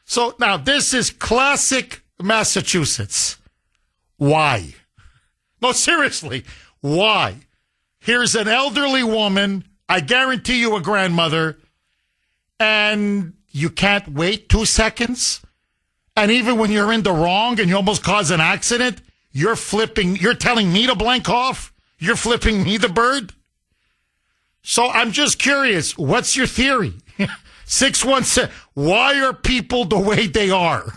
Speaker 1: So now this is classic Massachusetts. Why? No, seriously, why? Here's an elderly woman, I guarantee you a grandmother, and you can't wait 2 seconds? And even when you're in the wrong and you almost cause an accident, you're telling me to blank off? You're flipping me the bird? So I'm just curious, what's your theory? 617, why are people the way they are?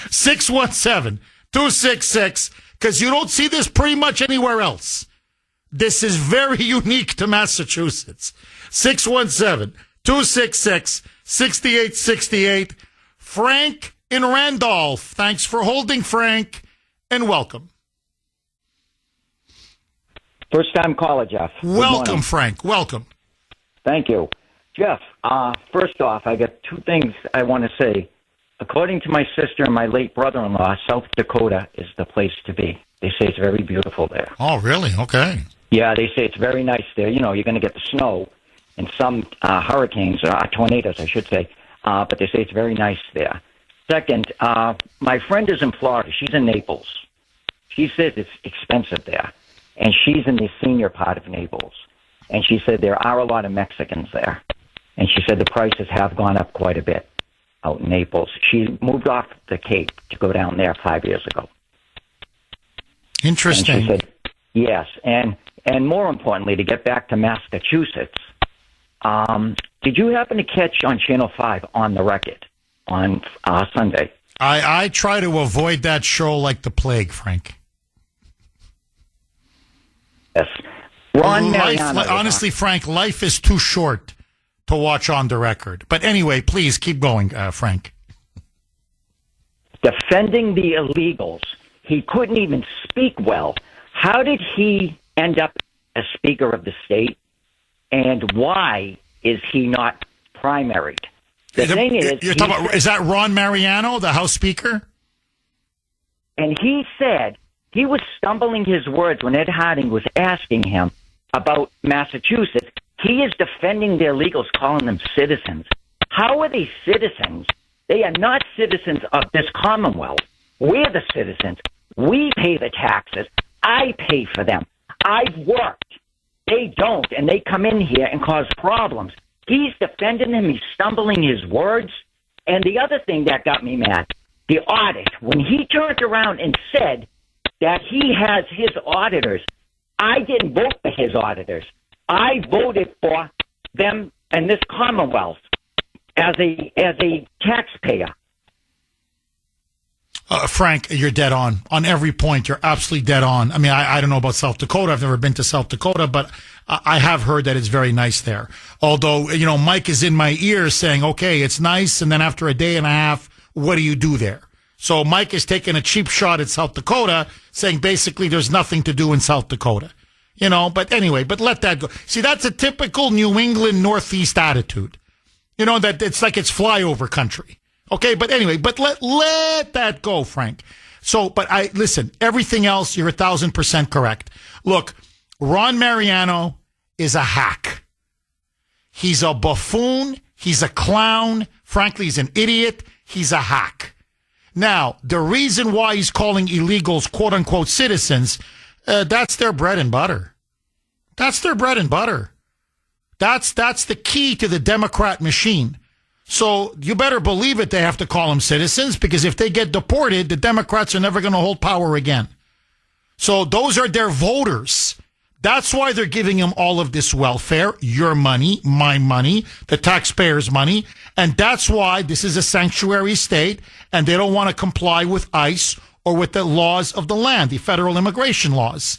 Speaker 1: 617-266, because you don't see this pretty much anywhere else. This is very unique to Massachusetts. 617-266-6868. Frank in Randolph. Thanks for holding, Frank, and welcome.
Speaker 16: First time caller, Jeff.
Speaker 1: Welcome, Frank. Welcome.
Speaker 16: Thank you. Jeff, first off, I got 2 things I want to say. According to my sister and my late brother-in-law, South Dakota is the place to be. They say it's very beautiful there.
Speaker 1: Oh, really? Okay.
Speaker 16: Yeah, they say it's very nice there. You're going to get the snow and some hurricanes, tornadoes, I should say. But they say it's very nice there. Second, my friend is in Florida. She's in Naples. She says it's expensive there. And she's in the senior part of Naples. And she said there are a lot of Mexicans there. And she said the prices have gone up quite a bit out in Naples. She moved off the Cape to go down there 5 years ago.
Speaker 1: Interesting.
Speaker 16: And she said, yes. And more importantly, to get back to Massachusetts, did you happen to catch on Channel 5 On the Record on Sunday.
Speaker 1: I try to avoid that show like the plague, Frank.
Speaker 16: Yes.
Speaker 1: Honestly, Frank, life is too short to watch on the record. But anyway, please keep going, Frank.
Speaker 16: Defending the illegals. He couldn't even speak well. How did he end up as Speaker of the State? And why is he not primaried? The thing is...
Speaker 1: You're talking about, is that Ron Mariano, the House Speaker?
Speaker 16: And he said he was stumbling his words when Ed Harding was asking him about Massachusetts. He is defending the illegals, calling them citizens. How are they citizens? They are not citizens of this Commonwealth. We're the citizens. We pay the taxes. I pay for them. I've worked. They don't, and they come in here and cause problems. He's defending them. He's stumbling his words. And the other thing that got me mad, the audit. When he turned around and said that he has his auditors, I didn't vote for his auditors. I voted for them and this Commonwealth as a taxpayer.
Speaker 1: Frank, you're dead on every point. You're absolutely dead on. I mean, I don't know about South Dakota. I've never been to South Dakota, but I have heard that it's very nice there. Although, you know, Mike is in my ear saying, okay, it's nice. And then after a day and a half, what do you do there? So Mike is taking a cheap shot at South Dakota, saying basically there's nothing to do in South Dakota. You know, but anyway, but let that go. See, that's a typical New England Northeast attitude. You know, that it's like it's flyover country. Okay, but anyway, but let that go, Frank. So, but listen, everything else, you're 1,000% correct. Look, Ron Mariano is a hack. He's a buffoon. He's a clown. Frankly, he's an idiot. He's a hack. Now, the reason why he's calling illegals quote unquote citizens, that's their bread and butter. That's their bread and butter. That's the key to the Democrat machine. So you better believe it, they have to call them citizens, because if they get deported, the Democrats are never going to hold power again. So those are their voters. That's why they're giving them all of this welfare, your money, my money, the taxpayers' money. And that's why this is a sanctuary state, and they don't want to comply with ICE or with the laws of the land, the federal immigration laws.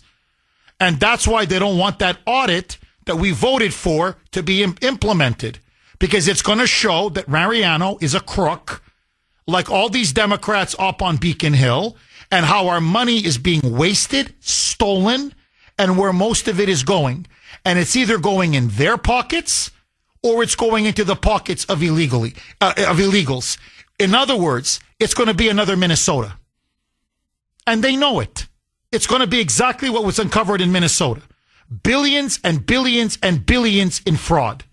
Speaker 1: And that's why they don't want that audit that we voted for to be implemented. Because it's going to show that Mariano is a crook, like all these Democrats up on Beacon Hill, and how our money is being wasted, stolen, and where most of it is going. And it's either going in their pockets or it's going into the pockets of illegals. In other words, it's going to be another Minnesota. And they know it. It's going to be exactly what was uncovered in Minnesota. Billions and billions and billions in fraud.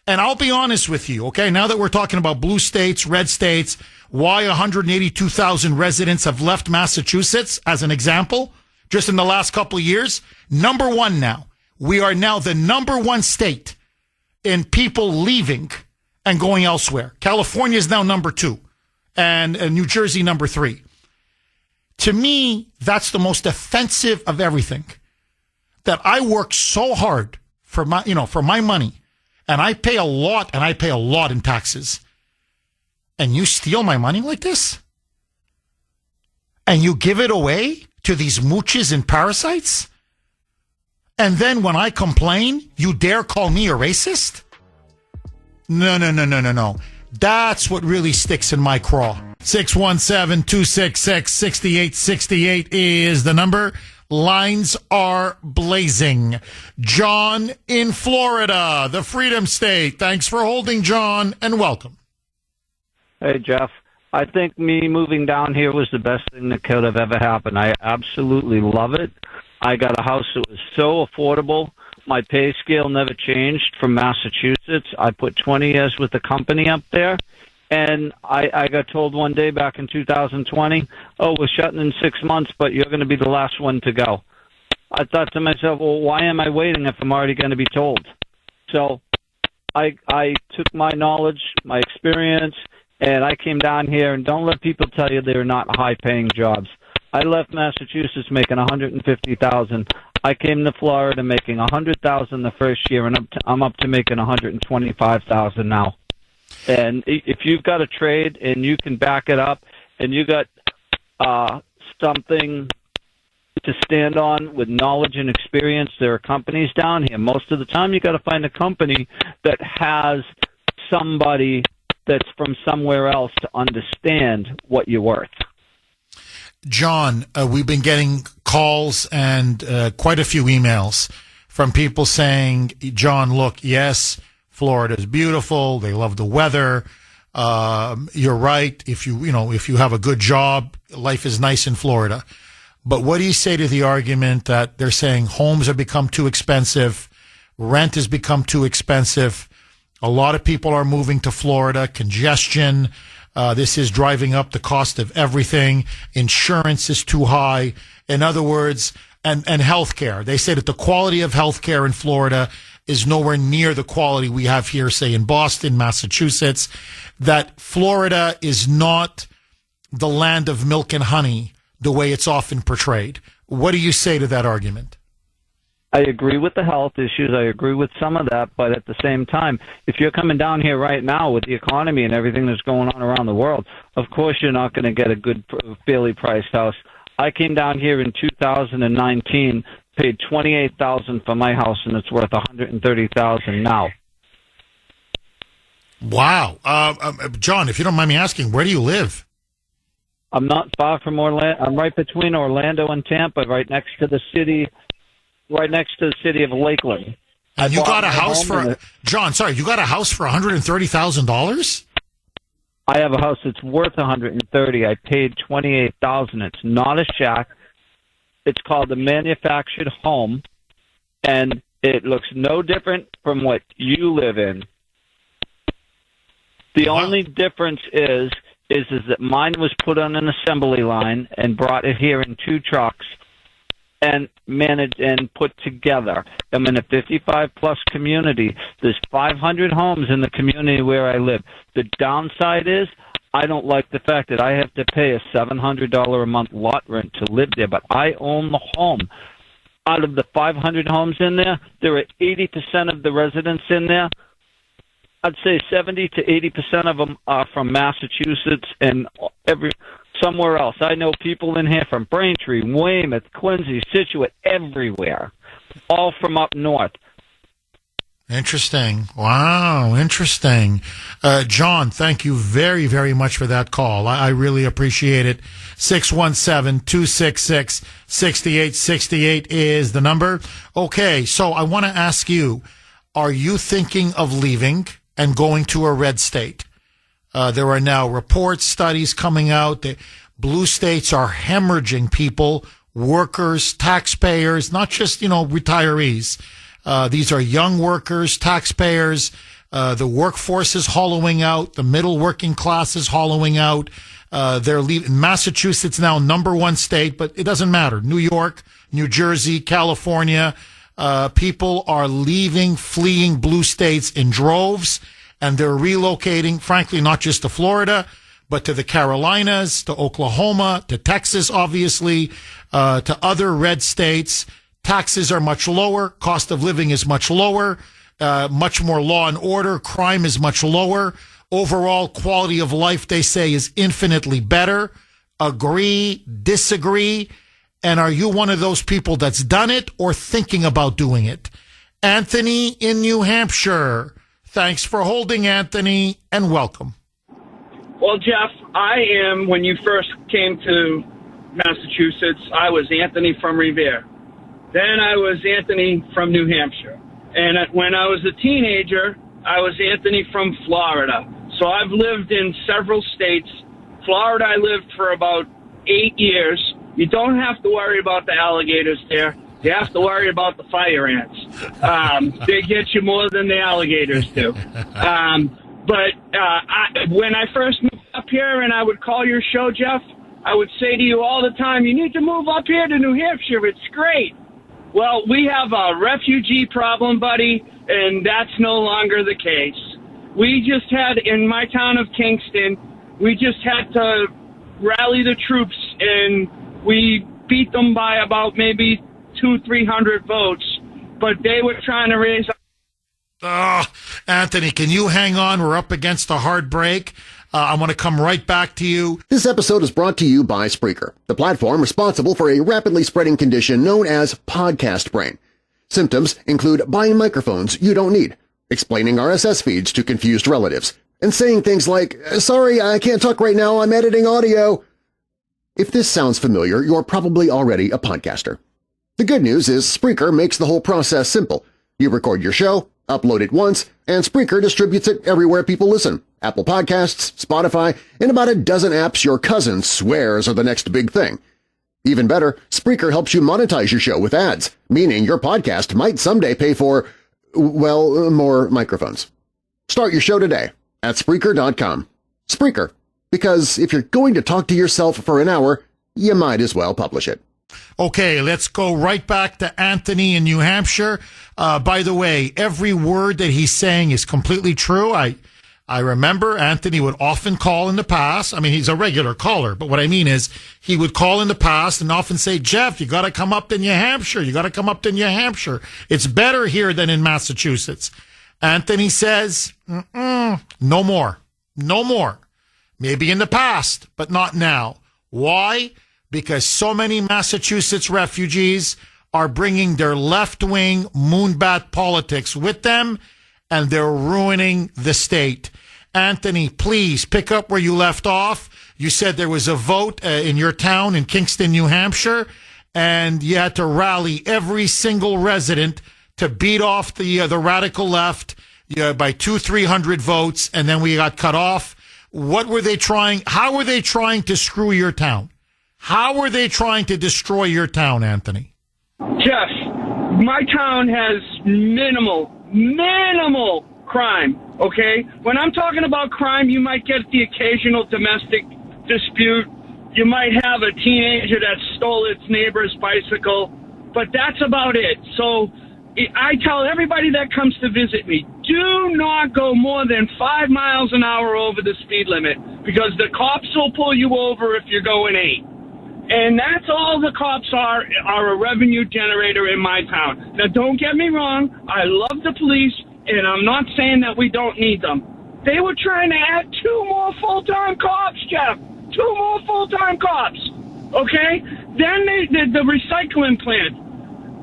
Speaker 1: And I'll be honest with you, okay, now that we're talking about blue states, red states, why 182,000 residents have left Massachusetts, as an example, just in the last couple of years. Number one now. We are now the number one state in people leaving and going elsewhere. California is now number two, and New Jersey number three. To me, that's the most offensive of everything. That I work so hard for my money. And I pay a lot in taxes. And you steal my money like this? And you give it away to these mooches and parasites? And then when I complain, you dare call me a racist? No. That's what really sticks in my craw. 617-266-6868 is the number. Lines are blazing. John in Florida, the Freedom State. Thanks for holding, John, and welcome.
Speaker 17: Hey, Jeff. I think me moving down here was the best thing that could have ever happened. I absolutely love it. I got a house that was so affordable. My pay scale never changed from Massachusetts. I put 20 years with the company up there. And I got told one day back in 2020, oh, we're shutting in 6 months, but you're going to be the last one to go. I thought to myself, well, why am I waiting if I'm already going to be told? So I took my knowledge, my experience, and I came down here. And don't let people tell you they're not high-paying jobs. I left Massachusetts making $150,000. I came to Florida making $100,000 the first year, and I'm up to making $125,000 now. And if you've got a trade and you can back it up and you got something to stand on with knowledge and experience, there are companies down here. Most of the time you got to find a company that has somebody that's from somewhere else to understand what you're worth.
Speaker 1: John, we've been getting calls and quite a few emails from people saying, John, look, yes, Florida is beautiful. They love the weather. You're right. If you have a good job, life is nice in Florida. But what do you say to the argument that they're saying homes have become too expensive, rent has become too expensive, a lot of people are moving to Florida, congestion, this is driving up the cost of everything, insurance is too high, in other words, and healthcare. They say that the quality of healthcare in Florida is nowhere near the quality we have here, say, in Boston, Massachusetts, that Florida is not the land of milk and honey the way it's often portrayed. What do you say to that argument?
Speaker 17: I agree with the health issues. I agree with some of that. But at the same time, if you're coming down here right now with the economy and everything that's going on around the world, of course you're not going to get a good, fairly priced house. I came down here in 2019, paid $28,000 for my house, and it's worth $130,000 now.
Speaker 1: Wow. John, if you don't mind me asking, where do you live?
Speaker 17: I'm not far from Orlando. I'm right between Orlando and Tampa, right next to the city of Lakeland.
Speaker 1: And you got a house for John. Sorry, you got a house for $130,000.
Speaker 17: I have a house that's worth $130,000. I paid $28,000. It's not a shack. It's called a manufactured home, and it looks no different from what you live in. The only difference is that mine was put on an assembly line and brought it here in 2 trucks and managed and put together. I'm in a 55-plus community. There's 500 homes in the community where I live. The downside is I don't like the fact that I have to pay a $700 a month lot rent to live there, but I own the home. Out of the 500 homes in there, there are 80% of the residents in there. I'd say 70 to 80% of them are from Massachusetts and somewhere else. I know people in here from Braintree, Weymouth, Quincy, Scituate, everywhere, all from up north.
Speaker 1: Interesting. Wow, interesting. John, thank you very, very much for that call. I really appreciate it. 617-266-6868 is the number. Okay, so I want to ask you, are you thinking of leaving and going to a red state? There are now reports, studies coming out that blue states are hemorrhaging people, workers, taxpayers, not just, retirees. These are young workers, taxpayers. The workforce is hollowing out. The middle working class is hollowing out. They're leaving. Massachusetts now #1 state, but it doesn't matter. New York, New Jersey, California. People are leaving, fleeing blue states in droves, and they're relocating, frankly, not just to Florida, but to the Carolinas, to Oklahoma, to Texas, obviously, to other red states. Taxes are much lower. Cost of living is much lower. Much more law and order. Crime is much lower. Overall quality of life, they say, is infinitely better. Agree, disagree. And are you one of those people that's done it or thinking about doing it? Anthony in New Hampshire. Thanks for holding, Anthony, and welcome.
Speaker 18: Well, Jeff, when you first came to Massachusetts, I was Anthony from Revere. Then I was Anthony from New Hampshire. And when I was a teenager, I was Anthony from Florida. So I've lived in several states. Florida, I lived for about 8 years. You don't have to worry about the alligators there. You have to worry about the fire ants. They get you more than the alligators do. But when I first moved up here and I would call your show, Jeff, I would say to you all the time, you need to move up here to New Hampshire. It's great. Well, we have a refugee problem, buddy, and that's no longer the case. We just had, in my town of Kingston, we just had to rally the troops, and we beat them by about maybe 200-300 votes, but they were trying to raise
Speaker 1: Anthony, can you hang on? We're up against a hard break. I want to come right back to you.
Speaker 2: This episode is brought to you by Spreaker, the platform responsible for a rapidly spreading condition known as podcast brain. Symptoms include buying microphones you don't need, explaining RSS feeds to confused relatives, and saying things like, "Sorry, I can't talk right now, I'm editing audio." If this sounds familiar, you're probably already a podcaster. The good news is Spreaker makes the whole process simple. You record your show, upload it once, and Spreaker distributes it everywhere people listen. Apple Podcasts, Spotify, and about a dozen apps your cousin swears are the next big thing. Even better, Spreaker helps you monetize your show with ads, meaning your podcast might someday pay for, well, more microphones. Start your show today at Spreaker.com. Spreaker, because if you're going to talk to yourself for an hour, you might as well publish it.
Speaker 1: Okay, let's go right back to Anthony in New Hampshire. By the way, every word that he's saying is completely true. I remember Anthony would often call in the past. I mean, he's a regular caller, but what I mean is he would call in the past and often say, "Jeff, you got to come up to New Hampshire. You got to come up to New Hampshire. It's better here than in Massachusetts." Anthony says, no more. No more. Maybe in the past, but not now. Why? Because so many Massachusetts refugees are bringing their left-wing moonbat politics with them, and they're ruining the state. Anthony, please pick up where you left off. You said there was a vote in your town in Kingston, New Hampshire, and you had to rally every single resident to beat off the radical left by 200-300 votes, and then we got cut off. What were they trying? How were they trying to screw your town? How were they trying to destroy your town, Anthony?
Speaker 18: Jeff, my town has minimal crime, okay? When I'm talking about crime, you might get the occasional domestic dispute. You might have a teenager that stole its neighbor's bicycle, but that's about it. So I tell everybody that comes to visit me, do not go more than 5 miles an hour over the speed limit, because the cops will pull you over if you're going 8. And that's all the cops are a revenue generator in my town. Now, don't get me wrong. I love the police, and I'm not saying that we don't need them. They were trying to add 2 more full-time cops, Jeff. 2 more full-time cops, okay? Then the recycling plant.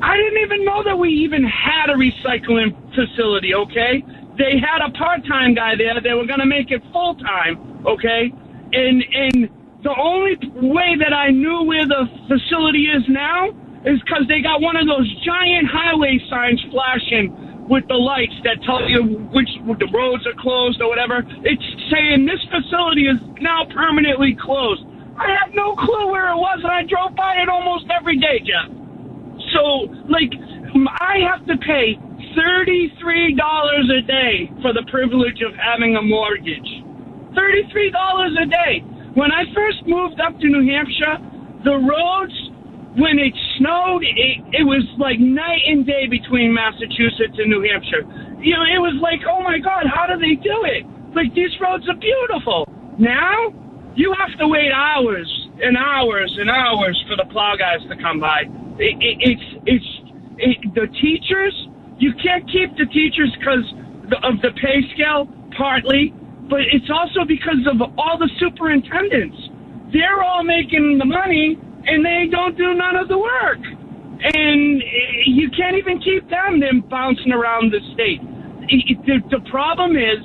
Speaker 18: I didn't even know that we even had a recycling facility, okay? They had a part-time guy there. They were going to make it full-time, okay? And the only way that I knew where the facility is now is because they got one of those giant highway signs flashing with the lights that tell you which the roads are closed or whatever. It's saying this facility is now permanently closed. I have no clue where it was, and I drove by it almost every day, Jeff. So, I have to pay $33 a day for the privilege of having a mortgage. $33 a day. When I first moved up to New Hampshire, the roads, when it snowed, it was like night and day between Massachusetts and New Hampshire. You know, it was like, oh my God, how do they do it? Like, these roads are beautiful. Now, you have to wait hours and hours and hours for the plow guys to come by. The teachers, you can't keep the teachers because of the pay scale, partly. But it's also because of all the superintendents. They're all making the money, and they don't do none of the work. And you can't even keep them bouncing around the state. The problem is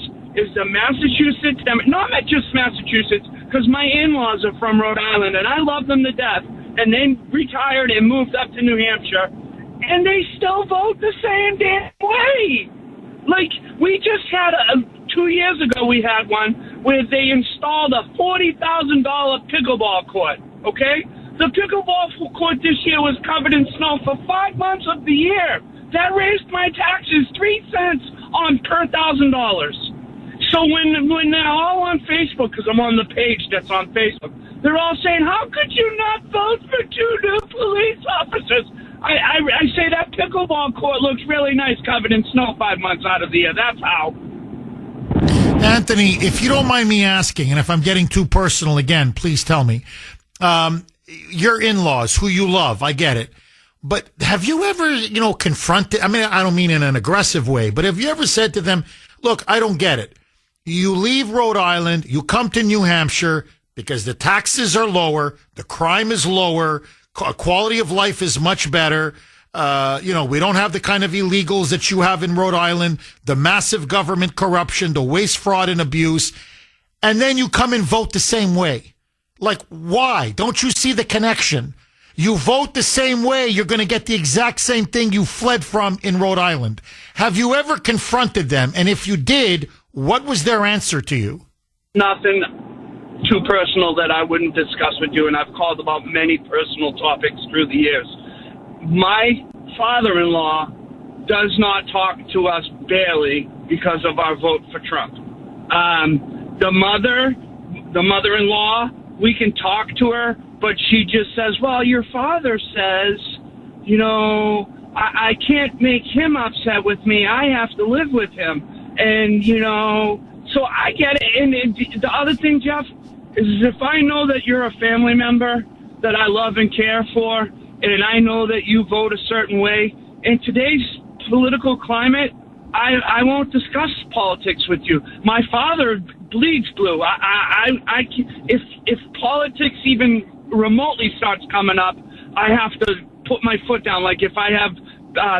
Speaker 18: the Massachusetts, not just Massachusetts, because my in-laws are from Rhode Island, and I love them to death, and they retired and moved up to New Hampshire, and they still vote the same damn way. Like, we just had 2 years ago, we had one where they installed a $40,000 pickleball court, okay? The pickleball court this year was covered in snow for 5 months of the year. That raised my taxes 3 cents on per $1,000. So when they're all on Facebook, because I'm on the page that's on Facebook, they're all saying, how could you not vote for 2 new police officers? I say that pickleball court looks really nice covered in snow 5 months out of the year. That's how.
Speaker 1: Anthony, if you don't mind me asking, and if I'm getting too personal again, please tell me. Your in-laws, who you love, I get it. But have you ever, confronted, I mean, I don't mean in an aggressive way, but have you ever said to them, look, I don't get it. You leave Rhode Island, you come to New Hampshire because the taxes are lower, the crime is lower, quality of life is much better. We don't have the kind of illegals that you have in Rhode Island, the massive government corruption, the waste, fraud, and abuse. And then you come and vote the same way. Like, why? Don't you see the connection? You vote the same way, you're going to get the exact same thing you fled from in Rhode Island. Have you ever confronted them? And if you did, what was their answer to you?
Speaker 18: Nothing too personal that I wouldn't discuss with you, and I've called about many personal topics through the years. My father-in-law does not talk to us barely because of our vote for Trump. The mother-in-law, we can talk to her, but she just says, well, your father says, I can't make him upset with me. I have to live with him. And, so I get it. And the other thing, Jeff, is if I know that you're a family member that I love and care for, and I know that you vote a certain way, in today's political climate, I won't discuss politics with you. My father bleeds blue. If politics even remotely starts coming up, I have to put my foot down. Like if I have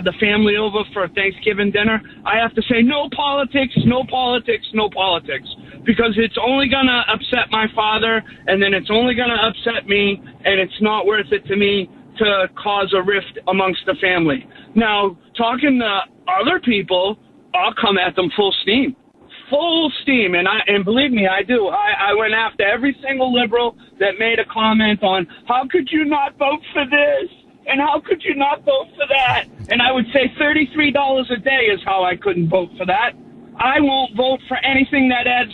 Speaker 18: the family over for Thanksgiving dinner, I have to say no politics, no politics, no politics, because it's only going to upset my father, and then it's only going to upset me, and it's not worth it to me to cause a rift amongst the family. Now, talking to other people, I'll come at them full steam. Full steam, and believe me, I do. I went after every single liberal that made a comment on how could you not vote for this, and how could you not vote for that? And I would say $33 a day is how I couldn't vote for that. I won't vote for anything that adds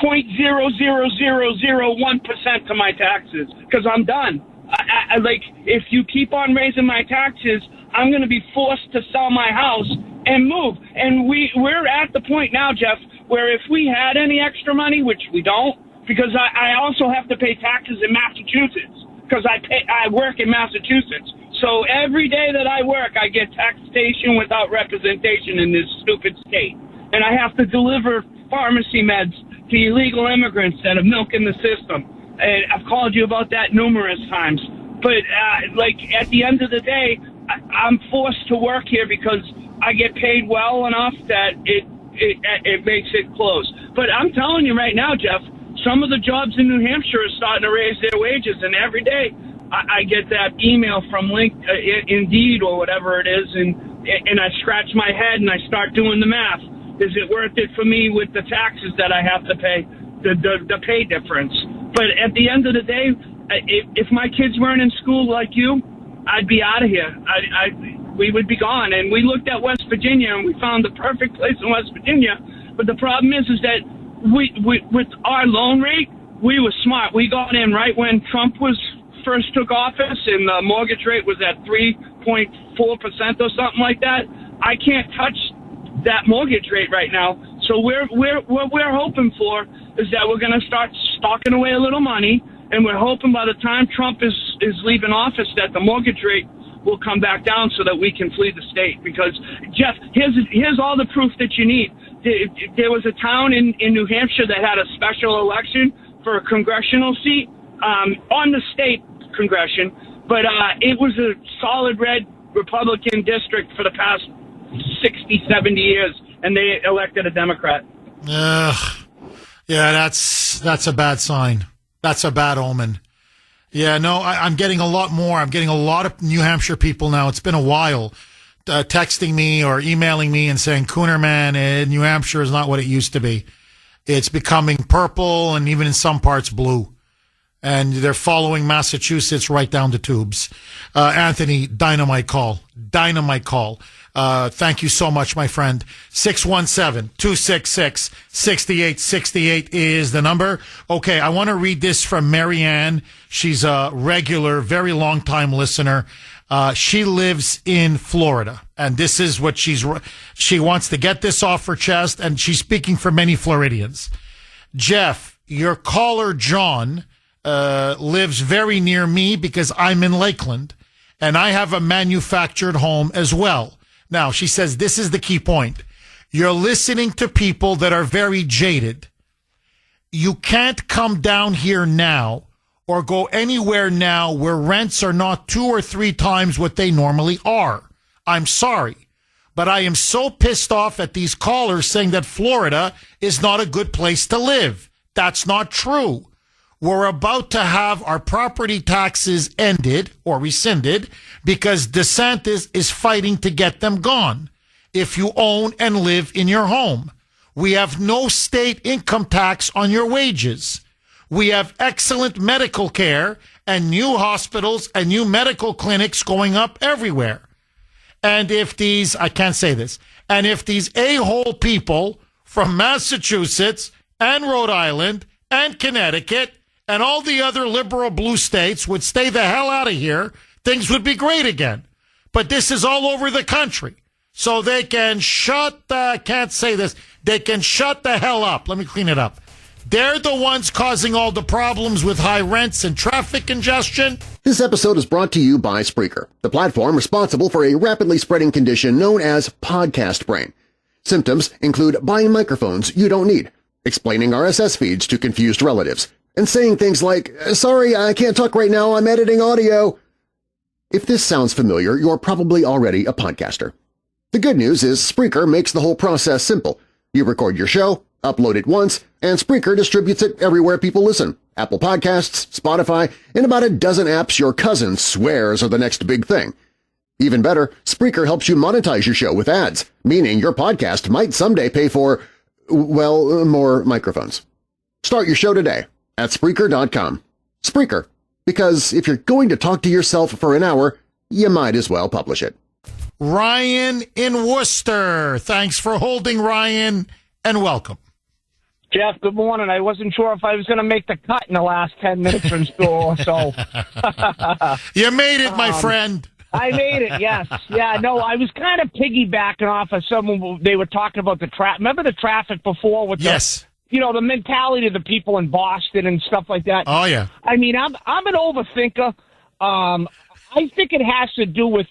Speaker 18: 0.00001% to my taxes because I'm done. Like, if you keep on raising my taxes, I'm going to be forced to sell my house and move. And we're at the point now, Jeff, where if we had any extra money, which we don't, because I also have to pay taxes in Massachusetts because I work in Massachusetts. So every day that I work, I get taxation without representation in this stupid state. And I have to deliver pharmacy meds to illegal immigrants that are milking the system. And I've called you about that numerous times. But, at the end of the day, I'm forced to work here because I get paid well enough that it makes it close. But I'm telling you right now, Jeff, some of the jobs in New Hampshire are starting to raise their wages. And every day I get that email from Indeed or whatever it is, and I scratch my head and I start doing the math. Is it worth it for me with the taxes that I have to pay, the pay difference? But at the end of the day, if my kids weren't in school like you, I'd be out of here. We would be gone. And we looked at West Virginia, and we found the perfect place in West Virginia. But the problem is that we with our loan rate, we were smart. We got in right when Trump first took office, and the mortgage rate was at 3.4% or something like that. I can't touch that mortgage rate right now. So what we're hoping for is that we're going to start stocking away a little money, and we're hoping by the time Trump is leaving office that the mortgage rate will come back down so that we can flee the state. Because, Jeff, here's all the proof that you need. There was a town in New Hampshire that had a special election for a congressional seat on the state congression, but it was a solid red Republican district for the past 60, 70 years, and they elected a Democrat.
Speaker 1: Yeah, that's a bad sign. That's a bad omen. Yeah, no, I'm getting a lot more. I'm getting a lot of New Hampshire people now. It's been a while texting me or emailing me and saying, Kuhner, man, New Hampshire is not what it used to be. It's becoming purple and even in some parts blue. And they're following Massachusetts right down the tubes. Anthony, dynamite call. Dynamite call. Thank you so much, my friend. 617-266-6868 is the number. Okay, I want to read this from Marianne. She's a regular, very long time listener. She lives in Florida, and this is what she wants to get this off her chest, and she's speaking for many Floridians. Jeff, your caller, John, lives very near me because I'm in Lakeland. and I have a manufactured home as well. Now, she says this is the key point. You're listening to people that are very jaded. You can't come down here now or go anywhere now where rents are not 2 or 3 times what they normally are. I'm sorry, but I am so pissed off at these callers saying that Florida is not a good place to live. That's not true. We're about to have our property taxes ended or rescinded because DeSantis is fighting to get them gone if you own and live in your home. We have no state income tax on your wages. We have excellent medical care and new hospitals and new medical clinics going up everywhere. And if these, I can't say this, and if these a-hole people from Massachusetts and Rhode Island and Connecticut and all the other liberal blue states would stay the hell out of here, things would be great again. But this is all over the country. So they can can't say this, they can shut the hell up. Let me clean it up. They're the ones causing all the problems with high rents and traffic congestion.
Speaker 2: This episode is brought to you by Spreaker, the platform responsible for a rapidly spreading condition known as podcast brain. Symptoms include buying microphones you don't need, explaining RSS feeds to confused relatives, and saying things like, "Sorry, I can't talk right now, I'm editing audio." If this sounds familiar, you're probably already a podcaster. The good news is Spreaker makes the whole process simple. You record your show, upload it once, and Spreaker distributes it everywhere people listen. Apple Podcasts, Spotify, and about a dozen apps your cousin swears are the next big thing. Even better, Spreaker helps you monetize your show with ads, meaning your podcast might someday pay for, well, more microphones. Start your show today at Spreaker.com. Spreaker, because if you're going to talk to yourself for an hour, you might as well publish it.
Speaker 1: Ryan in Worcester. Thanks for holding, Ryan, and welcome.
Speaker 8: Jeff, good morning. I wasn't sure if I was going to make the cut in the last 10 minutes or so.
Speaker 1: You made it, my friend.
Speaker 8: I made it, yes. Yeah, no, I was kind of piggybacking off of someone. They were talking about the traffic. Remember the traffic before? With
Speaker 1: yes.
Speaker 8: The mentality of the people in Boston and stuff like that.
Speaker 1: Oh, yeah.
Speaker 8: I mean, I'm an overthinker. I think it has to do with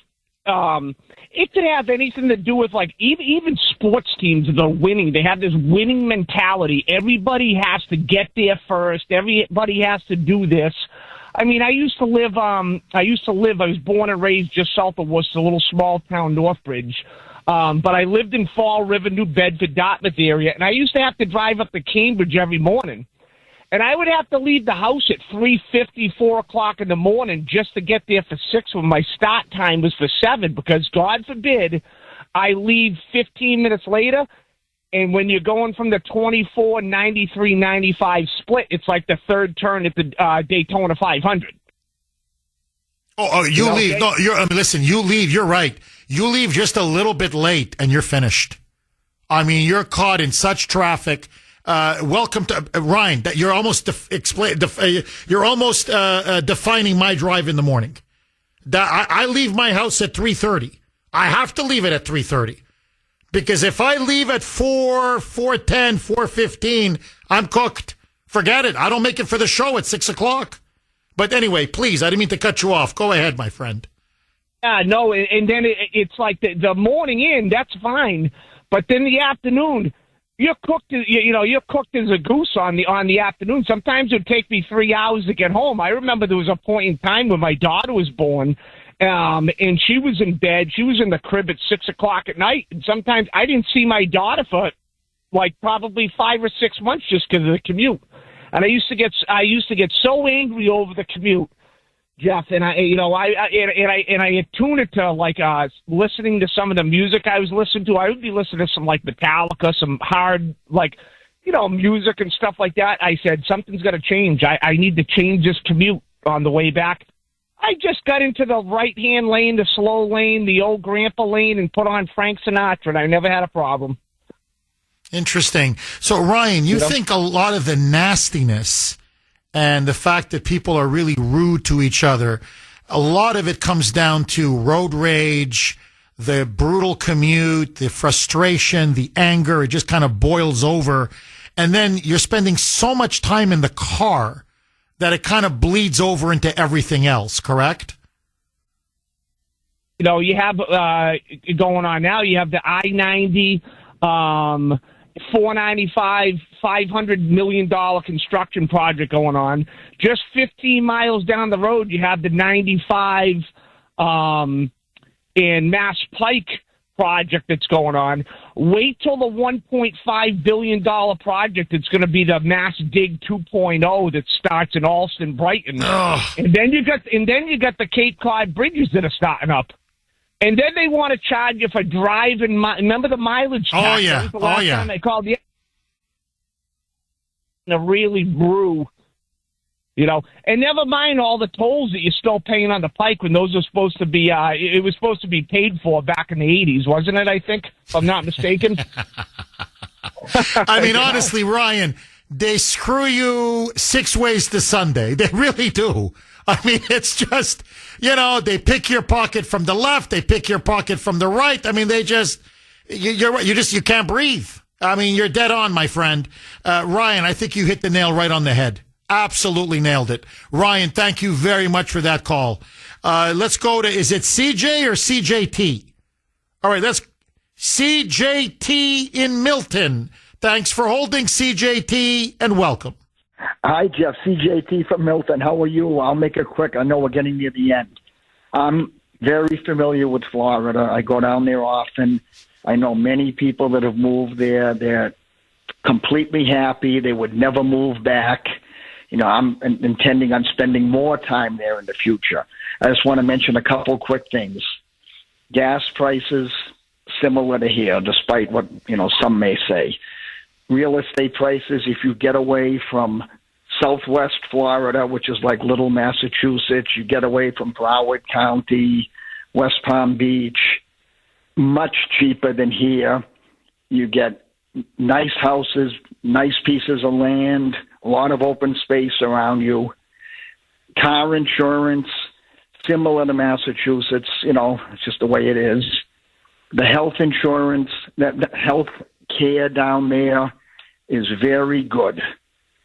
Speaker 8: it could have anything to do with, like, even sports teams that are winning. They have this winning mentality. Everybody has to get there first. Everybody has to do this. I mean, I was born and raised just south of Worcester, a little small town, Northbridge. But I lived in Fall River, New Bedford, Dartmouth area, and I used to have to drive up to Cambridge every morning. And I would have to leave the house at 3:50, 4 o'clock in the morning just to get there for 6 when my start time was for 7, because God forbid I leave 15 minutes later. And when you're going from the 24, 93, 95 split, it's like the third turn at the Daytona 500.
Speaker 1: You leave. No, listen, you leave. You're right. You leave just a little bit late and you're finished. I mean, you're caught in such traffic. Welcome to Ryan. That you're almost defining my drive in the morning. I leave my house at 3:30. I have to leave it at 3:30 because if I leave at 4:10, 4:15, I'm cooked. Forget it. I don't make it for the show at 6 o'clock. But anyway, please, I didn't mean to cut you off. Go ahead, my friend.
Speaker 8: No, and then it's like the morning in, that's fine, but then the afternoon. You're cooked, you're cooked as a goose on the afternoon. Sometimes it would take me 3 hours to get home. I remember there was a point in time when my daughter was born, and she was in bed. She was in the crib at 6 o'clock at night. And sometimes I didn't see my daughter for like probably 5 or 6 months just because of the commute. And I used to get so angry over the commute, Jeff, and I attune it to like listening to some of the music I was listening to. I would be listening to some like Metallica, some hard music and stuff like that. I said something's got to change. I need to change this commute on the way back. I just got into the right-hand lane, the slow lane, the old grandpa lane, and put on Frank Sinatra, and I never had a problem.
Speaker 1: Interesting. So Ryan, you think a lot of the nastiness and the fact that people are really rude to each other, a lot of it comes down to road rage, the brutal commute, the frustration, the anger. It just kind of boils over. And then you're spending so much time in the car that it kind of bleeds over into everything else, correct?
Speaker 19: You know, you have going on now. You have the I-90, 495, $500 million construction project going on. Just 15 miles down the road, you have the 95 in Mass Pike project that's going on. Wait till the $1.5 billion project that's going to be the Mass Dig 2.0 that starts in Alston, Brighton. And then you got the Cape Cod bridges that are starting up. And then they want to charge you for driving. Remember the mileage tax?
Speaker 1: Oh, yeah.
Speaker 19: That was the last time they called you. To really brew, you know. And never mind all the tolls that you're still paying on the Pike when those are supposed to be, it was supposed to be paid for back in the 80s, wasn't it, I think, if I'm not mistaken?
Speaker 1: I mean, honestly, Ryan, they screw you 6 ways to Sunday. They really do. I mean, it's just, you know, they pick your pocket from the left, they pick your pocket from the right. I mean, they just, you can't breathe. I mean, you're dead on, my friend. Ryan, I think you hit the nail right on the head. Absolutely nailed it. Ryan, thank you very much for that call. Let's go to, is it CJ or CJT? All right, let's, CJT in Milton. Thanks for holding, CJT, and welcome.
Speaker 20: Hi, Jeff. CJT from Milton. How are you? I'll make it quick. I know we're getting near the end. I'm very familiar with Florida. I go down there often. I know many people that have moved there. They're completely happy. They would never move back. You know, I'm intending on spending more time there in the future. I just want to mention a couple quick things. Gas prices, similar to here, despite what, you know, some may say. Real estate prices, if you get away from Southwest Florida, which is like Little Massachusetts, you get away from Broward County, West Palm Beach, much cheaper than here. You get nice houses, nice pieces of land, a lot of open space around you. Car insurance, similar to Massachusetts, you know, it's just the way it is. The health insurance, the health care down there is very good.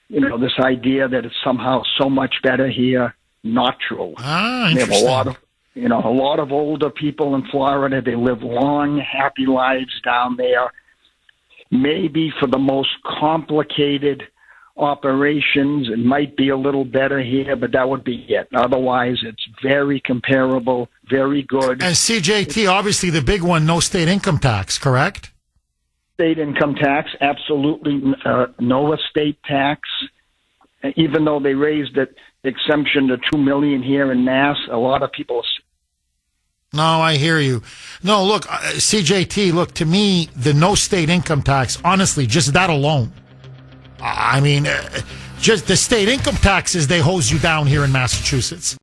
Speaker 20: You know, this idea that it's somehow so much better here, not true.
Speaker 1: Interesting.
Speaker 20: They have a lot of older people in Florida. They live long, happy lives down there. Maybe for the most complicated operations, it might be a little better here, but that would be it. Otherwise, it's very comparable, very good.
Speaker 1: And CJT, obviously the big one, no state income tax, correct?
Speaker 20: State income tax, absolutely no estate tax. Even though they raised the exemption to $2 million here in Mass, a lot of people.
Speaker 1: No, I hear you. No, look, CJT, look, to me, the no state income tax, honestly, just that alone. I mean, just the state income taxes, they hose you down here in Massachusetts.